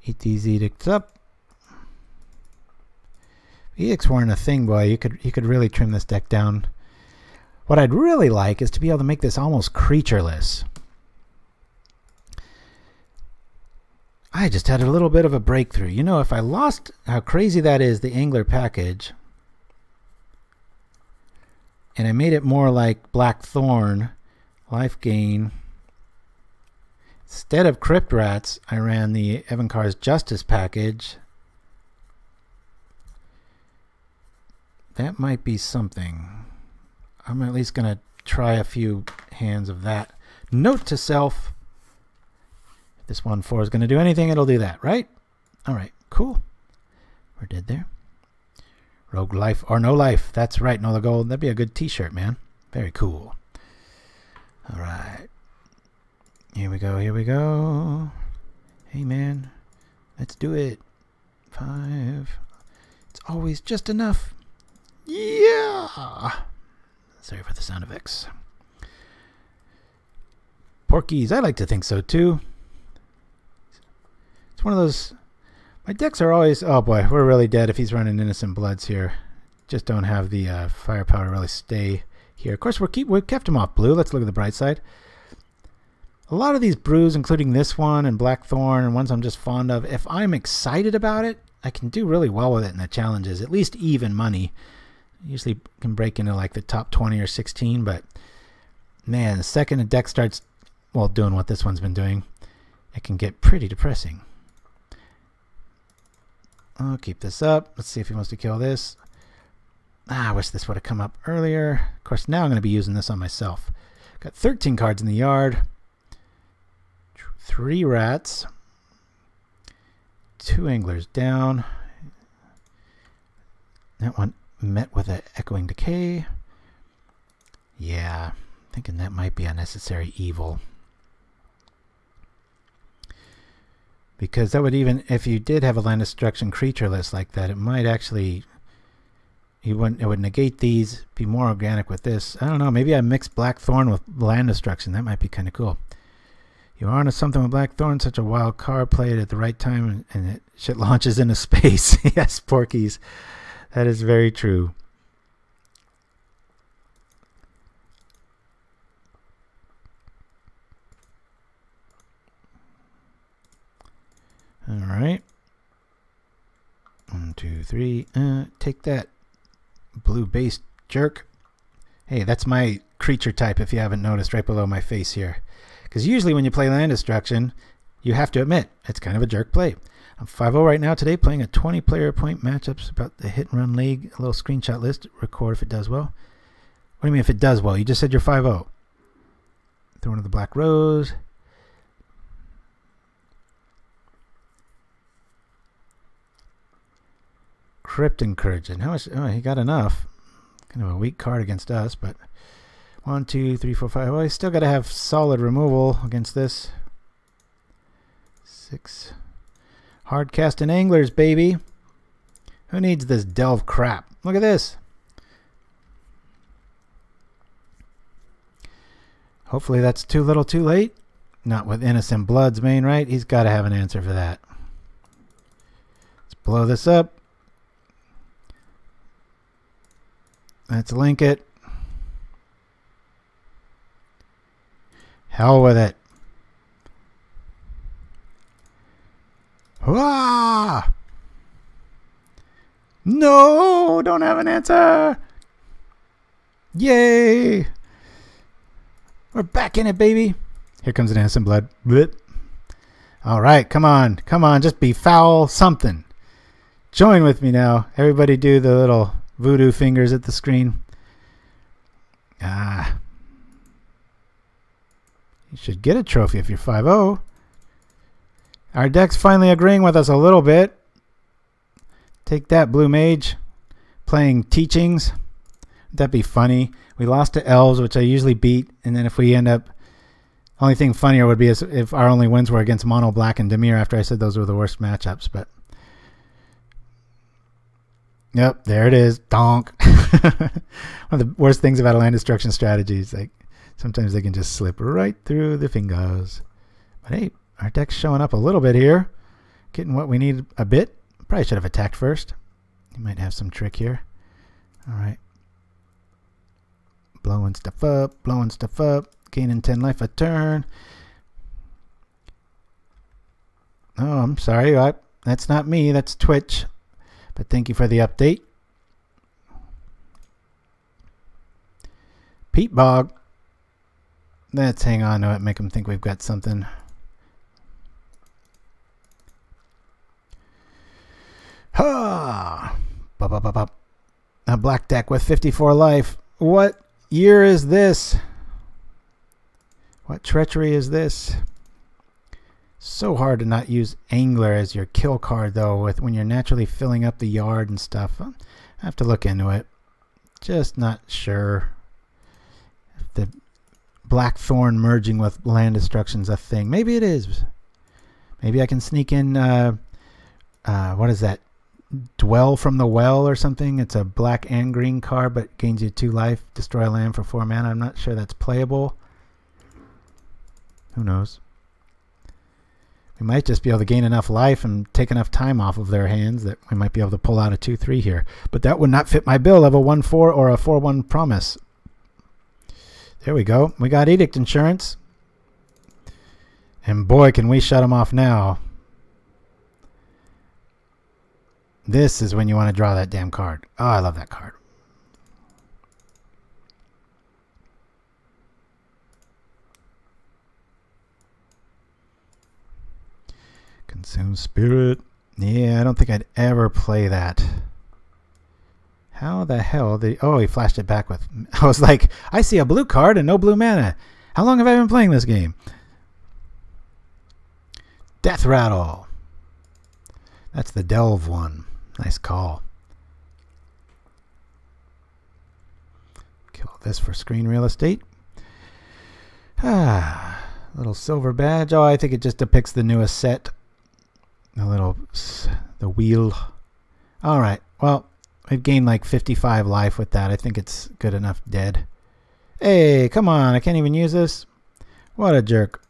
Eat these Edicts up. Edicts weren't a thing, boy. You could really trim this deck down. What I'd really like is to be able to make this almost creatureless. I just had a little bit of a breakthrough. You know, if I lost how crazy that is, the Angler package, and I made it more like Blackthorn, life gain, instead of Crypt Rats, I ran the Evankar's Justice package. That might be something. I'm at least going to try a few hands of that. Note to self, if this 1/4 is going to do anything, it'll do that, right? Alright, cool. We're dead there. Rogue life or no life. That's right, no gold. That'd be a good t-shirt, man. Very cool. Alright. Here we go, here we go. Hey, man. Let's do it. 5. It's always just enough. Yeah! Sorry for the sound effects. Porkies, I like to think so too. It's one of those... My decks are always... Oh boy, we're really dead if he's running Innocent Bloods here. Just don't have the firepower to really stay here. Of course, we've kept him off blue. Let's look at the bright side. A lot of these brews, including this one and Blackthorn and ones I'm just fond of, if I'm excited about it, I can do really well with it in the challenges. At least even money. Usually can break into like the top 20 or 16, but man, the second a deck starts, well, doing what this one's been doing, it can get pretty depressing. I'll keep this up. Let's see if he wants to kill this. I wish this would have come up earlier. Of course, now I'm going to be using this on myself. Got 13 cards in the yard. 3 rats. 2 anglers down. That one met with an Echoing Decay. Yeah, thinking that might be unnecessary evil. Because that would even, if you did have a land destruction creature list like that, it might actually, it would negate these, be more organic with this. I don't know, maybe I mix Blackthorn with land destruction. That might be kind of cool. You are onto something with Blackthorn, such a wild card, play it at the right time, and it shit launches into space. Yes, Porkies. That is very true. Alright. 1, 2, 3. Take that, blue base jerk. Hey, that's my creature type if you haven't noticed, right below my face here. Because usually when you play land destruction, you have to admit, it's kind of a jerk play. I'm 5-0 right now today, playing a 20-player point matchups about the hit and run league. A little screenshot list. Record if it does well. What do you mean if it does well? You just said you're 5-0. Throw into the Black Rose. Crypt Incursion. How much? Oh, he got enough. Kind of a weak card against us, but 1, 2, 3, 4, 5. Well, he's still got to have solid removal against this. 6. Hard casting anglers, baby. Who needs this delve crap? Look at this. Hopefully that's too little too late. Not with Innocent Blood's main right. He's got to have an answer for that. Let's blow this up. Let's link it. Hell with it. Hurrah! No, don't have an answer. Yay! We're back in it, baby. Here comes an Innocent Blood. Blip. All right, come on, come on, just befoul something. Join with me now. Everybody do the little voodoo fingers at the screen. Ah. You should get a trophy if you're 5-0. Our deck's finally agreeing with us a little bit. Take that, Blue Mage. Playing Teachings. That'd be funny. We lost to Elves, which I usually beat, and then if we end up... Only thing funnier would be if our only wins were against Mono Black and Dimir after I said those were the worst matchups, but... Yep, there it is. Donk. One of the worst things about a land destruction strategy is like sometimes they can just slip right through the fingers. But hey, our deck's showing up a little bit here. Getting what we need a bit. Probably should have attacked first. You might have some trick here. Alright. Blowing stuff up. Blowing stuff up. Gaining 10 life a turn. Oh, I'm sorry. That's not me. That's Twitch. But thank you for the update. Peat Bog. Let's hang on to it. Make them think we've got something. Ha! Bop, bop, bop, bop. A black deck with 54 life. What year is this? What treachery is this? So hard to not use Angler as your kill card though, with when you're naturally filling up the yard and stuff. I have to look into it. Just not sure if the Blackthorn merging with land destruction's a thing. Maybe it is. Maybe I can sneak in what is that? Dwell from the Well or something. It's a black and green card but gains you 2 life. Destroy land for 4 mana. I'm not sure that's playable. Who knows? We might just be able to gain enough life and take enough time off of their hands that we might be able to pull out a 2/3 here. But that would not fit my bill of a 1/4 or a 4/1 promise. There we go. We got Edict insurance. And boy, can we shut them off now. This is when you want to draw that damn card. Oh, I love that card. Consume Spirit. Yeah, I don't think I'd ever play that. How the hell did... Oh, he flashed it back with... I was like, I see a blue card and no blue mana. How long have I been playing this game? Death Rattle. That's the Delve one. Nice call. Kill this for screen real estate. Little silver badge. Oh, I think it just depicts the newest set. The wheel. Alright, well, we've gained like 55 life with that. I think it's good enough dead. Hey, come on, I can't even use this? What a jerk.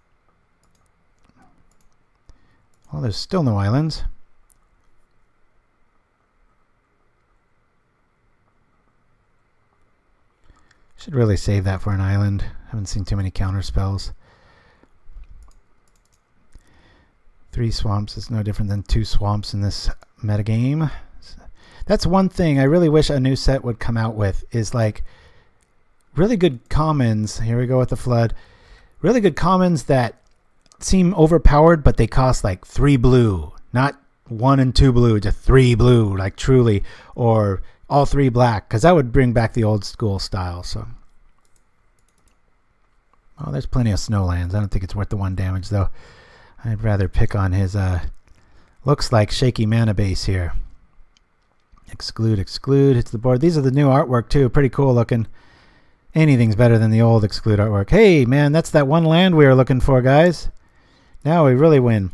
Well, there's still no islands. Should really save that for an island. Haven't seen too many counter spells. 3 swamps is no different than 2 swamps in this metagame. That's one thing I really wish a new set would come out with, is like really good commons. Here we go with the flood. Really good commons that seem overpowered, but they cost like 3 blue. Not 1 and 2 blue, just 3 blue, like truly. Or all 3 black, because that would bring back the old school style. So, oh, there's plenty of snowlands. I don't think it's worth the 1 damage though. I'd rather pick on his looks like shaky mana base here. Exclude, exclude, hits the board. These are the new artwork too, pretty cool looking. Anything's better than the old exclude artwork. Hey man, that's that 1 land we were looking for, guys. Now we really win.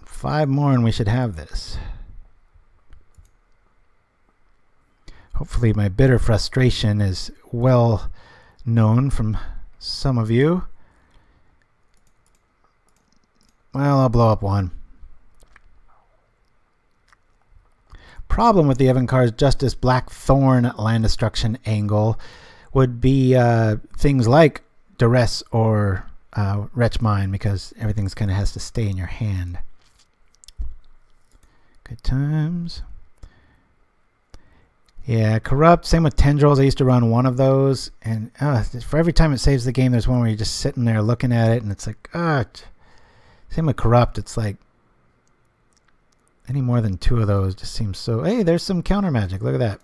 5 more and we should have this. Hopefully my bitter frustration is well known from some of you. Well, I'll blow up 1. Problem with the Evankar's Justice Blackthorn land destruction angle would be things like Duress or Wretch Mine, because everything's kind of has to stay in your hand. Good times. Yeah, Corrupt, same with Tendrils. I used to run 1 of those, and for every time it saves the game, there's one where you're just sitting there looking at it, and it's like, same with Corrupt. It's like, any more than 2 of those just seems so... Hey, there's some counter magic. Look at that.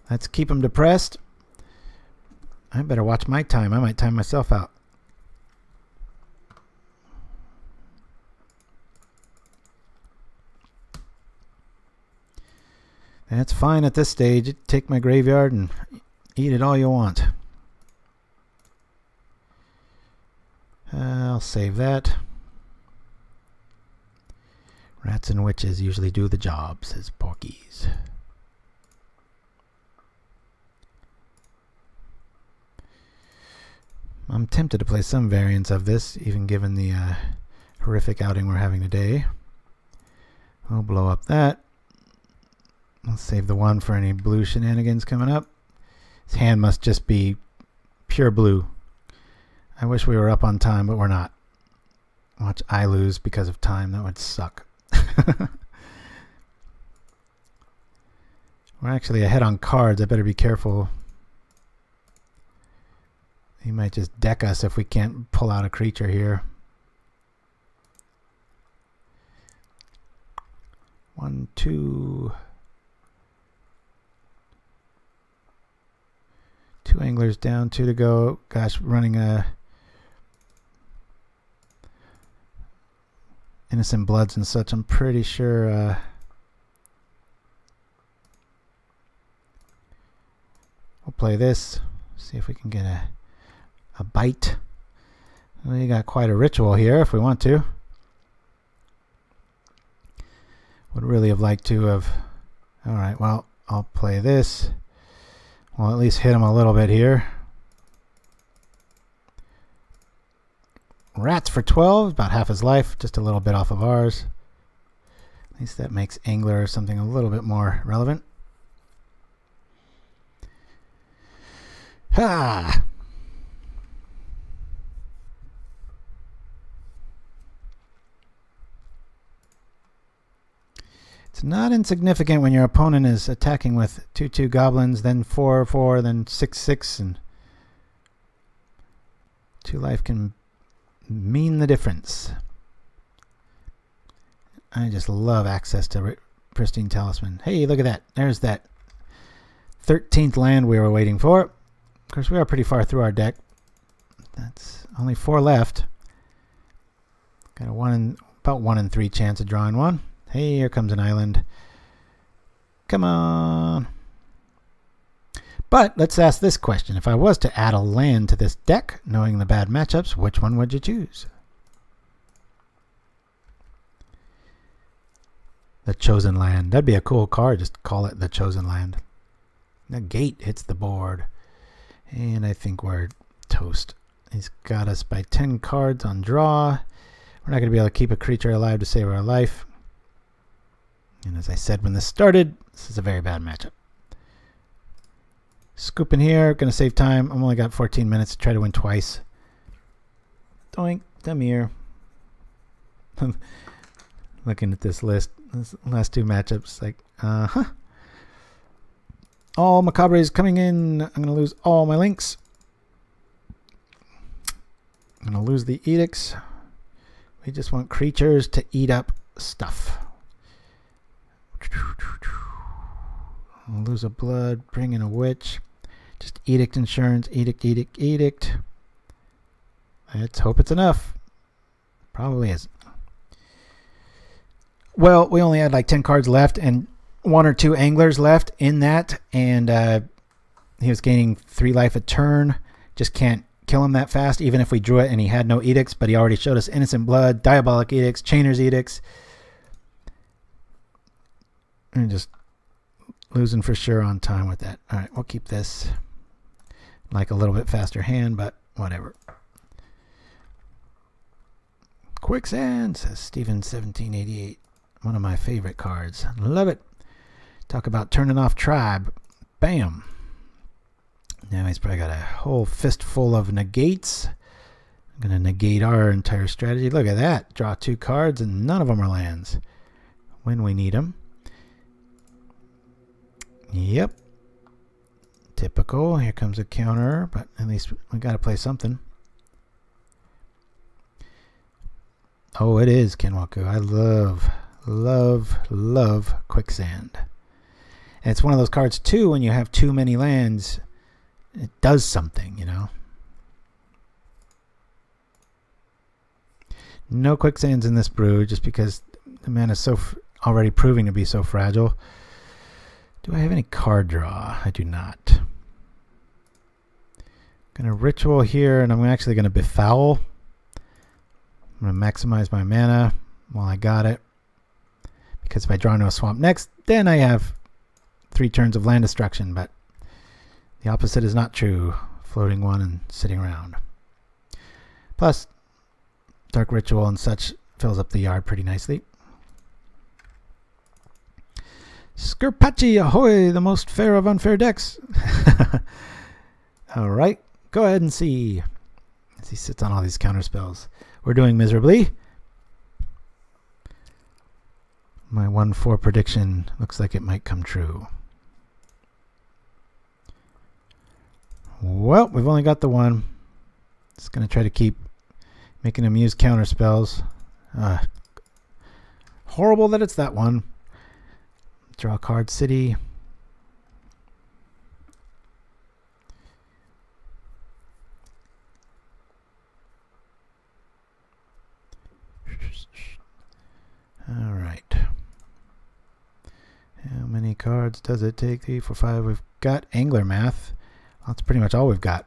Let's keep them depressed. I better watch my time. I might time myself out. That's fine at this stage. Take my graveyard and eat it all you want. I'll save that. Rats and witches usually do the job, says Porkies. I'm tempted to play some variants of this, even given the horrific outing we're having today. We'll blow up that. I'll save the 1 for any blue shenanigans coming up. His hand must just be pure blue. I wish we were up on time, but we're not. Watch I lose because of time. That would suck. We're actually ahead on cards. I better be careful. He might just deck us if we can't pull out a creature here. 1, 2... 2 anglers down, 2 to go. Gosh, running a Innocent Bloods and such. I'm pretty sure we'll play this. See if we can get a bite. We got quite a ritual here if we want to. Would really have liked to have. Alright, well, I'll play this. We'll at least hit him a little bit here. Rats for 12, about half his life, just a little bit off of ours. At least that makes Angler or something a little bit more relevant. Ha! It's not insignificant when your opponent is attacking with 2/2 goblins, then 4/4, then 6/6, and 2 life can mean the difference. I just love access to Pristine Talisman. Hey, look at that. There's that 13th land we were waiting for. Of course, we are pretty far through our deck. That's only 4 left. Got a about 1 in 3 chance of drawing one. Hey, here comes an island. 2 anglers down, 2 to go. Gosh, running a Innocent Bloods and such. I'm pretty sure we'll Come on. But let's ask this question. If I was to add a land to this deck, knowing the bad matchups, which one would you choose? The Chosen Land. That'd be a cool card. Just call it the Chosen Land. Negate hits the board. And I think we're toast. He's got us by 10 cards on draw. We're not going to be able to keep a creature alive to save our life. And as I said when this started, this is a very bad matchup. Scoop in here. Going to save time. I've only got 14 minutes to try to win twice. Doink. Demir. Looking at this list. This last two matchups. Like, all Macabre is coming in. I'm going to lose all my links. I'm going to lose the edicts. We just want creatures to eat up stuff. I'll lose a blood, bring in a witch. Just edict insurance, edict, edict, edict. Let's hope it's enough. Probably isn't. Well, we only had like 10 cards left and 1 or 2 anglers left in that. And he was gaining 3 life a turn. Just can't kill him that fast, even if we drew it and he had no edicts, but he already showed us Innocent Blood, Diabolic Edicts, Chainer's Edicts. And just losing for sure on time with that. All right, we'll keep this. Like a little bit faster hand, but whatever. Quicksand, says Steven 1788. One of my favorite cards. Love it. Talk about turning off tribe. Bam. Now he's probably got a whole fistful of negates. I'm going to negate our entire strategy. Look at that. Draw 2 cards and none of them are lands. When we need them. Yep. Typical. Here comes a counter, but at least we got to play something. Oh, it is Kenwaku. I love Quicksand. And it's one of those cards too, when you have too many lands, it does something, you know. No Quicksands in this brew, just because the mana is so already proving to be so fragile. Do I have any card draw? I do not. Gonna ritual here, and I'm actually gonna befoul. I'm gonna maximize my mana while I got it, because if I draw into a swamp next, then I have 3 turns of land destruction. But the opposite is not true. Floating 1 and sitting around. Plus, Dark Ritual and such fills up the yard pretty nicely. Cuombajj, ahoy! The most fair of unfair decks. All right, go ahead and see. As he sits on all these counter spells. We're doing miserably. My 1-4 prediction looks like it might come true. Well, we've only got the one. Just going to try to keep making him use counter spells. Horrible that it's that one. Draw a card, city. All right. How many cards does it take? 3, 4, 5. We've got Angler Math. That's pretty much all we've got.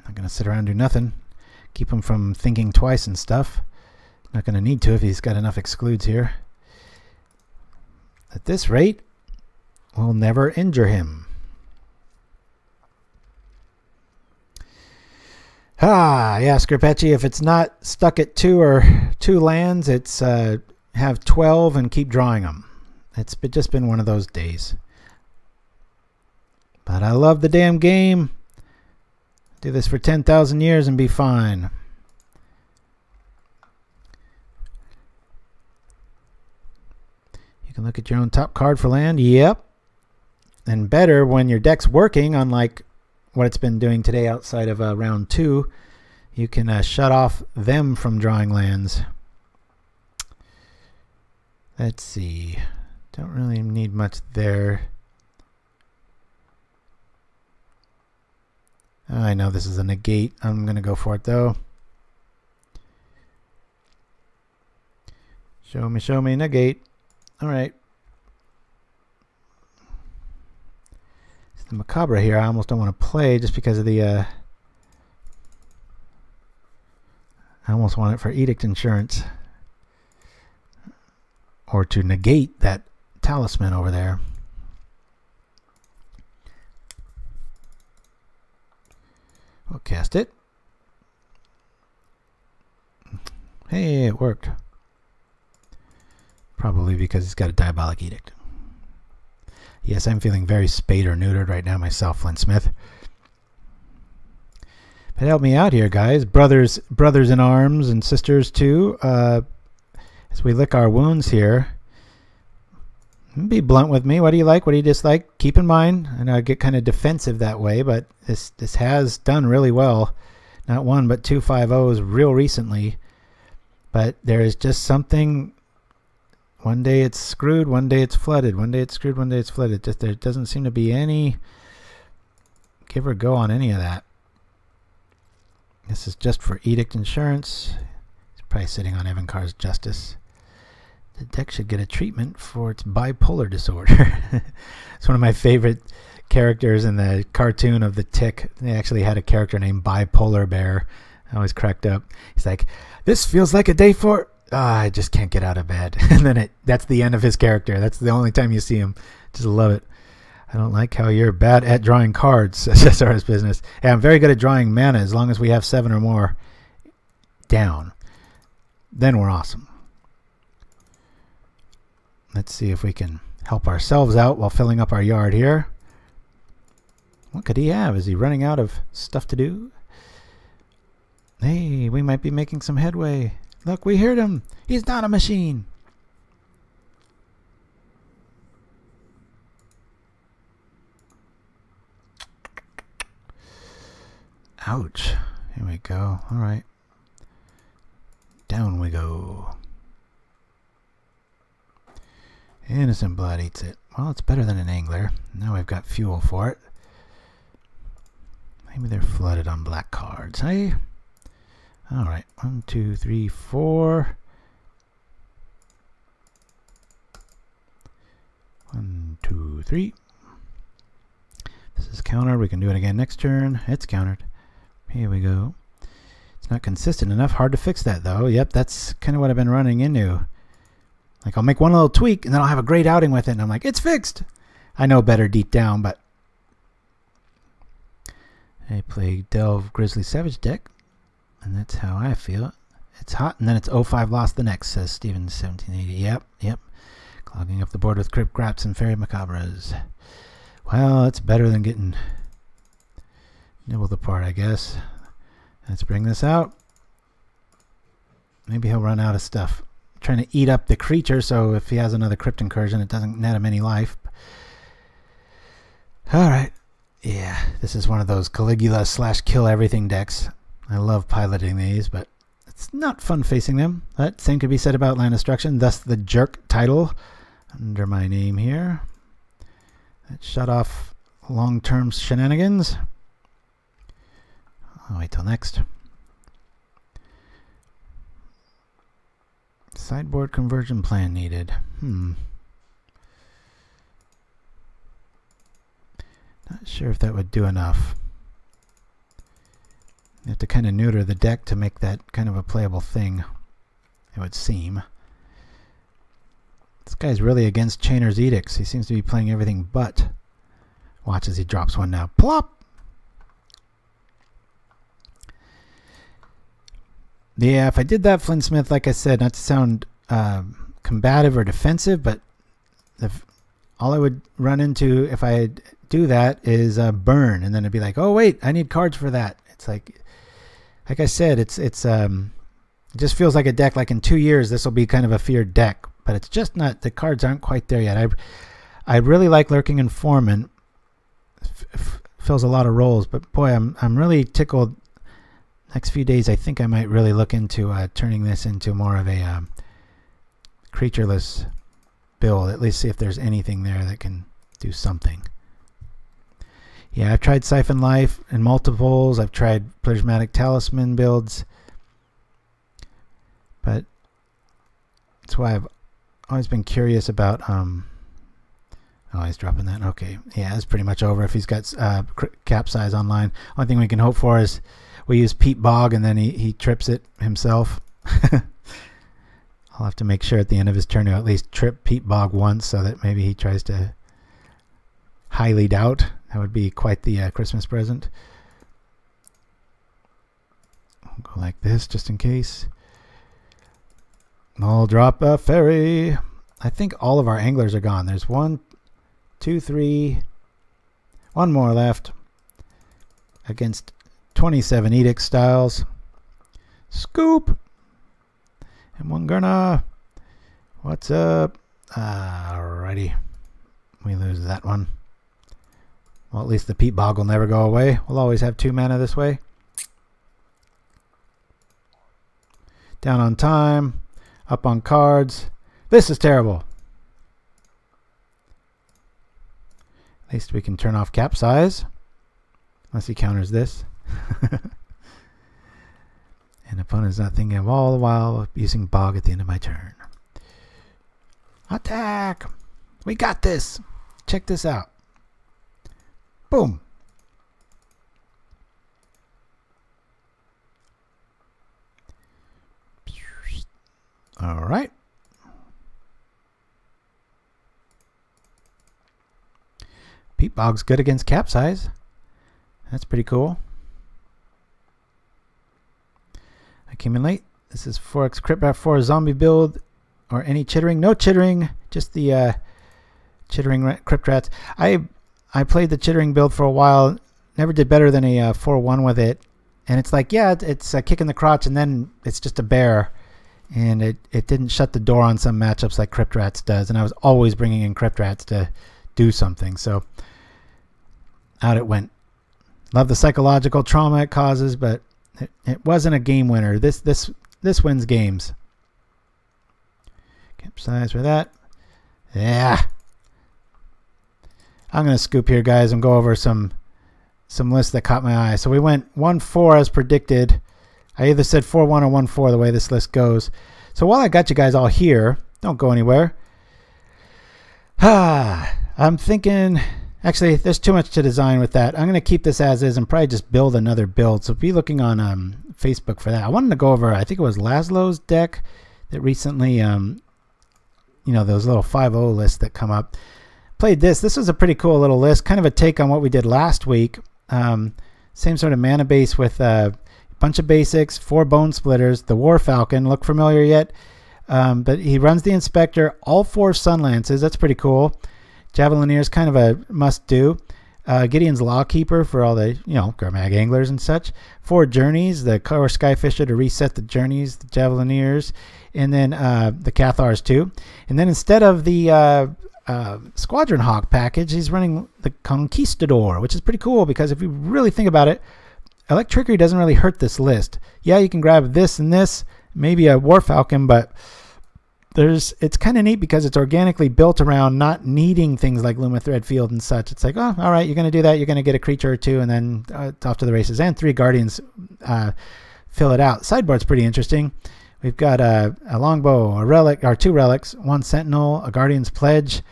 Not going to sit around and do nothing. Keep him from thinking twice and stuff. Not going to need to if he's got enough excludes here. At this rate, we'll never injure him. Yeah, Cuombajj, if it's not stuck at 2 or 2 lands, it's have 12 and keep drawing them. It's just been one of those days. But I love the damn game. Do this for 10,000 years and be fine. You can look at your own top card for land. Yep. And better when your deck's working, unlike what it's been doing today outside of round 2. You can shut off them from drawing lands. Let's see. Don't really need much there. I know this is a negate. I'm going to go for it though. Show me, negate. Alright. It's the Macabre here. I almost don't want to play just because of the... I almost want it for Edict insurance. Or to negate that talisman over there. We'll cast it. Hey, it worked. Probably because it's got a Diabolic Edict. Yes, I'm feeling very spayed or neutered right now myself, Flintsmith. But help me out here, guys. Brothers in arms and sisters too. As we lick our wounds here. Be blunt with me. What do you like? What do you dislike? Keep in mind, I know I get kind of defensive that way, but this has done really well. Not one, but 2 5-0s real recently. But there is just something. One day it's screwed, one day it's flooded. One day it's screwed, one day it's flooded. Just there doesn't seem to be any give or go on any of that. This is just for Edict insurance. It's probably sitting on Evan Carr's Justice. The deck should get a treatment for its bipolar disorder. It's one of my favorite characters in the cartoon of the Tick. They actually had a character named Bipolar Bear. I always cracked up. He's like, this feels like a day for... I just can't get out of bed. And then that's the end of his character. That's the only time you see him. Just love it. I don't like how you're bad at drawing cards, says SRS Business. Hey, I'm very good at drawing mana as long as we have 7 or more down. Then we're awesome. Let's see if we can help ourselves out while filling up our yard here. What could he have? Is he running out of stuff to do? Hey, we might be making some headway. Look, we heard him. He's not a machine. Ouch. Here we go. All right. Down we go. Innocent blood eats it. Well, it's better than an angler. Now we've got fuel for it. Maybe they're flooded on black cards, hey? Alright, 1, 2, 3, 4. 1, 2, 3. This is countered. We can do it again next turn. It's countered. Here we go. It's not consistent enough. Hard to fix that, though. Yep, that's kind of what I've been running into. Like, I'll make one little tweak, and then I'll have a great outing with it, and I'm like, it's fixed! I know better deep down, but... I play Delve Grizzly Savage deck, and that's how I feel. It's hot, and then it's 0-5 lost the next, says Steven 1780. Yep. Clogging up the board with Crypt Rats and Faerie Macabres. Well, it's better than getting nibbled apart, I guess. Let's bring this out. Maybe he'll run out of stuff. Trying to eat up the creature, so if he has another Crypt Incursion, it doesn't net him any life. Alright. Yeah, this is one of those Caligula / kill everything decks. I love piloting these, but it's not fun facing them. That same could be said about Land Destruction, thus the Jerk title under my name here. That shut off long-term shenanigans. I'll wait till next. Sideboard conversion plan needed. Not sure if that would do enough. You have to kind of neuter the deck to make that kind of a playable thing, it would seem. This guy's really against Chainer's Edicts. He seems to be playing everything but. Watch as he drops one now. Plop! Yeah, if I did that, Flintsmith, like I said, not to sound combative or defensive, but all I would run into if I do that is burn, and then it'd be like, oh wait, I need cards for that. It's like I said, it just feels like a deck. Like in 2 years, this will be kind of a feared deck, but it's just not. The cards aren't quite there yet. I really like Lurking Informant. Fills a lot of roles, but boy, I'm really tickled. Next few days, I think I might really look into turning this into more of a creatureless build. At least see if there's anything there that can do something. Yeah, I've tried Siphon Life in multiples. I've tried Prismatic Talisman builds. But That's why I've always been curious about. Oh, he's dropping that. Okay, yeah, it's pretty much over if he's got capsize online. Only thing we can hope for is we use Peat Bog and then he trips it himself. I'll have to make sure at the end of his turn to at least trip Peat Bog once, so that maybe he tries to highly doubt. That would be quite the Christmas present. I'll go like this just in case. I'll drop a fairy. I think all of our anglers are gone. There's 1, 2, 3. One more left against 27 Edict styles. Scoop! And one Gurna. What's up? Alrighty. We lose that one. Well, at least the Peat Bog will never go away. We'll always have 2 mana this way. Down on time. Up on cards. This is terrible. At least we can turn off capsize. Unless he counters this. And opponent's not thinking of all the while using Bog at the end of my turn. Attack! We got this! Check this out. Boom! Alright. Peat Bog's good against capsize. That's pretty cool. I came in late. This is 4x Crypt Rat 4 zombie build. Or any chittering. No chittering. Just the chittering Crypt Rats. I played the chittering build for a while. Never did better than a 4-1 with it. And it's like, yeah, it's a kick in the crotch and then it's just a bear. And it didn't shut the door on some matchups like Crypt Rats does. And I was always bringing in Crypt Rats to do something. So out it went. Love the psychological trauma it causes, but it wasn't a game winner. This wins games. Capsize for that. Yeah. I'm going to scoop here, guys, and go over some lists that caught my eye. So we went 1-4 as predicted. I either said 4-1 or 1-4 the way this list goes. So while I got you guys all here, don't go anywhere. I'm thinking, actually, there's too much to design with that. I'm going to keep this as is and probably just build another build. So be looking on Facebook for that. I wanted to go over, I think it was Laszlo's deck that recently, you know, those little 5-0 lists that come up. Played this. This was a pretty cool little list, kind of a take on what we did last week. Same sort of mana base with bunch of basics, 4 bone splitters, the War Falcon, look familiar yet? But he runs the Inspector, all 4 Sun Lances, that's pretty cool. Javelineer's kind of a must-do. Gideon's Lawkeeper for all the, you know, Gurmag Anglers and such. 4 Journeys, the Core Skyfisher to reset the Journeys, the Javelineers, and then the Cathars too. And then instead of the Squadron Hawk package, he's running the Conquistador, which is pretty cool because if you really think about it, Electricity doesn't really hurt this list. Yeah, you can grab this and this, maybe a War Falcon, but it's kind of neat because it's organically built around not needing things like Luma Threadfield and such. It's like, oh, all right, you're going to do that. You're going to get a creature or 2, and then it's off to the races. And 3 Guardians fill it out. Sideboard's pretty interesting. We've got a longbow, a relic, or 2 relics, 1 Sentinel, a Guardian's Pledge,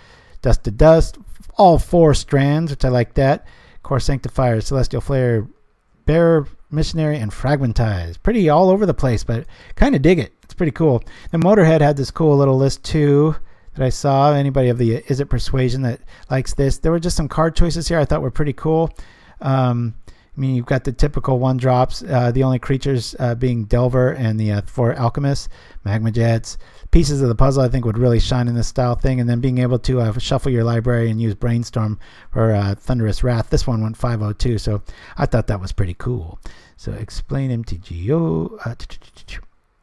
Dust to Dust, all 4 strands, which I like that. Core Sanctifier, Celestial Flare, Bearer, Missionary, and Fragmentize. Pretty all over the place, but kind of dig it. It's pretty cool. The Motorhead had this cool little list too that I saw. Anybody of the Is It Persuasion that likes this? There were just some card choices here I thought were pretty cool. I mean, you've got the typical 1-drops, the only creatures being Delver and the 4 Alchemists, Magma Jets. Pieces of the puzzle I think would really shine in this style thing, and then being able to shuffle your library and use Brainstorm for Thunderous Wrath. This one went 5-0 too, so I thought that was pretty cool. So explain MTGO.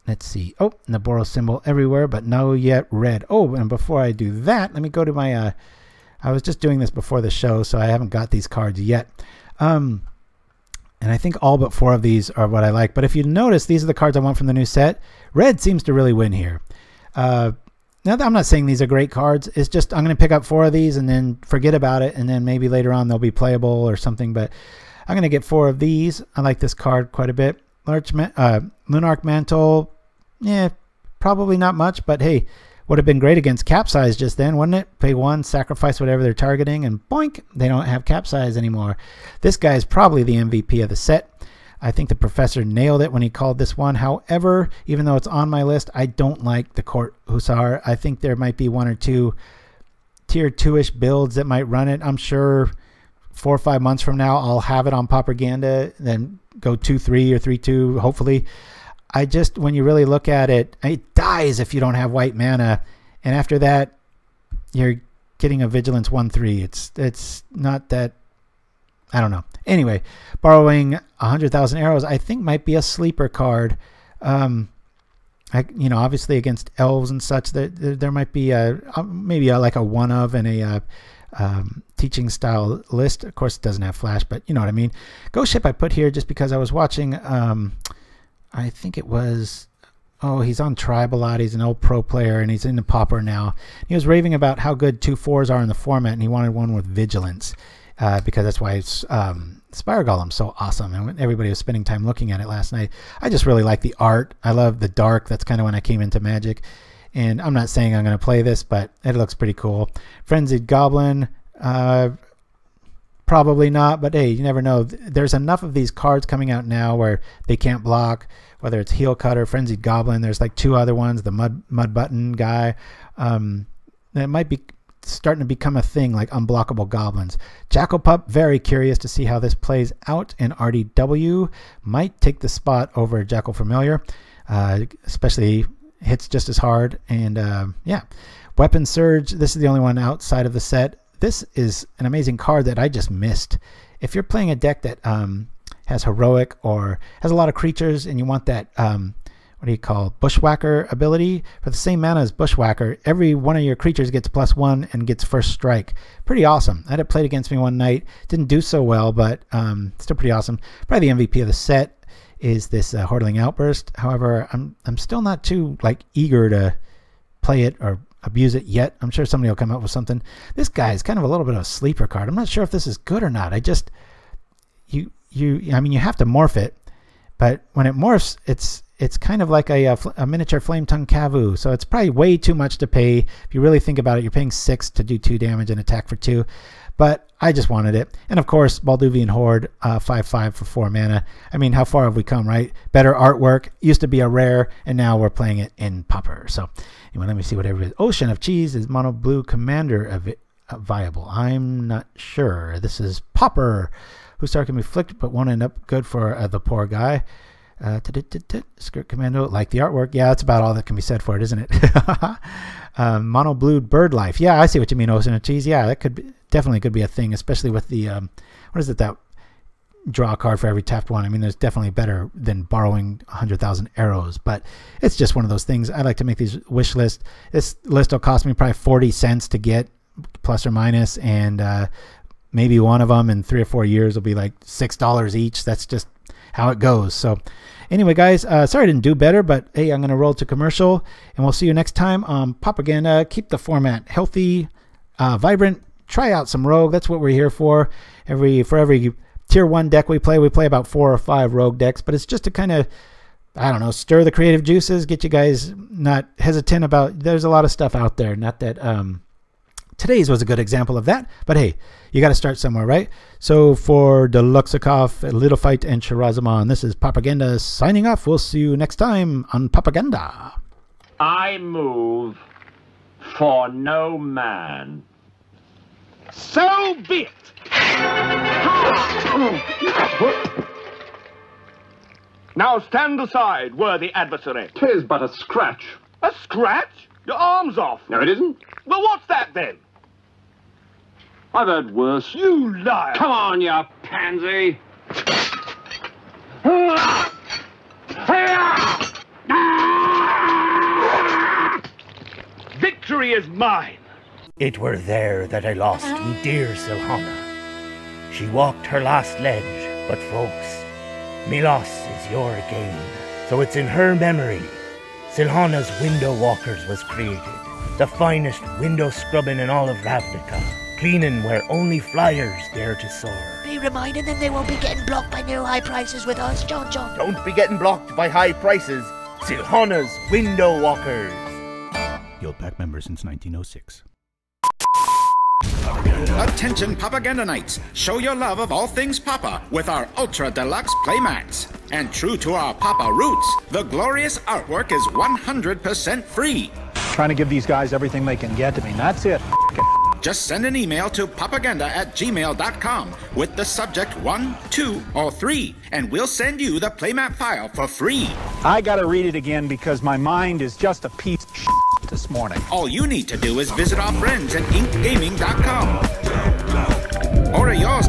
Let's see. Oh, and the Boros symbol everywhere, but no yet red. Oh, and before I do that, let me go to my... I was just doing this before the show, so I haven't got these cards yet. And I think all but 4 of these are what I like. But if you notice, these are the cards I want from the new set. Red seems to really win here. Now, I'm not saying these are great cards. It's just I'm going to pick up 4 of these and then forget about it. And then maybe later on they'll be playable or something. But I'm going to get 4 of these. I like this card quite a bit. Lunarch Mantle. Yeah, probably not much, but hey, would have been great against Capsize just then, wouldn't it? Pay 1, sacrifice whatever they're targeting, and boink, they don't have Capsize anymore. This guy is probably the MVP of the set. I think the professor nailed it when he called this one. However, even though it's on my list, I don't like the Court Hussar. I think there might be 1 or 2 tier 2-ish builds that might run it. I'm sure 4 or 5 months from now, I'll have it on Pauperganda, then go 2-3 or 3-2, hopefully. I just, when you really look at it, it dies if you don't have white mana. And after that, you're getting a Vigilance 1-3. It's not that, I don't know. Anyway, borrowing 100,000 arrows, I think might be a sleeper card. Obviously against elves and such, there might be maybe like a one of and a teaching style list. Of course, it doesn't have flash, but you know what I mean. Ghost Ship I put here just because I was watching. I think it was. Oh, he's on Tribe a lot. He's an old pro player, and he's in the Pauper now. He was raving about how good 2/4s are in the format, and he wanted one with Vigilance. Because that's why Spire Golem's so awesome, and everybody was spending time looking at it last night. I just really like the art. I love the dark. That's kind of when I came into Magic, and I'm not saying I'm going to play this, but it looks pretty cool. Frenzied Goblin, probably not, but hey, you never know. There's enough of these cards coming out now where they can't block, whether it's Heel Cutter, Frenzied Goblin. There's like 2 other ones, the Mud Button guy. It might be starting to become a thing, like unblockable goblins. Jackal Pup, very curious to see how this plays out in RDW. Might take the spot over Jackal Familiar, especially hits just as hard. And yeah, Weapon Surge, this is the only one outside of the set. This is an amazing card that I just missed. If you're playing a deck that has Heroic or has a lot of creatures and you want that what do you call, Bushwhacker ability, for the same mana as Bushwhacker, every one of your creatures gets +1 and gets first strike. Pretty awesome. I had it played against me one night. Didn't do so well, but still pretty awesome. Probably the MVP of the set is this Hordling Outburst. However, I'm still not too eager to play it or abuse it yet. I'm sure somebody will come up with something. This guy is kind of a little bit of a sleeper card. I'm not sure if this is good or not. I just you have to morph it, but when it morphs, it's kind of like a miniature Flame Tongue Kavu, so it's probably way too much to pay. If you really think about it, you're paying 6 to do 2 damage and attack for 2. But I just wanted it. And of course, Balduvian Horde, 5/5 for 4 mana. I mean, how far have we come, right? Better artwork. Used to be a rare, and now we're playing it in Pauper. So anyway, let me see whatever it is. Ocean of Cheese is Mono Blue Commander viable. I'm not sure. This is Pauper. Hussar can be flicked, but won't end up good for the poor guy. Skirt Commando, like the artwork. Yeah, that's about all that can be said for it, isn't it? Mono Blue Bird Life. Yeah, I see what you mean, Ocean of Cheese. Yeah, that definitely could be a thing, especially with the what is it, that draw a card for every tapped one. I mean, there's definitely better than borrowing 100,000 arrows, but it's just one of those things. I like to make these wish lists. This list will cost me probably 40 cents to get, plus or minus, and maybe one of them in 3 or 4 years will be like $6 each. That's just how it goes. So anyway, guys, sorry I didn't do better, but hey, I'm going to roll to commercial, and we'll see you next time on Pauperganda. Keep the format healthy, vibrant. Try out some rogue. That's what we're here for. For every tier 1 deck we play about 4 or 5 rogue decks, but it's just to kind of, I don't know, stir the creative juices, get you guys not hesitant about, there's a lot of stuff out there. Not that today's was a good example of that, but hey, you got to start somewhere, right? So for Deluxikov, Little Fight, and Shirazaman, this is Pauperganda signing off. We'll see you next time on Pauperganda. I move for no man. So be it. Now stand aside, worthy adversary. 'Tis but a scratch. A scratch? Your arm's off. No, it isn't. Well, what's that then? I've heard worse. You liar! Come on, you pansy! Victory is mine! It were there that I lost me dear Silhana. She walked her last ledge, but folks, me loss is your gain. So it's in her memory Silhana's Window Walkers was created, the finest window scrubbing in all of Ravnica, cleaning where only flyers dare to soar. Be reminding them they won't be getting blocked by new high prices with us, John. Don't be getting blocked by high prices. Silhona's Window Walkers. Guild pack member since 1906. Attention Pauperganda Knights! Show your love of all things Pauper with our Ultra Deluxe playmats. And true to our Pauper roots, the glorious artwork is 100% free. Trying to give these guys everything they can get. I mean, that's it. Just send an email to pauperganda@gmail.com with the subject 1, 2, or 3, and we'll send you the playmat file for free. I gotta read it again because my mind is just a piece of shit this morning. All you need to do is visit our friends at inkgaming.com. Order yours